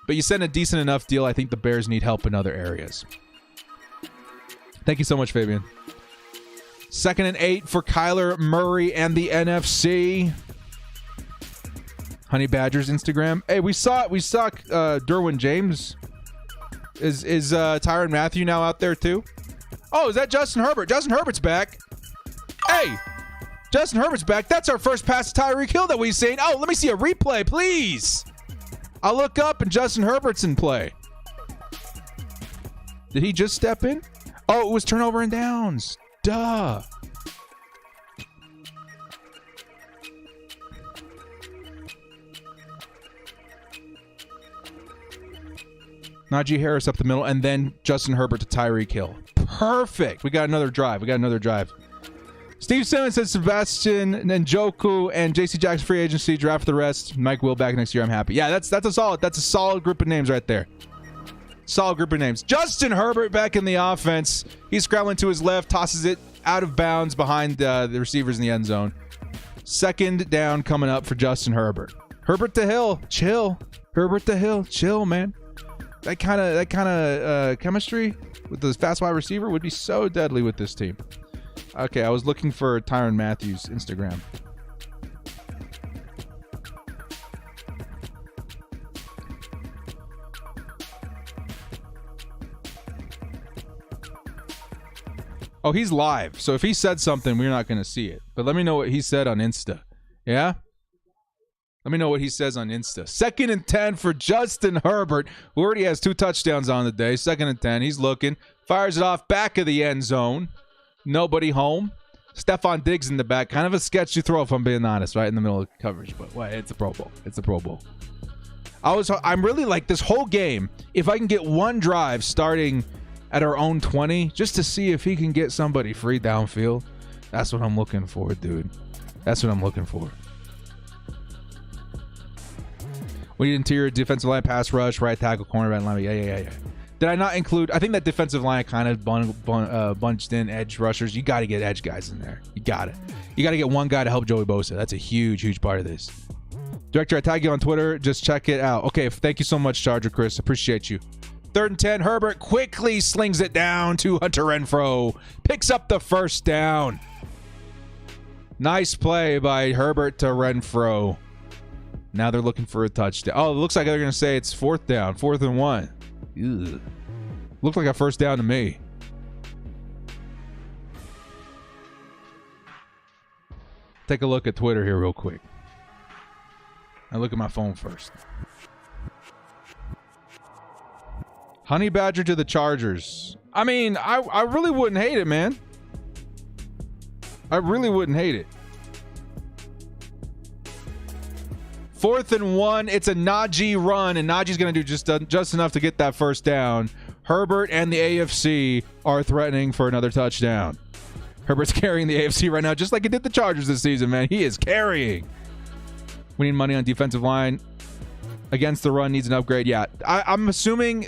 But you send a decent enough deal. I think the Bears need help in other areas. Thank you so much, Fabian. 2nd and 8 for Kyler Murray and the NFC. Honey Badgers Instagram. Hey, we saw Derwin James. Is Tyrann Mathieu now out there too? Oh, is that Justin Herbert? Justin Herbert's back. Hey, Justin Herbert's back. That's our first pass to Tyreek Hill that we've seen. Oh, let me see a replay, please. I'll look up and Justin Herbert's in play. Did he just step in? Oh, it was turnover and downs. Duh. Najee Harris up the middle, and then Justin Herbert to Tyreek Hill. Perfect. We got another drive. Steve Simmons says Sebastian Njoku and J.C. Jackson free agency, draft the rest. Mike Will back next year. I'm happy. Yeah, that's a solid group of names right there. Solid group of names. Justin Herbert back in the offense. He's scrambling to his left, tosses it out of bounds behind the receivers in the end zone. 2nd down coming up for Justin Herbert. Herbert to Hill, chill. Herbert to Hill, chill, man. That kind of chemistry with this fast wide receiver would be so deadly with this team. Okay, I was looking for Tyrann Mathieu's Instagram. Oh, he's live. So if he said something, we're not going to see it. But let me know what he said on Insta. Yeah? Let me know what he says on Insta. 2nd and 10 for Justin Herbert, who already has 2 touchdowns on the day. 2nd and 10. He's looking. Fires it off back of the end zone. Nobody home. Stephon Diggs in the back. Kind of a sketchy throw, if I'm being honest, right in the middle of coverage. But well, it's a Pro Bowl. It's a Pro Bowl. I'm really like this whole game, if I can get one drive starting at our own 20, just to see if he can get somebody free downfield. That's what I'm looking for, dude. That's what I'm looking for. We need interior defensive line, pass rush, right tackle, cornerback, linebacker. Yeah. Did I not include? I think that defensive line kind of bunched in edge rushers. You got to get edge guys in there. You got to get one guy to help Joey Bosa. That's a huge part of this. Director, I tag you on Twitter. Just check it out. Okay, thank you so much, Charger Chris. Appreciate you. 3rd and 10. Herbert quickly slings it down to Hunter Renfrow. Picks up the first down. Nice play by Herbert to Renfrow. Now they're looking for a touchdown. Oh, it looks like they're going to say it's 4th down. 4th and 1. Ew. Looked like a first down to me. Take a look at Twitter here real quick. I look at my phone first. Honey Badger to the Chargers. I mean, I really wouldn't hate it, man. I really wouldn't hate it. 4th and 1. It's a Najee run, and Najee's going to do just enough to get that first down. Herbert and the AFC are threatening for another touchdown. Herbert's carrying the AFC right now, just like he did the Chargers this season, man. He is carrying. We need money on defensive line. Against the run, needs an upgrade. Yeah, I'm assuming,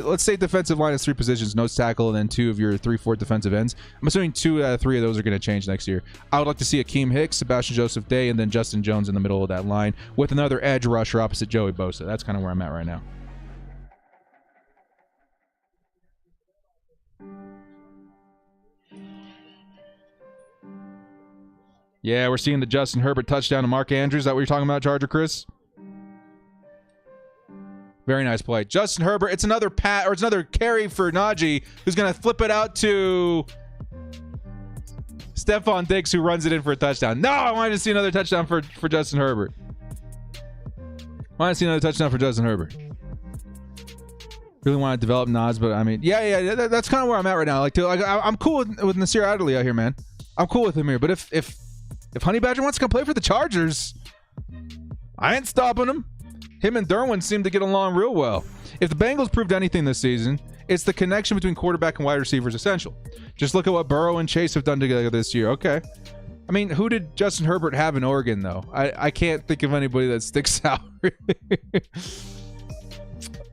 let's say defensive line is 3 positions, nose tackle, and then 2 of your 3-4 defensive ends. I'm assuming 2 out of 3 of those are going to change next year. I would like to see Akeem Hicks, Sebastian Joseph Day, and then Justin Jones in the middle of that line with another edge rusher opposite Joey Bosa. That's kind of where I'm at right now. Yeah, we're seeing the Justin Herbert touchdown to Mark Andrews. Is that what you're talking about, Charger Chris? Very nice play. Justin Herbert, it's another carry for Najee, who's going to flip it out to Stephon Diggs, who runs it in for a touchdown. No, I wanted to see another touchdown for Justin Herbert. Really want to develop Nas, but I mean, yeah, that's kind of where I'm at right now. I'm cool with Nasir Adderley out here, man. I'm cool with him here. But if Honey Badger wants to come play for the Chargers, I ain't stopping him. Him and Derwin seem to get along real well. If the Bengals proved anything this season, it's the connection between quarterback and wide receiver is essential. Just look at what Burrow and Chase have done together this year. Okay. I mean, who did Justin Herbert have in Oregon, though? I can't think of anybody that sticks out.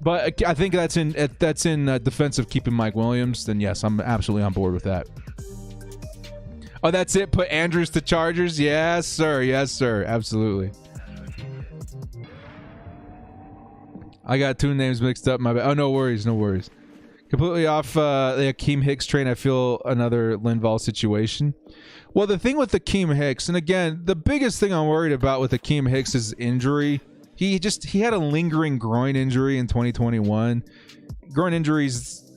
But I think that's in defense of keeping Mike Williams. Then yes, I'm absolutely on board with that. Oh, that's it. Put Andrews to Chargers. Yes, sir. Yes, sir. Absolutely. I got 2 names mixed up. My bad. Oh, no worries. No worries. Completely off the Akeem Hicks train. I feel another Linval situation. Well, the thing with Akeem Hicks, and again, the biggest thing I'm worried about with Akeem Hicks is injury. He had a lingering groin injury in 2021. Groin injuries,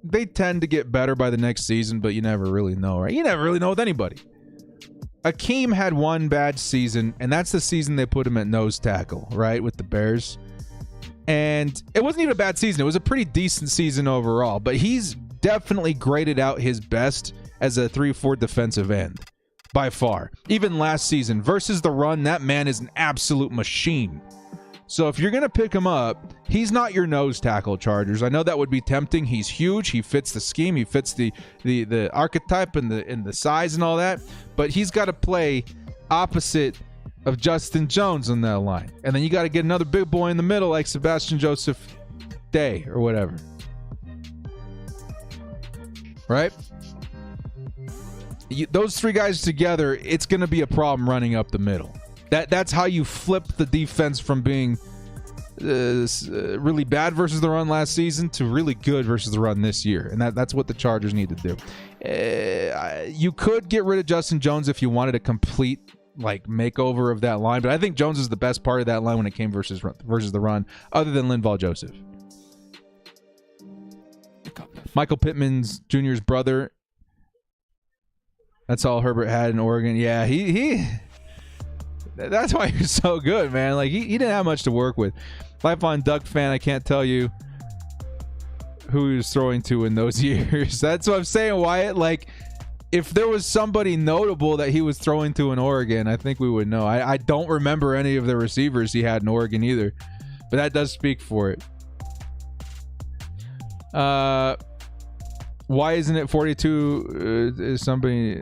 they tend to get better by the next season, but you never really know, right? You never really know with anybody. Akeem had one bad season, and that's the season they put him at nose tackle, right, with the Bears. And it wasn't even a bad season. It was a pretty decent season overall, but he's definitely graded out his best as a 3-4 defensive end by far. Even last season versus the run, that man is an absolute machine. So if you're going to pick him up, he's not your nose tackle, Chargers. I know that would be tempting. He's huge. He fits the scheme. He fits the archetype and the size and all that. But he's got to play opposite of Justin Jones on that line. And then you got to get another big boy in the middle like Sebastian Joseph Day or whatever. Right? Those 3 guys together, it's going to be a problem running up the middle. That's how you flip the defense from being really bad versus the run last season to really good versus the run this year. And that's what the Chargers need to do. You could get rid of Justin Jones if you wanted a complete makeover of that line, but I think Jones is the best part of that line when it came versus the run, other than Linval Joseph. Michael Pittman Jr.'s brother. That's all Herbert had in Oregon. Yeah, he that's why he was so good, man. He didn't have much to work with. Lifeline Duck fan, I can't tell you who he was throwing to in those years. That's what I'm saying, Wyatt. If there was somebody notable that he was throwing to in Oregon, I think we would know. I don't remember any of the receivers he had in Oregon either, but that does speak for it. Why isn't it 42? Is somebody...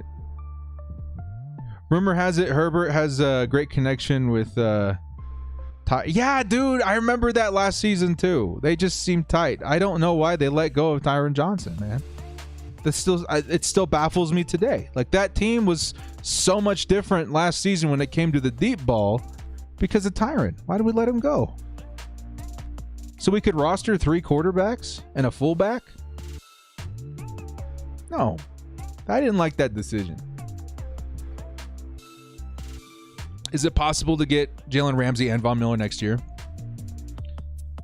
Rumor has it Herbert has a great connection with Yeah, dude, I remember that last season too. They just seemed tight. I don't know why they let go of Tyron Johnson, man. It still baffles me today. Like, that team was so much different last season when it came to the deep ball because of Tyron. Why did we let him go? So we could roster 3 quarterbacks and a fullback? No, I didn't like that decision. Is it possible to get Jalen Ramsey and Von Miller next year?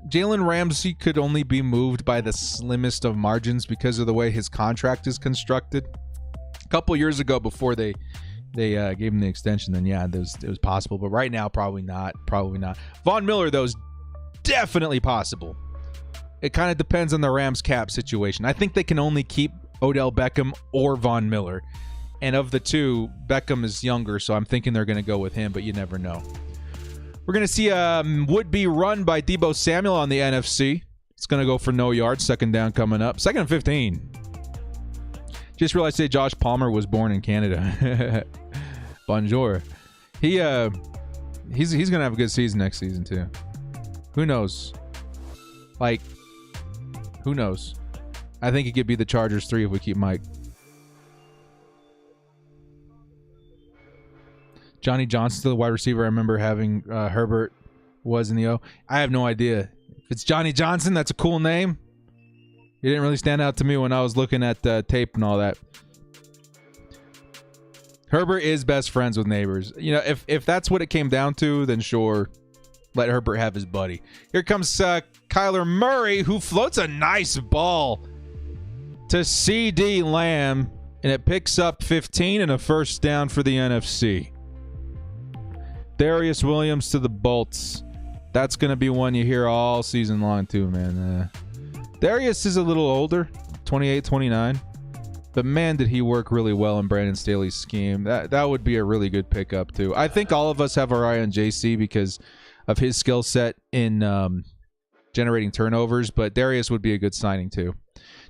Jalen Ramsey could only be moved by the slimmest of margins because of the way his contract is constructed. A couple years ago, before they gave him the extension, then yeah, it was possible. But right now, probably not. Probably not. Von Miller, though, is definitely possible. It kind of depends on the Rams cap situation. I think they can only keep Odell Beckham or Von Miller. And of the two, Beckham is younger, so I'm thinking they're going to go with him, but you never know. We're going to see a would-be run by Deebo Samuel on the NFC. It's going to go for no yards. Second down coming up. 2nd and 15. Just realized today Josh Palmer was born in Canada. Bonjour. He's going to have a good season next season, too. Who knows? Like, who knows? I think it could be the Chargers 3 if we keep Mike. Johnny Johnson, the wide receiver I remember having Herbert was in the O. I have no idea. If it's Johnny Johnson, that's a cool name. He didn't really stand out to me when I was looking at tape and all that. Herbert is best friends with neighbors. You know, if that's what it came down to, then sure, let Herbert have his buddy. Here comes Kyler Murray, who floats a nice ball to CD Lamb, and it picks up 15 and a first down for the NFC. Darius Williams to the Bolts. That's going to be one you hear all season long too, man. Darius is a little older, 28, 29. But man, did he work really well in Brandon Staley's scheme. That would be a really good pickup too. I think all of us have our eye on JC because of his skill set in generating turnovers, but Darius would be a good signing too.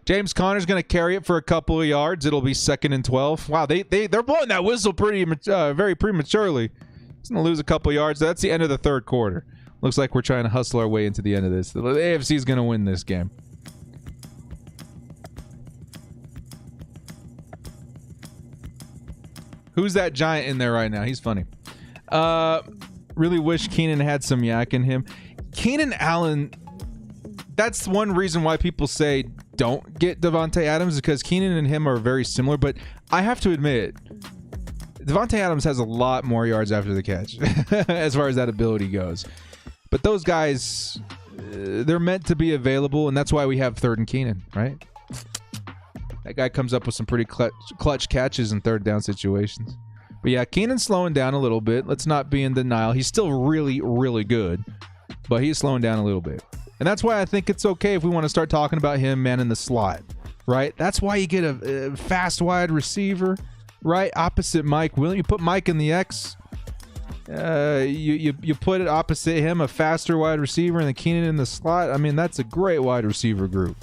James Conner's going to carry it for a couple of yards. It'll be 2nd and 12. Wow, they're blowing that whistle very prematurely. He's going to lose a couple yards. That's the end of the third quarter. Looks like we're trying to hustle our way into the end of this. The AFC is going to win this game. Who's that giant in there right now? He's funny. Really wish Keenan had some yak in him. Keenan Allen, that's one reason why people say don't get Devontae Adams, because Keenan and him are very similar. But I have to admit, Devontae Adams has a lot more yards after the catch as far as that ability goes. But those guys, they're meant to be available, and that's why we have 3rd and Keenan, right? That guy comes up with some pretty clutch catches in 3rd down situations. But yeah, Keenan's slowing down a little bit. Let's not be in denial. He's still really, really good, but he's slowing down a little bit. And that's why I think it's okay if we want to start talking about him, man, in the slot, right? That's why you get a fast wide receiver, right? Opposite Mike Williams. You put Mike in the X. You put it opposite him, a faster wide receiver, and then Keenan in the slot. I mean, that's a great wide receiver group.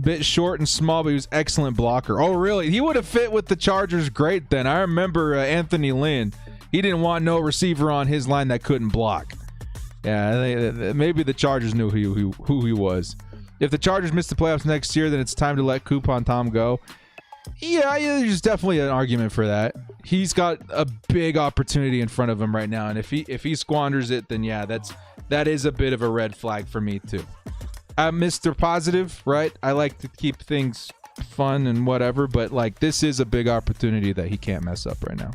Bit short and small, but he was excellent blocker. Oh, really? He would have fit with the Chargers great then. I remember Anthony Lynn. He didn't want no receiver on his line that couldn't block. Yeah, maybe the Chargers knew who he was. If the Chargers miss the playoffs next year, then it's time to let Coupon Tom go. Yeah, there's definitely an argument for that. He's got a big opportunity in front of him right now, and if he squanders it, then yeah, that is a bit of a red flag for me too. I'm Mr. Positive, right? I like to keep things fun and whatever, but like this is a big opportunity that he can't mess up right now.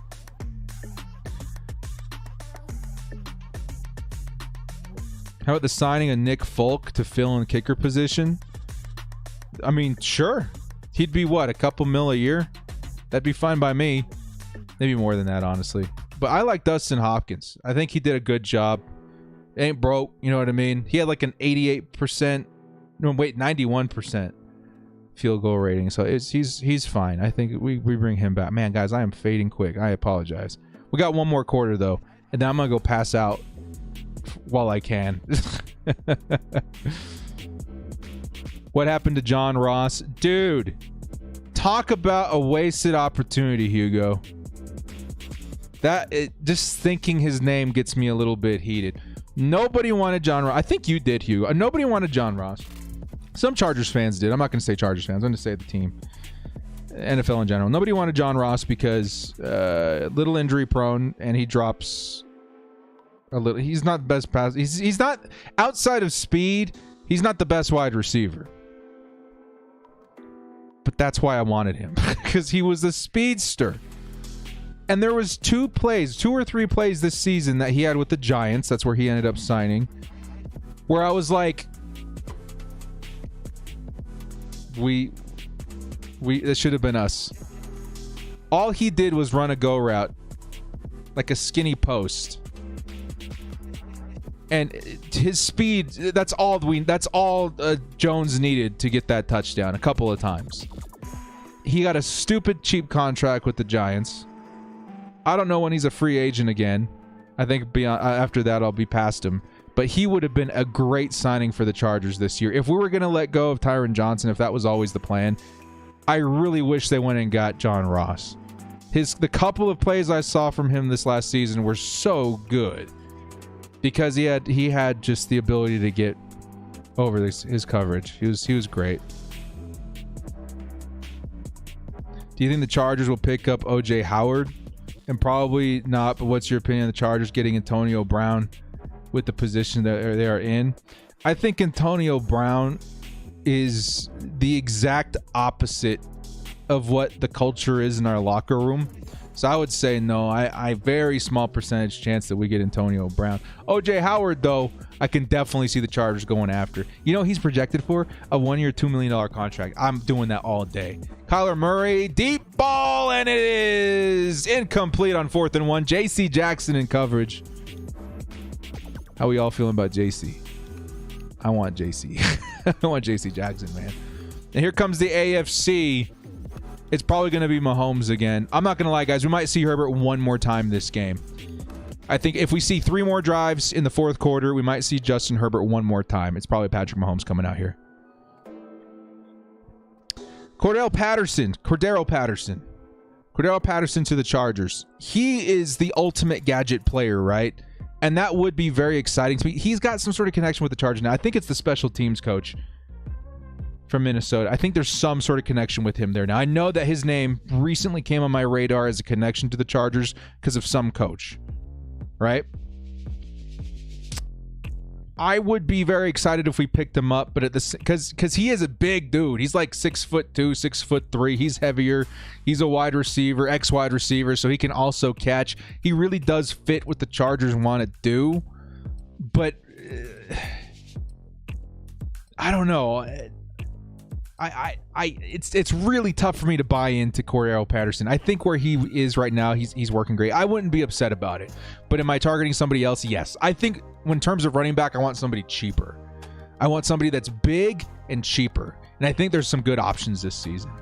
How about the signing of Nick Folk to fill in kicker position? I mean, sure. He'd be what, a couple mil a year? That'd be fine by me. Maybe more than that, honestly. But I like Dustin Hopkins. I think he did a good job. Ain't broke, you know what I mean? He had like an 91% field goal rating. So he's fine. I think we bring him back. Man, guys, I am fading quick. I apologize. We got one more quarter, though. And then I'm going to go pass out while I can. What happened to John Ross? Dude, talk about a wasted opportunity, Hugo. Just thinking his name gets me a little bit heated. Nobody wanted John Ross. I think you did, Hugh. Nobody wanted John Ross. Some Chargers fans did. I'm not going to say Chargers fans. I'm going to say the team. NFL in general. Nobody wanted John Ross because little injury prone, and he drops a little. He's not the best pass. He's not, outside of speed, he's not the best wide receiver. But that's why I wanted him, because he was a speedster. And there was 2 or 3 plays this season that he had with the Giants. That's where he ended up signing. Where I was like, this should have been us. All he did was run a go route, like a skinny post. And his speed, that's all Jones needed to get that touchdown a couple of times. He got a stupid cheap contract with the Giants. I don't know when he's a free agent again. I think after that I'll be past him. But he would have been a great signing for the Chargers this year. If we were going to let go of Tyron Johnson, if that was always the plan, I really wish they went and got John Ross. The couple of plays I saw from him this last season were so good because he had just the ability to get over his coverage. He was great. Do you think the Chargers will pick up O.J. Howard? And probably not, but what's your opinion on the Chargers getting Antonio Brown with the position that they are in? I think Antonio Brown is the exact opposite of what the culture is in our locker room. So I would say no. I very small percentage chance that we get Antonio Brown. O.J. Howard, though, I can definitely see the Chargers going after. You know, he's projected for a 1-year, $2 million contract. I'm doing that all day. Kyler Murray, deep ball, and it is incomplete on 4th and 1. J.C. Jackson in coverage. How we all feeling about J.C.? I want J.C. I want J.C. Jackson, man. And here comes the AFC. It's probably going to be Mahomes again. I'm not going to lie, guys. We might see Herbert one more time this game. I think if we see 3 more drives in the 4th quarter, we might see Justin Herbert one more time. It's probably Patrick Mahomes coming out here. Cordell Patterson to the Chargers. He is the ultimate gadget player, right? And that would be very exciting to me. He's got some sort of connection with the Chargers now. I think it's the special teams coach from Minnesota. I think there's some sort of connection with him there. Now, I know that his name recently came on my radar as a connection to the Chargers because of some coach, right? I would be very excited if we picked him up, but at this, because he is a big dude. He's like 6'2", 6'3". He's heavier. He's a wide receiver, ex-wide receiver, so he can also catch. He really does fit what the Chargers want to do, but I don't know. It's really tough for me to buy into Cordell Patterson. I think where he is right now, he's working great. I wouldn't be upset about it. But am I targeting somebody else? Yes. I think in terms of running back, I want somebody cheaper. I want somebody that's big and cheaper. And I think there's some good options this season.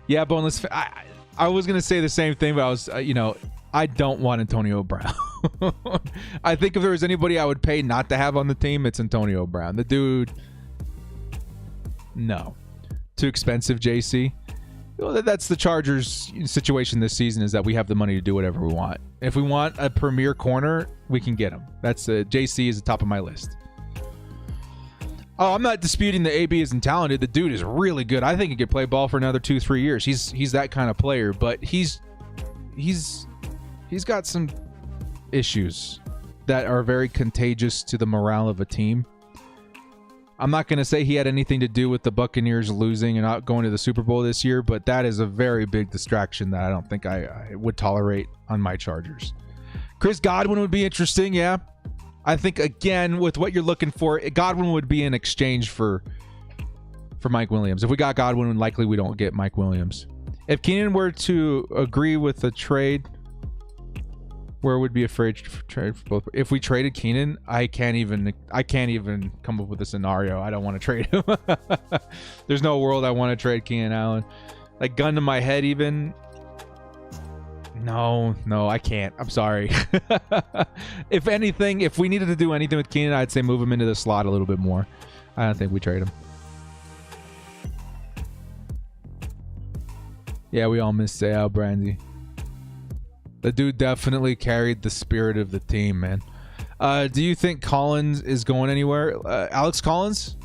Yeah, Boneless. I was going to say the same thing, but I was, I don't want Antonio Brown. I think if there was anybody I would pay not to have on the team, it's Antonio Brown. The dude... No. Too expensive, JC. Well, that's the Chargers situation this season, is that we have the money to do whatever we want. If we want a premier corner, we can get him. That's JC is the top of my list. Oh, I'm not disputing that AB isn't talented. The dude is really good. I think he could play ball for another 2-3 years. He's that kind of player, but he's got some issues that are very contagious to the morale of a team. I'm not going to say he had anything to do with the Buccaneers losing and not going to the Super Bowl this year, but that is a very big distraction that I don't think I would tolerate on my Chargers. Chris Godwin would be interesting, yeah. I think, again, with what you're looking for, Godwin would be in exchange for Mike Williams. If we got Godwin, likely we don't get Mike Williams. If Keenan were to agree with the trade, where would be a trade for both? If we traded Keenan, I can't even come up with a scenario. I don't want to trade him. There's no world I want to trade Keenan Allen. Like, gun to my head, even. No, I can't. I'm sorry. If anything, if we needed to do anything with Keenan, I'd say move him into the slot a little bit more. I don't think we trade him. Yeah, we all miss Al Brandy. The dude definitely carried the spirit of the team, man. Do you think Collins is going anywhere? Alex Collins?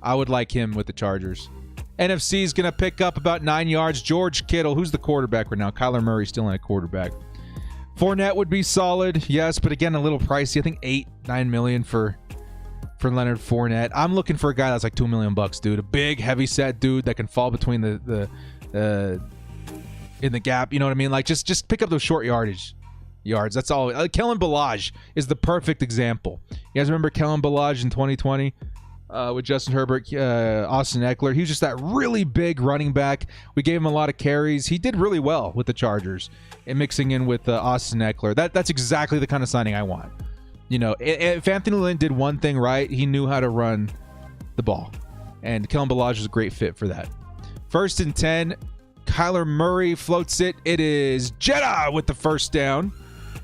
I would like him with the Chargers. NFC is going to pick up about 9 yards. George Kittle, who's the quarterback right now? Kyler Murray still in a quarterback. Fournette would be solid, yes, but again, a little pricey. I think $8-9 million for Leonard Fournette. I'm looking for a guy that's like $2 million, dude. A big, heavy-set dude that can fall between the in the gap. You know what I mean? Like just pick up those short yards. That's all. Kellen Ballage is the perfect example. You guys remember Kellen Ballage in 2020 with Justin Herbert, Austin Eckler? He was just that really big running back. We gave him a lot of carries. He did really well with the Chargers and mixing in with Austin Eckler. That's exactly the kind of signing I want. You know, if Anthony Lynn did one thing right, he knew how to run the ball. And Kellen Ballage is a great fit for that. 1st and 10. Kyler Murray floats it. It is Jetta with the first down.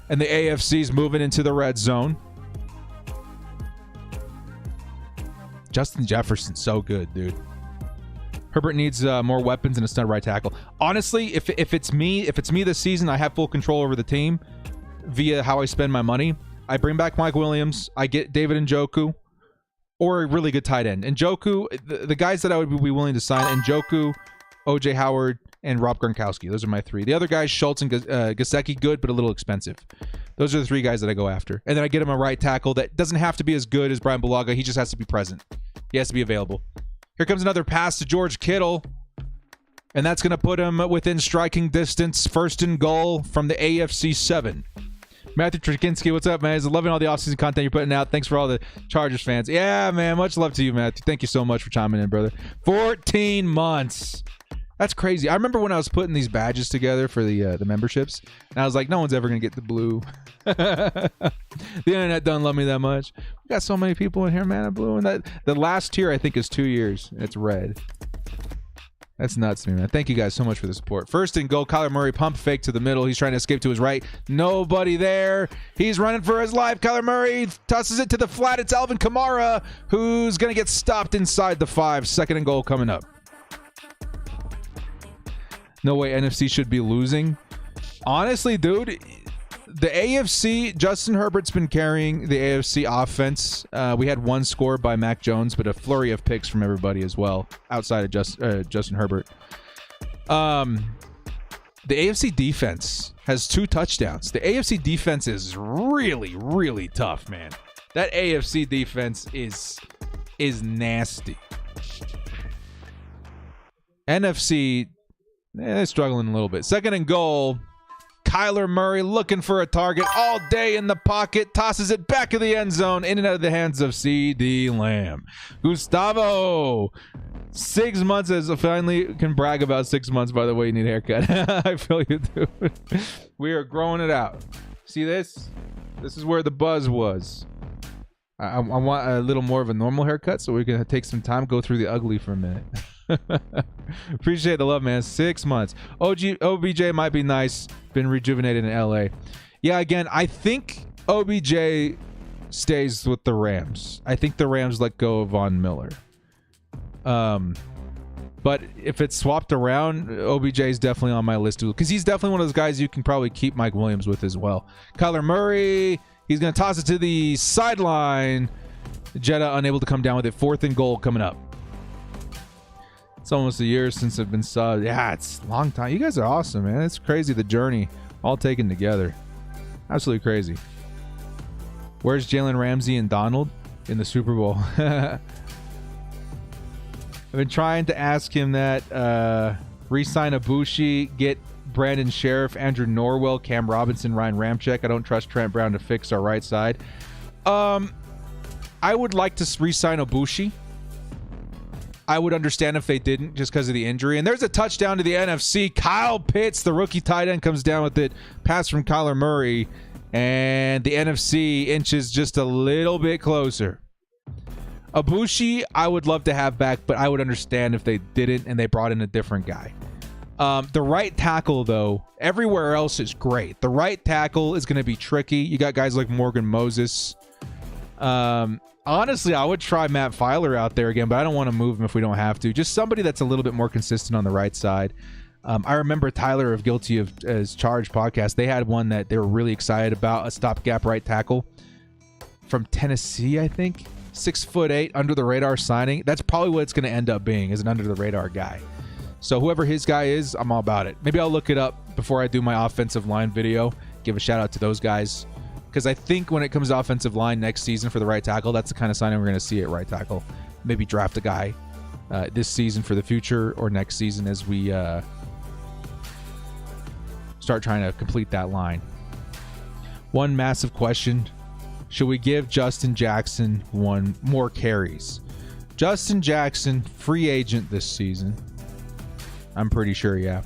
And the AFC's moving into the red zone. Justin Jefferson's so good, dude. Herbert needs more weapons and a stud right tackle. Honestly, if it's me this season, I have full control over the team via how I spend my money. I bring back Mike Williams. I get David Njoku or a really good tight end. Njoku, the guys that I would be willing to sign, Njoku, OJ Howard, and Rob Gronkowski. Those are my 3. The other guys, Schultz and Gesicki, good, but a little expensive. Those are the 3 guys that I go after. And then I get him a right tackle that doesn't have to be as good as Brian Bulaga. He just has to be present. He has to be available. Here comes another pass to George Kittle. And that's going to put him within striking distance. 1st and goal from the AFC 7. Matthew Trakinski, what's up, man? He's loving all the offseason content you're putting out. Thanks for all the Chargers fans. Yeah, man. Much love to you, Matthew. Thank you so much for chiming in, brother. 14 months. That's crazy. I remember when I was putting these badges together for the memberships, and I was like, no one's ever going to get the blue. The internet doesn't love me that much. We got so many people in here, man, of blue. And the last tier, I think, is 2 years. And it's red. That's nuts to me, man. Thank you guys so much for the support. 1st and goal. Kyler Murray pump fake to the middle. He's trying to escape to his right. Nobody there. He's running for his life. Kyler Murray tosses it to the flat. It's Alvin Kamara, who's going to get stopped inside the 5. 2nd and goal coming up. No way NFC should be losing. Honestly, dude, the AFC, Justin Herbert's been carrying the AFC offense. We had 1 score by Mac Jones, but a flurry of picks from everybody as well, outside of Justin Herbert. The AFC defense has 2 touchdowns. The AFC defense is really, really tough, man. That AFC defense is nasty. NFC, they're struggling a little bit. 2nd and goal. Kyler Murray looking for a target all day in the pocket. Tosses it back to the end zone. In and out of the hands of C.D. Lamb. Gustavo. 6 months as finally can brag about 6 months, by the way, you need a haircut. I feel you, dude. We are growing it out. See this? This is where the buzz was. I want a little more of a normal haircut so we can take some time, go through the ugly for a minute. Appreciate the love, man. 6 months. OBJ might be nice. Been rejuvenated in LA. Yeah, again, I think OBJ stays with the Rams. I think the Rams let go of Von Miller. But if it's swapped around, OBJ is definitely on my list too, because he's definitely one of those guys you can probably keep Mike Williams with as well. Kyler Murray, he's going to toss it to the sideline. Jetta unable to come down with it. 4th and goal coming up. It's almost a year since I've been subbed. Yeah, it's a long time. You guys are awesome, man. It's crazy, the journey all taken together. Absolutely crazy. Where's Jalen Ramsey and Donald in the Super Bowl? I've been trying to ask him that. Re-sign Ibushi, get Brandon Sheriff, Andrew Norwell, Cam Robinson, Ryan Ramczyk. I don't trust Trent Brown to fix our right side. I would like to re-sign Ibushi. I would understand if they didn't just because of the injury. And there's a touchdown to the NFC. Kyle Pitts, the rookie tight end, comes down with it. Pass from Kyler Murray. And the NFC inches just a little bit closer. Ibushi, I would love to have back, but I would understand if they didn't and they brought in a different guy. The right tackle, though, everywhere else is great. The right tackle is going to be tricky. You got guys like Morgan Moses. Honestly, I would try Matt Filer out there again, but I don't want to move him if we don't have to. Just somebody that's a little bit more consistent on the right side. I remember Tyler of Guilty as Charged podcast. They had one that they were really excited about, a stopgap right tackle from Tennessee, I think. 6'8", under the radar signing. That's probably what it's going to end up being, is an under the radar guy. So whoever his guy is, I'm all about it. Maybe I'll look it up before I do my offensive line video. Give a shout out to those guys. Because I think when it comes to offensive line next season for the right tackle, that's the kind of signing we're going to see at right tackle. Maybe draft a guy this season for the future, or next season as we start trying to complete that line. One massive question. Should we give Justin Jackson one more carries? Justin Jackson, free agent this season. I'm pretty sure, yeah.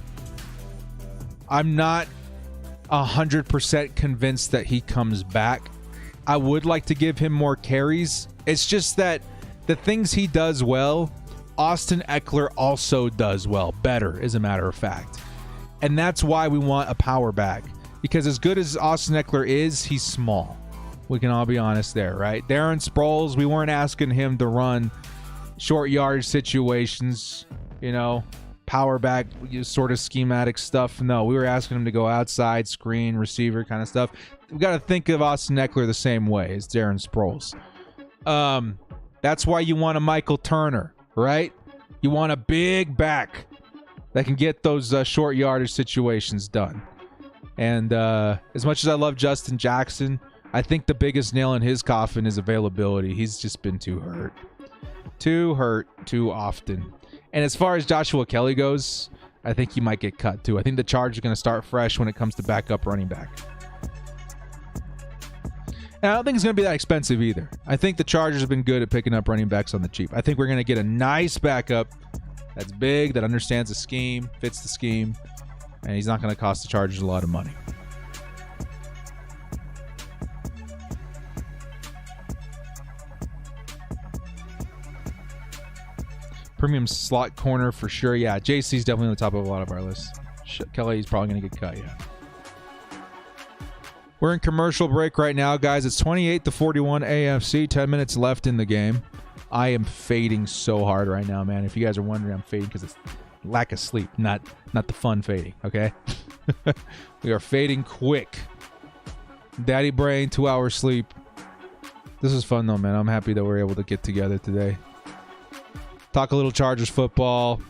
I'm not 100% convinced that he comes back. I would like to give him more carries. It's just that the things he does well, Austin Eckler also does well. Better, as a matter of fact. And that's why we want a power back. Because as good as Austin Eckler is, he's small. We can all be honest there, right? Darren Sproles, we weren't asking him to run short yardage situations, power back sort of schematic stuff. No, we were asking him to go outside, screen, receiver kind of stuff. We got to think of Austin Eckler the same way as Darren Sproles. That's why you want a Michael Turner, right? You want a big back that can get those short yardage situations done. And as much as I love Justin Jackson, I think the biggest nail in his coffin is availability. He's just been too hurt. Too often. And as far as Joshua Kelly goes, I think he might get cut too. I think the Chargers are going to start fresh when it comes to backup running back. And I don't think it's going to be that expensive either. I think the Chargers have been good at picking up running backs on the cheap. I think we're going to get a nice backup that's big, that understands the scheme, fits the scheme, and he's not going to cost the Chargers a lot of money. Premium slot corner for sure. Yeah, JC's definitely on the top of a lot of our lists. Kelly's probably going to get cut, yeah. We're in commercial break right now, guys. It's 28-41 AFC. 10 minutes left in the game. I am fading so hard right now, man. If you guys are wondering, I'm fading because it's lack of sleep, not the fun fading, okay? We are fading quick. Daddy brain, 2 hours sleep. This is fun, though, man. I'm happy that we're able to get together today. Talk a little Chargers football.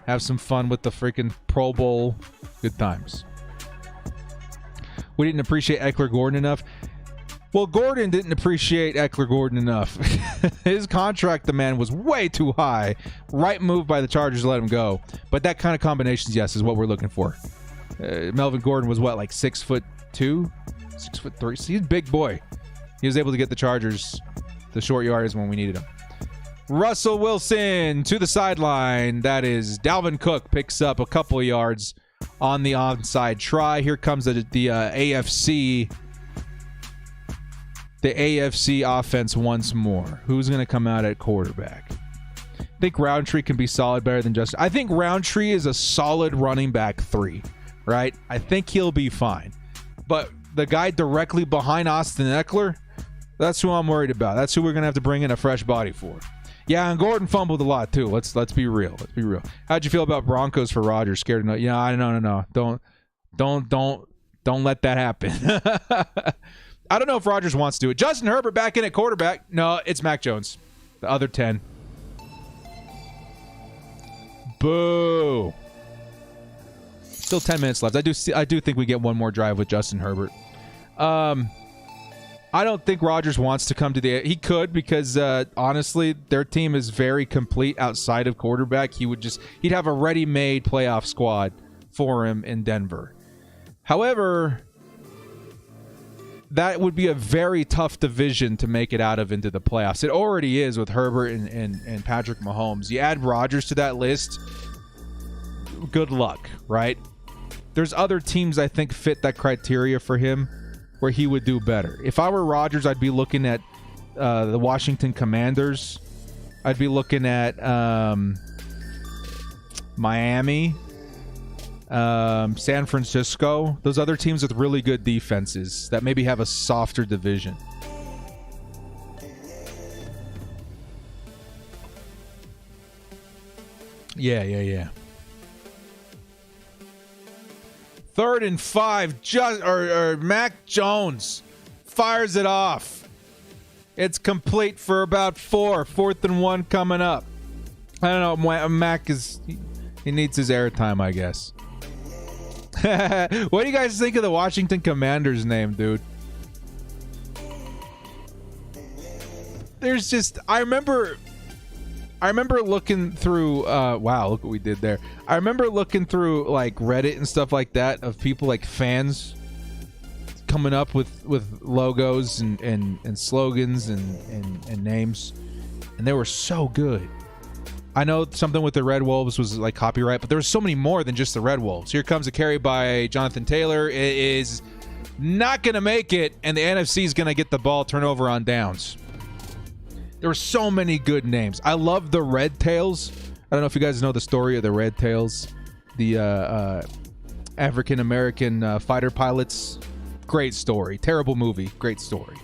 Have some fun with the freaking Pro Bowl. Good times. We didn't appreciate Eckler Gordon enough. Well, Gordon didn't appreciate Eckler Gordon enough. His contract demand was way too high. Right move by the Chargers to let him go. But that kind of combinations, yes, is what we're looking for. Melvin Gordon was what, like 6'2", 6'3"? So he's a big boy. He was able to get the Chargers the short yardage when we needed him. Russell Wilson to the sideline. That is Dalvin Cook picks up a couple of yards on the onside try. Here comes the AFC. The AFC offense once more. Who's going to come out at quarterback? I think Roundtree can be solid, better than Justin. I think Roundtree is a solid running back 3, right? I think he'll be fine. But the guy directly behind Austin Eckler, that's who I'm worried about. That's who we're going to have to bring in a fresh body for. Yeah, and Gordon fumbled a lot too. Let's be real. Let's be real. How'd you feel about Broncos for Rodgers? Scared enough? Yeah, no. Don't let that happen. I don't know if Rodgers wants to do it. Justin Herbert back in at quarterback. No, it's Mac Jones. The other 10. Boo. Still 10 minutes left. I do think we get one more drive with Justin Herbert. I don't think Rodgers wants to come to the... He could because, honestly, their team is very complete outside of quarterback. He'd have a ready-made playoff squad for him in Denver. However, that would be a very tough division to make it out of into the playoffs. It already is with Herbert and Patrick Mahomes. You add Rodgers to that list, good luck, right? There's other teams I think fit that criteria for him where he would do better. If I were Rodgers, I'd be looking at the Washington Commanders. I'd be looking at Miami, San Francisco. Those other teams with really good defenses that maybe have a softer division. Yeah. 3rd and 5. Mac Jones fires it off. It's complete for about 4. 4th and 1 coming up. I don't know. Mac he needs his airtime, I guess. What do you guys think of the Washington Commanders name, dude? There's just I remember looking through wow, look what we did there. I remember looking through like Reddit and stuff like that of people like fans coming up with logos and slogans and names, and they were so good. I know something with the Red Wolves was like copyright, but there was so many more than just the Red Wolves. Here comes a carry by Jonathan Taylor. It is not going to make it, and the NFC is going to get the ball, turnover on downs. There were so many good names. I love the Red Tails. I don't know if you guys know the story of the Red Tails, the African-American fighter pilots. Great story. Terrible movie. Great story.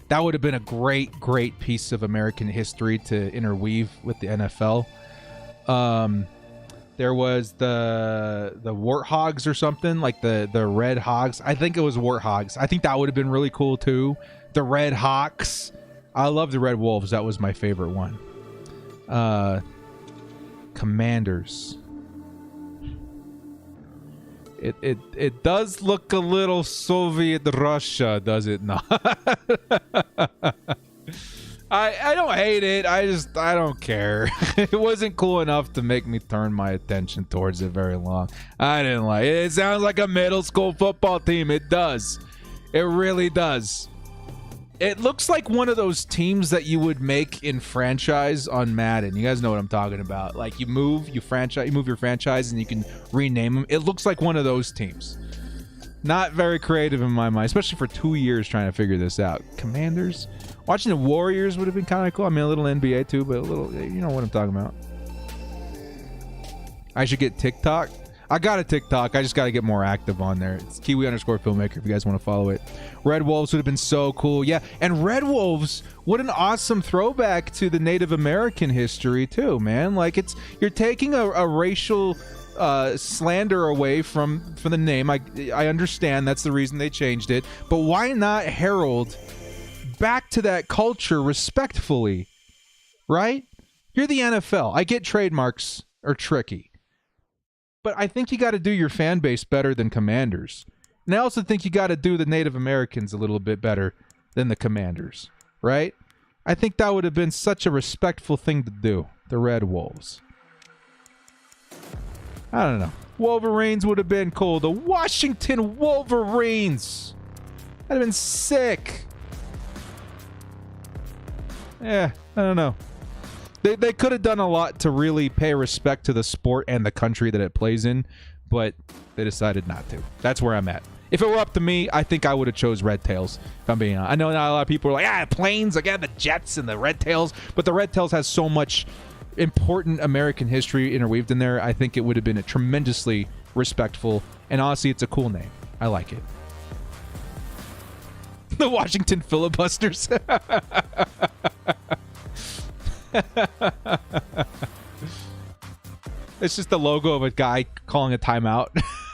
That would have been a great piece of American history to interweave with the NFL. There was the Warthogs or something, like the Red Hogs. I think it was Warthogs. I think that would have been really cool too. The Red Hawks. I love the Red Wolves. That was my favorite one. Commanders. It does look a little Soviet Russia, does it not? I don't hate it. I don't care. It wasn't cool enough to make me turn my attention towards it very long. I didn't like it. It sounds like a middle school football team. It does. It really does. It looks like one of those teams that you would make in franchise on Madden. You guys know what I'm talking about. Like you move your franchise and you can rename them. It looks like one of those teams. Not very creative in my mind, especially for 2 years trying to figure this out. Commanders? Watching the Warriors would have been kind of cool. I mean, a little NBA too, but a little, you know what I'm talking about. I should get TikTok. I got a TikTok. I just got to get more active on there. It's Kiwi_filmmaker if you guys want to follow it. Red Wolves would have been so cool. Yeah, and Red Wolves, what an awesome throwback to the Native American history too, man. Like you're taking a racial slander away from the name. I understand that's the reason they changed it, but why not herald back to that culture respectfully, right? You're the NFL. I get trademarks are tricky, but I think you got to do your fan base better than Commanders. And I also think you got to do the Native Americans a little bit better than the Commanders, right? I think that would have been such a respectful thing to do, the Red Wolves. I don't know. Wolverines would have been cool. The Washington Wolverines. That'd have been sick. Yeah, I don't know. They could have done a lot to really pay respect to the sport and the country that it plays in, but they decided not to. That's where I'm at. If it were up to me, I think I would have chose Red Tails, if I'm being honest. I know not a lot of people are like, planes, like, the Jets and the Red Tails, but the Red Tails has so much important American history interweaved in there. I think it would have been a tremendously respectful, and honestly, it's a cool name. I like it. The Washington Filibusters. It's just the logo of a guy calling a timeout.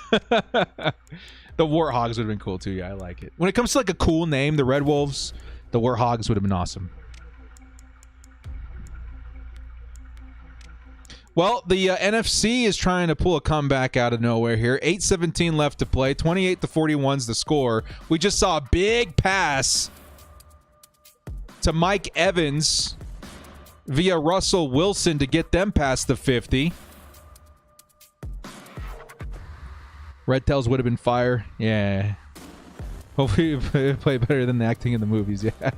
The Warthogs would have been cool too. Yeah, I like it. When it comes to like a cool name, the Red Wolves, the Warthogs would have been awesome. Well, the NFC is trying to pull a comeback out of nowhere here. 8:17 left to play. 28-41's the score. We just saw a big pass to Mike Evans via Russell Wilson to get them past the 50. Red Tails would have been fire. Yeah. Hopefully it play better than the acting in the movies. Yeah.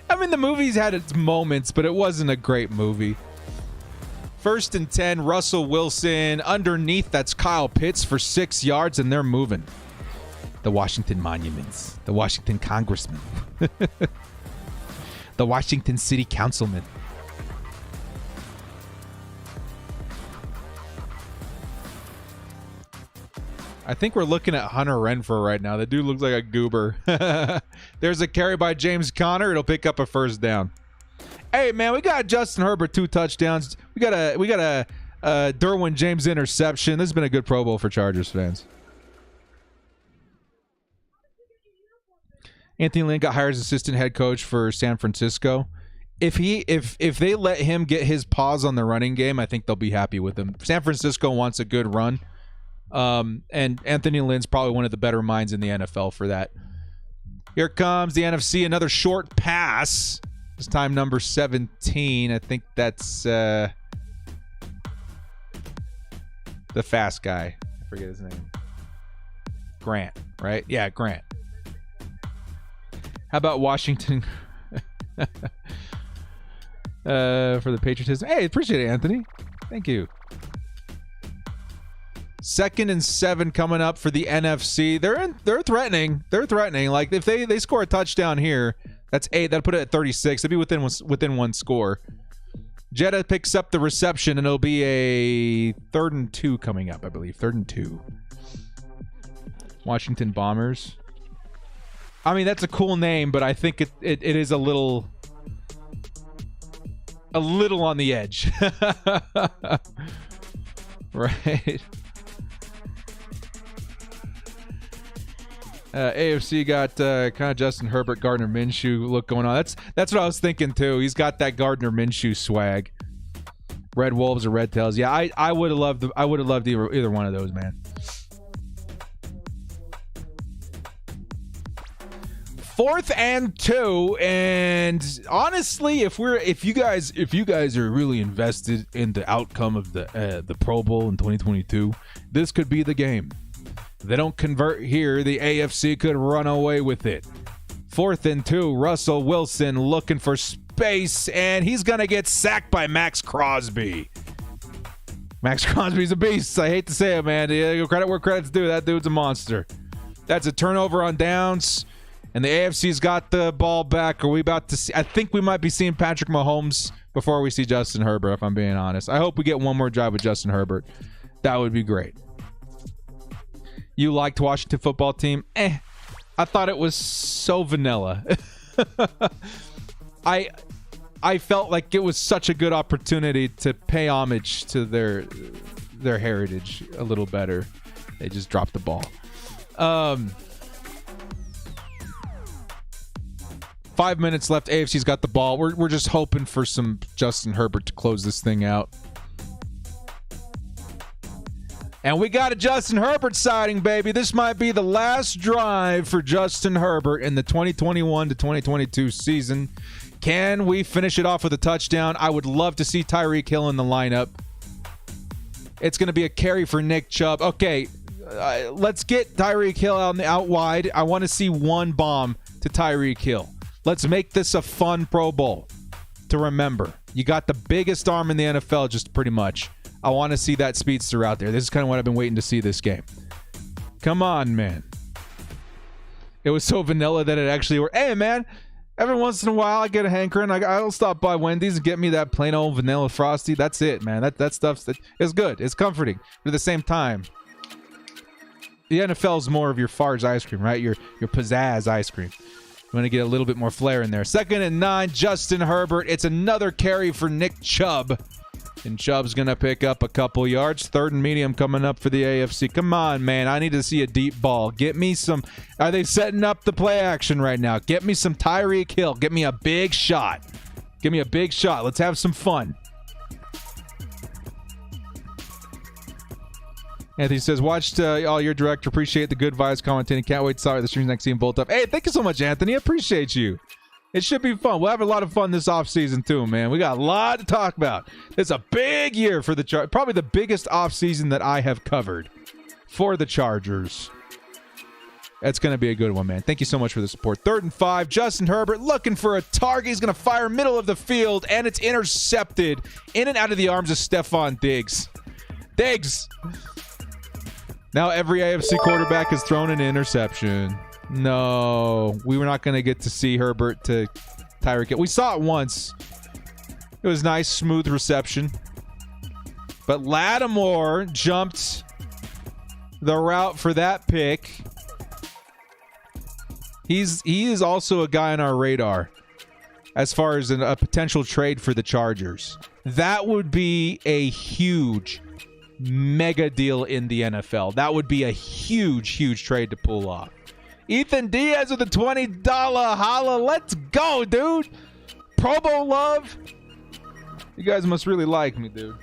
I mean, the movies had its moments, but it wasn't a great movie. 1st and 10, Russell Wilson. Underneath, that's Kyle Pitts for 6 yards, and they're moving. The Washington Monuments. The Washington Congressman. The Washington City Councilman. I think we're looking at Hunter Renfrow right now. The dude looks like a goober. There's a carry by James Conner. It'll pick up a first down. Hey, man, we got Justin Herbert 2 touchdowns. We got a Derwin James interception. This has been a good Pro Bowl for Chargers fans. Anthony Lynn got hired as assistant head coach for San Francisco. If they let him get his paws on the running game, I think they'll be happy with him. San Francisco wants a good run. And Anthony Lynn's probably one of the better minds in the NFL for that. Here comes the NFC, another short pass. This time number 17. I think that's the fast guy. I forget his name. Grant, right? Yeah, Grant. How about Washington for the patriotism? Hey, appreciate it, Anthony. Thank you. 2nd and 7 coming up for the NFC. They're threatening. They're threatening. Like if they score a touchdown here, that's 8. That'll put it at 36. They'll be within one score. Jetta picks up the reception, and it'll be a 3rd and 2 coming up, I believe. 3rd and 2. Washington Bombers. I mean, that's a cool name, but I think it is a little on the edge. Right. AFC got kind of Justin Herbert, Gardner Minshew look going on. That's what I was thinking too. He's got that Gardner Minshew swag. Red Wolves or Red Tails. Yeah, I would have loved either one of those, man. 4th and 2, and honestly, if you guys are really invested in the outcome of the Pro Bowl in 2022, this could be the game. If they don't convert here, the AFC could run away with it. 4th and 2, Russell Wilson looking for space, and he's gonna get sacked by Max Crosby. Max Crosby's a beast. I hate to say it, man. Credit where credit's due. That dude's a monster. That's a turnover on downs. And the AFC's got the ball back. Are we about to see? I think we might be seeing Patrick Mahomes before we see Justin Herbert, if I'm being honest. I hope we get one more drive with Justin Herbert. That would be great. You liked Washington football team? I thought it was so vanilla. I felt like it was such a good opportunity to pay homage to their heritage a little better. They just dropped the ball. 5 minutes left. AFC's got the ball. We're just hoping for some Justin Herbert to close this thing out. And we got a Justin Herbert sighting, baby. This might be the last drive for Justin Herbert in the 2021 to 2022 season. Can we finish it off with a touchdown? I would love to see Tyreek Hill in the lineup. It's going to be a carry for Nick Chubb. Okay, let's get Tyreek Hill out wide. I want to see one bomb to Tyreek Hill. Let's make this a fun Pro Bowl to remember. You got the biggest arm in the NFL, just pretty much. I want to see that speedster out there. This is kind of what I've been waiting to see this game. Come on, man. It was so vanilla that it actually worked. Hey, man, every once in a while I get a hankering. I'll stop by Wendy's and get me that plain old vanilla Frosty. That's it, man. That stuff's it's good. It's comforting. But at the same time, the NFL is more of your Farge ice cream, right? Your pizzazz ice cream. I'm going to get a little bit more flair in there. 2nd and 9, Justin Herbert. It's another carry for Nick Chubb. And Chubb's going to pick up a couple yards. 3rd and medium coming up for the AFC. Come on, man. I need to see a deep ball. Get me some. Are they setting up the play action right now? Get me some Tyreek Hill. Get me a big shot. Give me a big shot. Let's have some fun. Anthony says, watched all your director. Appreciate the good vibes commentating. Can't wait to start the streams next season. Bolt up. Hey, thank you so much, Anthony. I appreciate you. It should be fun. We'll have a lot of fun this offseason too, man. We got a lot to talk about. It's a big year for the Chargers. Probably the biggest offseason that I have covered for the Chargers. That's going to be a good one, man. Thank you so much for the support. 3rd and 5. Justin Herbert looking for a target. He's going to fire middle of the field, and it's intercepted in and out of the arms of Stephon Diggs. Diggs! Now every AFC quarterback has thrown an interception. No, we were not going to get to see Herbert to Tyreek Hill. We saw it once. It was nice, smooth reception. But Lattimore jumped the route for that pick. He is also a guy on our radar as far as a potential trade for the Chargers. That would be a huge, mega deal in the NFL. That would be a huge, huge trade to pull off. Ethan Diaz with a $20 holla. Let's go, dude. Pro Bowl love. You guys must really like me, dude.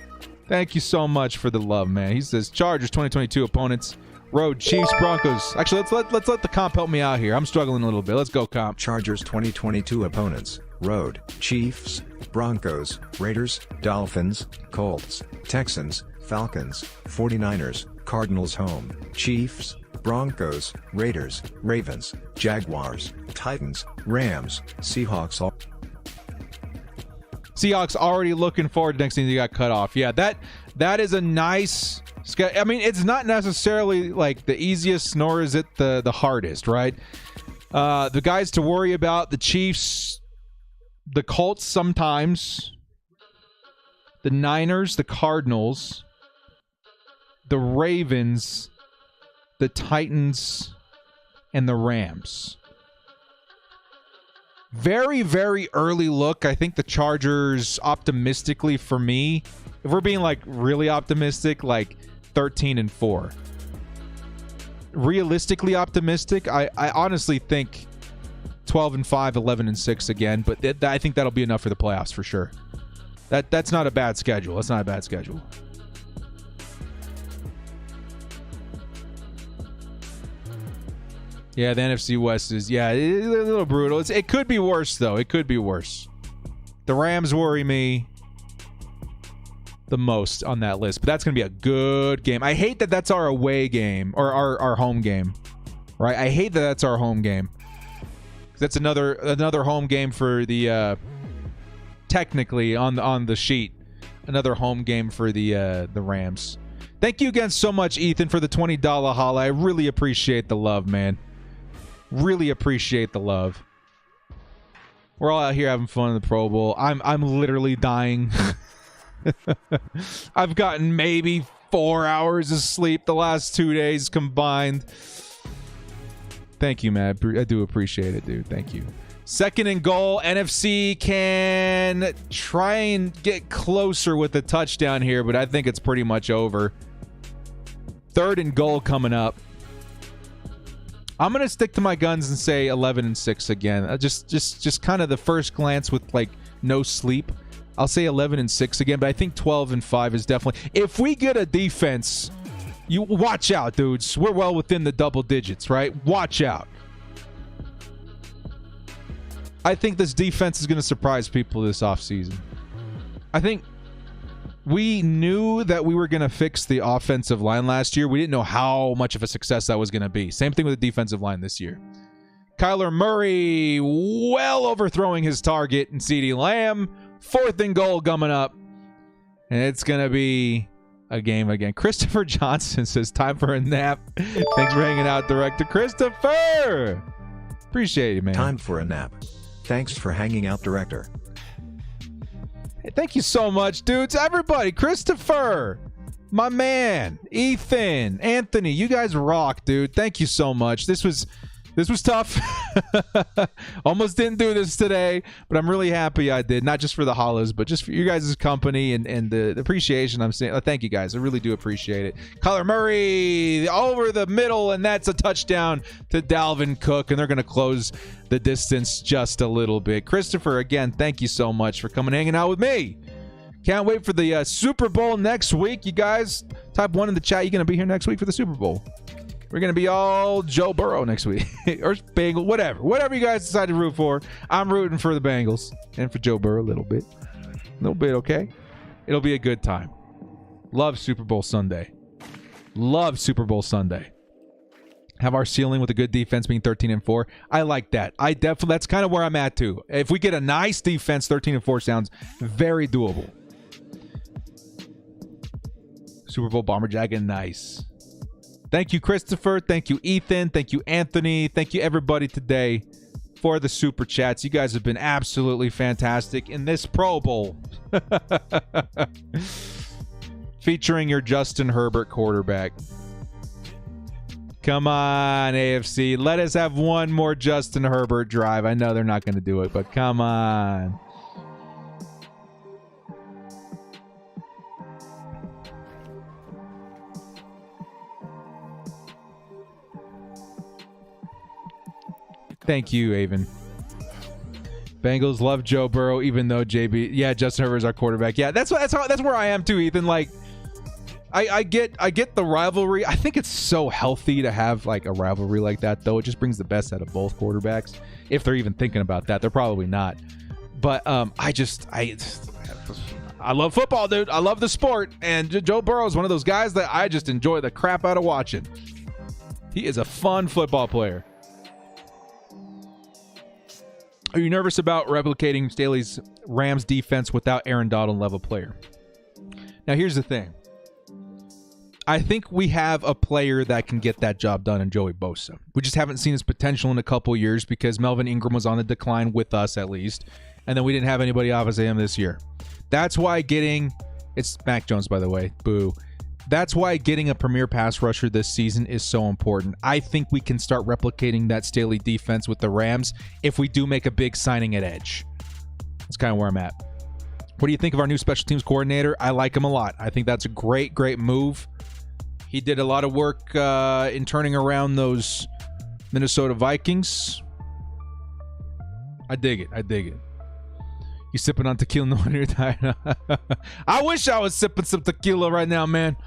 Thank you so much for the love, man. He says Chargers 2022 opponents. Road Chiefs Broncos. Actually, let's let the comp help me out here. I'm struggling a little bit. Let's go, comp. Chargers 2022 opponents. Road Chiefs, Broncos, Raiders, Dolphins, Colts, Texans, Falcons, 49ers, Cardinals home, Chiefs, Broncos, Raiders, Ravens, Jaguars, Titans, Rams, Seahawks. Seahawks already looking forward to next thing they got cut off. Yeah, that is a nice. I mean, it's not necessarily like the easiest, nor is it the hardest, right? The guys to worry about: the Chiefs, the Colts sometimes, the Niners, the Cardinals, the Ravens, the Titans, and the Rams. Very, very early look. I think the Chargers, optimistically for me, if we're being like really optimistic, like 13-4. Realistically optimistic, I honestly think 12-5, 11-6 again, but I think that'll be enough for the playoffs for sure. That's not a bad schedule. That's not a bad schedule. Yeah, the NFC West is, a little brutal. It could be worse, though. It could be worse. The Rams worry me the most on that list, but that's going to be a good game. I hate that that's our away game, or our home game, right? I hate that that's our home game. That's another home game for the, technically on the sheet, another home game for the Rams. Thank you again so much, Ethan, for the $20 holla. I really appreciate the love, man. Really appreciate the love. We're all out here having fun in the Pro Bowl. I'm literally dying. I've gotten maybe 4 hours of sleep the last 2 days combined. Thank you, man. I do appreciate it, dude. Thank you. 2nd and goal. NFC can try and get closer with the touchdown here, but I think it's pretty much over. 3rd and goal coming up. I'm going to stick to my guns and say 11-6 again. Just kind of the first glance with like no sleep. I'll say 11-6 again, but I think 12-5 is definitely. If we get a defense, you watch out, dudes. We're well within the double digits, right? Watch out. I think this defense is going to surprise people this offseason. I think we knew that we were going to fix the offensive line last year. We didn't know how much of a success that was going to be. Same thing with the defensive line this year. Kyler Murray well overthrowing his target, and CeeDee Lamb. 4th and goal coming up. And it's going to be a game again. Christopher Johnson says, time for a nap. Thanks for hanging out, Director Christopher. Appreciate it, man. Time for a nap. Thanks for hanging out, Director. Hey, thank you so much, dudes. Everybody, Christopher, my man, Ethan, Anthony, you guys rock, dude. Thank you so much. This was tough. Almost didn't do this today, but I'm really happy I did. Not just for the hollows, but just for you guys' company and the appreciation I'm saying. Thank you, guys. I really do appreciate it. Kyler Murray over the middle, and that's a touchdown to Dalvin Cook, and they're going to close the distance just a little bit. Christopher, again, thank you so much for coming and hanging out with me. Can't wait for the Super Bowl next week. You guys, type 1 in the chat. You going to be here next week for the Super Bowl? We're going to be all Joe Burrow next week. Or Bengals, whatever. Whatever you guys decide to root for. I'm rooting for the Bengals. And for Joe Burrow a little bit. A little bit, okay? It'll be a good time. Love Super Bowl Sunday. Love Super Bowl Sunday. Have our ceiling with a good defense being 13-4. I like that. That's kind of where I'm at too. If we get a nice defense, 13-4 sounds very doable. Super Bowl Bomber Jacket, nice. Thank you, Christopher. Thank you, Ethan. Thank you, Anthony. Thank you, everybody today for the super chats. You guys have been absolutely fantastic in this Pro Bowl. Featuring your Justin Herbert quarterback. Come on, AFC. Let us have one more Justin Herbert drive. I know they're not going to do it, but come on. Thank you, Avon. Bengals love Joe Burrow, even though Justin Herbert is our quarterback. Yeah, that's where I am too, Ethan. Like, I get the rivalry. I think it's so healthy to have like a rivalry like that, though. It just brings the best out of both quarterbacks. If they're even thinking about that, they're probably not. But I love football, dude. I love the sport, and Joe Burrow is one of those guys that I just enjoy the crap out of watching. He is a fun football player. Are you nervous about replicating Staley's Rams defense without Aaron Donald level player? Now, here's the thing. I think we have a player that can get that job done in Joey Bosa. We just haven't seen his potential in a couple years because Melvin Ingram was on the decline with us, at least. And then we didn't have anybody opposite him this year. That's why it's Mac Jones, by the way. Boo. That's why getting a premier pass rusher this season is so important. I think we can start replicating that Staley defense with the Rams if we do make a big signing at edge. That's kind of where I'm at. What do you think of our new special teams coordinator? I like him a lot. I think that's a great, great move. He did a lot of work in turning around those Minnesota Vikings. I dig it. You sipping on tequila no wonder you're tired. I wish I was sipping some tequila right now, man.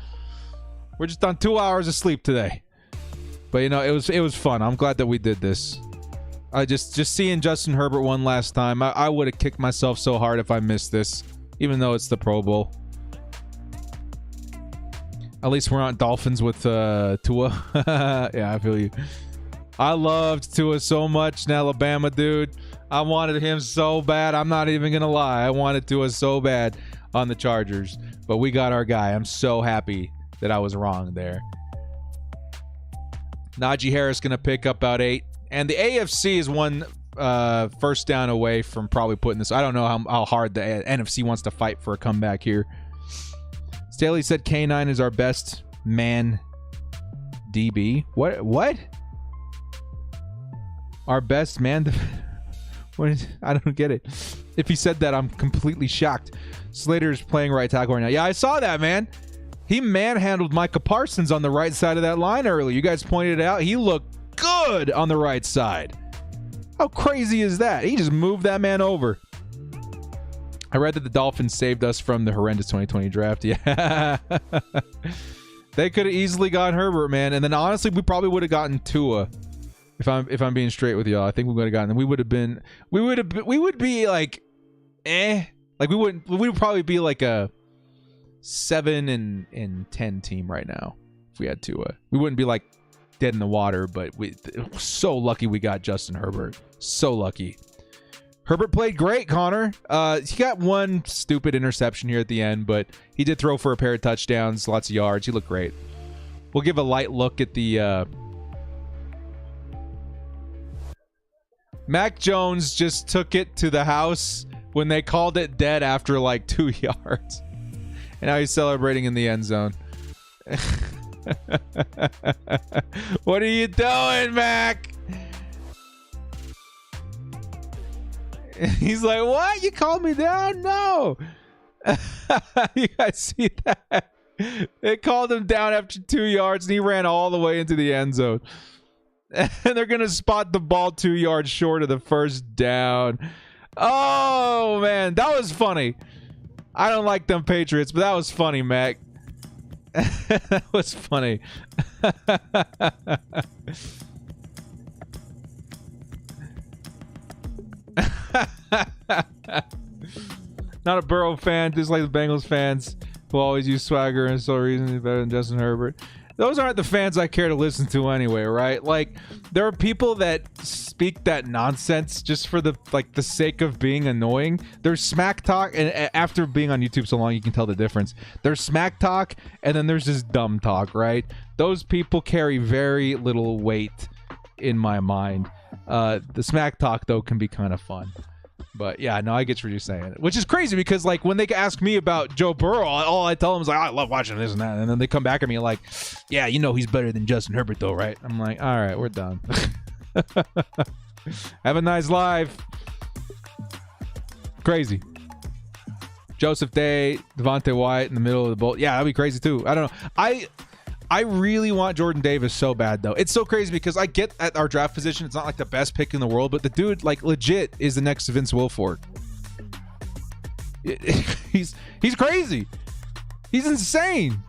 We're just on 2 hours of sleep today. But it was fun. I'm glad that we did this. I just seeing Justin Herbert one last time. I would have kicked myself so hard if I missed this, even though it's the Pro Bowl. At least we're not Dolphins with Tua. Yeah, I feel you. I loved Tua so much in Alabama, dude. I wanted him so bad. I'm not even going to lie. I wanted Tua so bad on the Chargers. But we got our guy. I'm so happy that I was wrong there. Najee Harris going to pick up about 8. And the AFC is one first down away from probably putting this. I don't know how hard the NFC wants to fight for a comeback here. Staley said K9 is our best man DB. What? Our best man? I don't get it. If he said that, I'm completely shocked. Slater is playing right tackle right now. Yeah, I saw that, man. He manhandled Micah Parsons on the right side of that line earlier. You guys pointed it out. He looked good on the right side. How crazy is that? He just moved that man over. I read that the Dolphins saved us from the horrendous 2020 draft. Yeah. They could have easily gotten Herbert, man. And then honestly, we probably would have gotten Tua. If I'm being straight with y'all, I think we would have gotten them. We would be like, like we would probably be like a 7-10 team right now if we had Tua. We wouldn't be like dead in the water, but so lucky we got Justin Herbert. So lucky. Herbert played great, Connor. He got one stupid interception here at the end, but he did throw for a pair of touchdowns, lots of yards. He looked great. We'll give a light look at the Mac Jones just took it to the house when they called it dead after like 2 yards. And now he's celebrating in the end zone. What are you doing, Mac? He's like, what? You called me down? No. You guys see that? They called him down after 2 yards, and he ran all the way into the end zone. And they're going to spot the ball 2 yards short of the first down. Oh, man. That was funny. I don't like them Patriots, but that was funny, Mac. That was funny. Not a Burrow fan, just like the Bengals fans who always use swagger and so reason he's better than Justin Herbert. Those aren't the fans I care to listen to anyway, right? Like, there are people that speak that nonsense just for the sake of being annoying. There's smack talk, and after being on YouTube so long, you can tell the difference. There's smack talk, and then there's just dumb talk, right? Those people carry very little weight in my mind. The smack talk, though, can be kind of fun. But yeah, no, I get what you're saying. Which is crazy because, like, when they ask me about Joe Burrow, all I tell them is like, I love watching this and that. And then they come back at me like, yeah, you know he's better than Justin Herbert, though, right? I'm like, all right, we're done. Have a nice life. Crazy. Joseph Day, Devontae Wyatt in the middle of the bowl. Yeah, that'd be crazy too. I don't know. I really want Jordan Davis so bad, though. It's so crazy because I get at our draft position, it's not like the best pick in the world, but the dude, like, legit is the next Vince Wilfork. He's crazy. He's insane.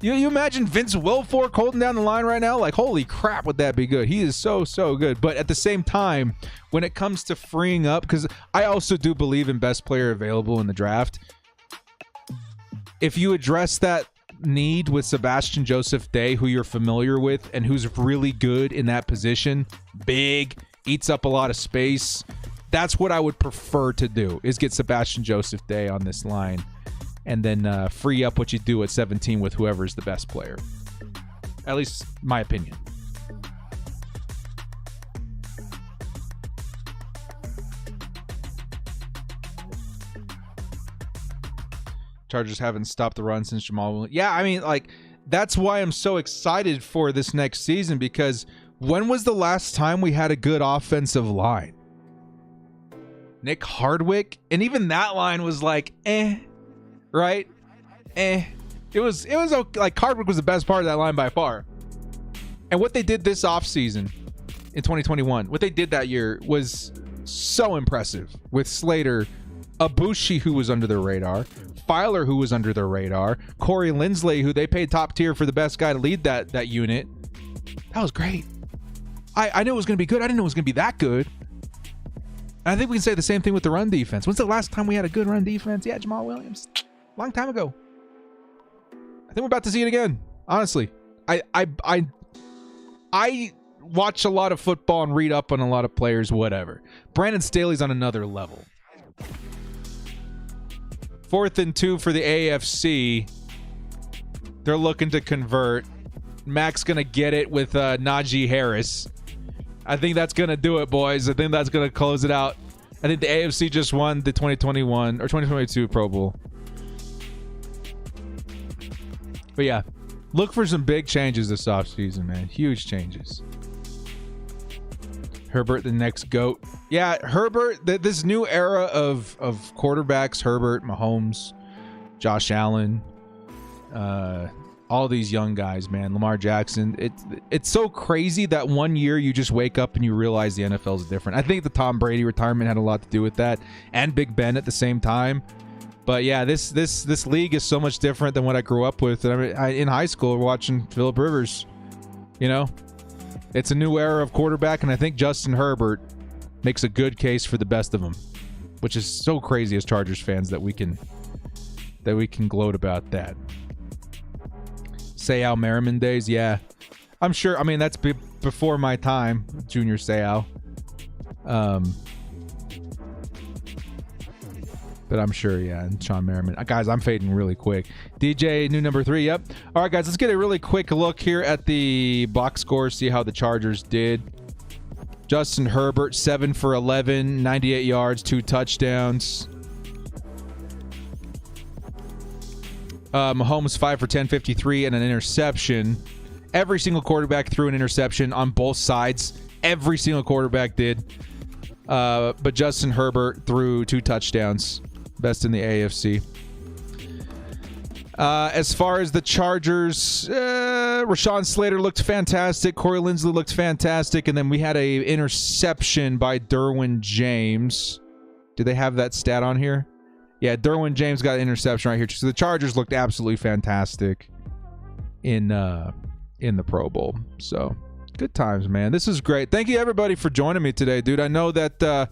You imagine Vince Wilfork holding down the line right now? Like, holy crap, would that be good? He is so good. But at the same time, when it comes to freeing up, because I also do believe in best player available in the draft, if you address that need with Sebastian Joseph Day, who you're familiar with and who's really good in that position, big, eats up a lot of space, that's what I would prefer to do, is get Sebastian Joseph Day on this line and then free up what you do at 17 with whoever's the best player. At least my opinion. Chargers haven't stopped the run since Jamal Williams. Yeah, I mean, like, that's why I'm so excited for this next season, because when was the last time we had a good offensive line? Nick Hardwick? And even that line was like, right? It was okay. Like, Hardwick was the best part of that line by far. And what they did this offseason in 2021, what they did that year was so impressive with Slater, Ibushi, who was under their radar, Filer, who was under their radar, Corey Linsley, who they paid top tier for the best guy to lead that unit. That was great. I knew it was going to be good. I didn't know it was going to be that good. And I think we can say the same thing with the run defense. When's the last time we had a good run defense? Yeah, Jamal Williams. Long time ago. I think we're about to see it again. Honestly, I watch a lot of football and read up on a lot of players, whatever. Brandon Staley's on another level. 4th and 2 for the AFC. They're looking to convert. Mack's going to get it with Najee Harris. I think that's going to do it, boys. I think that's going to close it out. I think the AFC just won the 2021 or 2022 Pro Bowl. But yeah, look for some big changes this offseason, man. Huge changes. Herbert, the next GOAT. Yeah, Herbert, this new era of quarterbacks, Herbert, Mahomes, Josh Allen, all these young guys, man, Lamar Jackson. It's so crazy that one year you just wake up and you realize the NFL is different. I think the Tom Brady retirement had a lot to do with that, and Big Ben at the same time. But yeah, this league is so much different than what I grew up with. I mean, in high school, watching Phillip Rivers, you know. It's a new era of quarterback, and I think Justin Herbert makes a good case for the best of them, which is so crazy as Chargers fans that we can gloat about that. Seau Merriman days, yeah. I'm sure. I mean, that's before my time, Junior Seau. But I'm sure, yeah, and Sean Merriman. Guys, I'm fading really quick. DJ, new number 3, yep. All right, guys, let's get a really quick look here at the box score, see how the Chargers did. Justin Herbert, 7 for 11, 98 yards, 2 touchdowns. Mahomes, 5 for 10, 53, and an interception. Every single quarterback threw an interception on both sides. Every single quarterback did. But Justin Herbert threw 2 touchdowns. Best in the AFC. As far as the Chargers, Rashawn Slater looked fantastic. Corey Linsley looked fantastic. And then we had a interception by Derwin James. Do they have that stat on here? Yeah, Derwin James got an interception right here. So the Chargers looked absolutely fantastic in the Pro Bowl. So good times, man. This is great. Thank you, everybody, for joining me today, dude. I know that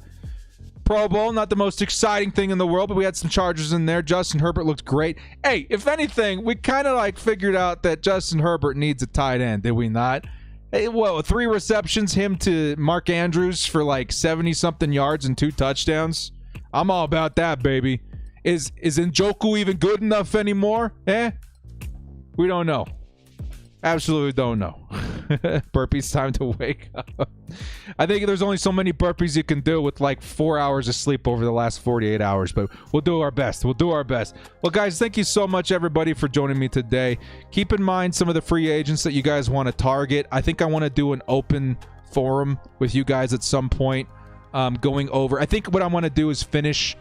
Pro Bowl, not the most exciting thing in the world, but we had some Chargers in there. Justin Herbert looked great. Hey, if anything, we kind of like figured out that Justin Herbert needs a tight end, did we not? Hey, whoa, 3 receptions, him to Mark Andrews for like 70-something yards and 2 touchdowns. I'm all about that, baby. Is Njoku even good enough anymore? We don't know. Absolutely don't know. Burpees, time to wake up. I think there's only so many burpees you can do with like 4 hours of sleep over the last 48 hours, but we'll do our best. Well, guys, thank you so much, everybody, for joining me today. Keep in mind some of the free agents that you guys want to target. I think I want to do an open forum with you guys at some point, going over. I think what I want to do is finish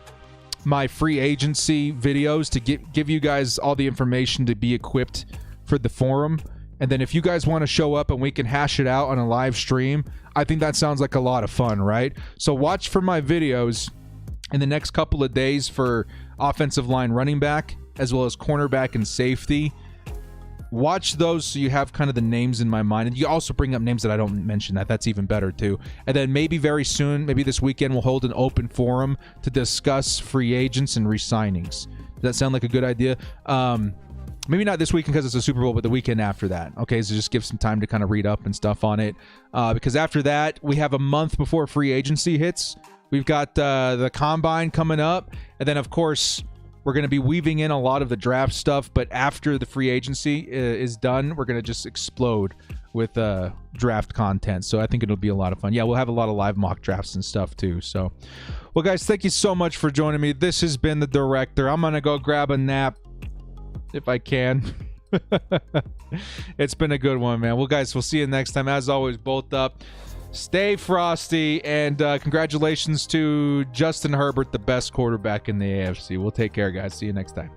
my free agency videos to give you guys all the information to be equipped for the forum. And then if you guys want to show up and we can hash it out on a live stream, I think that sounds like a lot of fun, right? So watch for my videos in the next couple of days for offensive line running back, as well as cornerback and safety. Watch those so you have kind of the names in my mind. And you also bring up names that I don't mention. That's even better too. And then maybe very soon, maybe this weekend, we'll hold an open forum to discuss free agents and re-signings. Does that sound like a good idea? Maybe not this weekend because it's a Super Bowl, but the weekend after that. Okay, so just give some time to kind of read up and stuff on it. Because after that, we have a month before free agency hits. We've got the Combine coming up. And then, of course, we're going to be weaving in a lot of the draft stuff. But after the free agency is done, we're going to just explode with draft content. So I think it'll be a lot of fun. Yeah, we'll have a lot of live mock drafts and stuff too. So, well, guys, thank you so much for joining me. This has been The Director. I'm going to go grab a nap if I can. It's been a good one, man. Well, guys, we'll see you next time. As always, bolt up, stay frosty, and congratulations to Justin Herbert, the best quarterback in the AFC. We'll take care, guys. See you next time.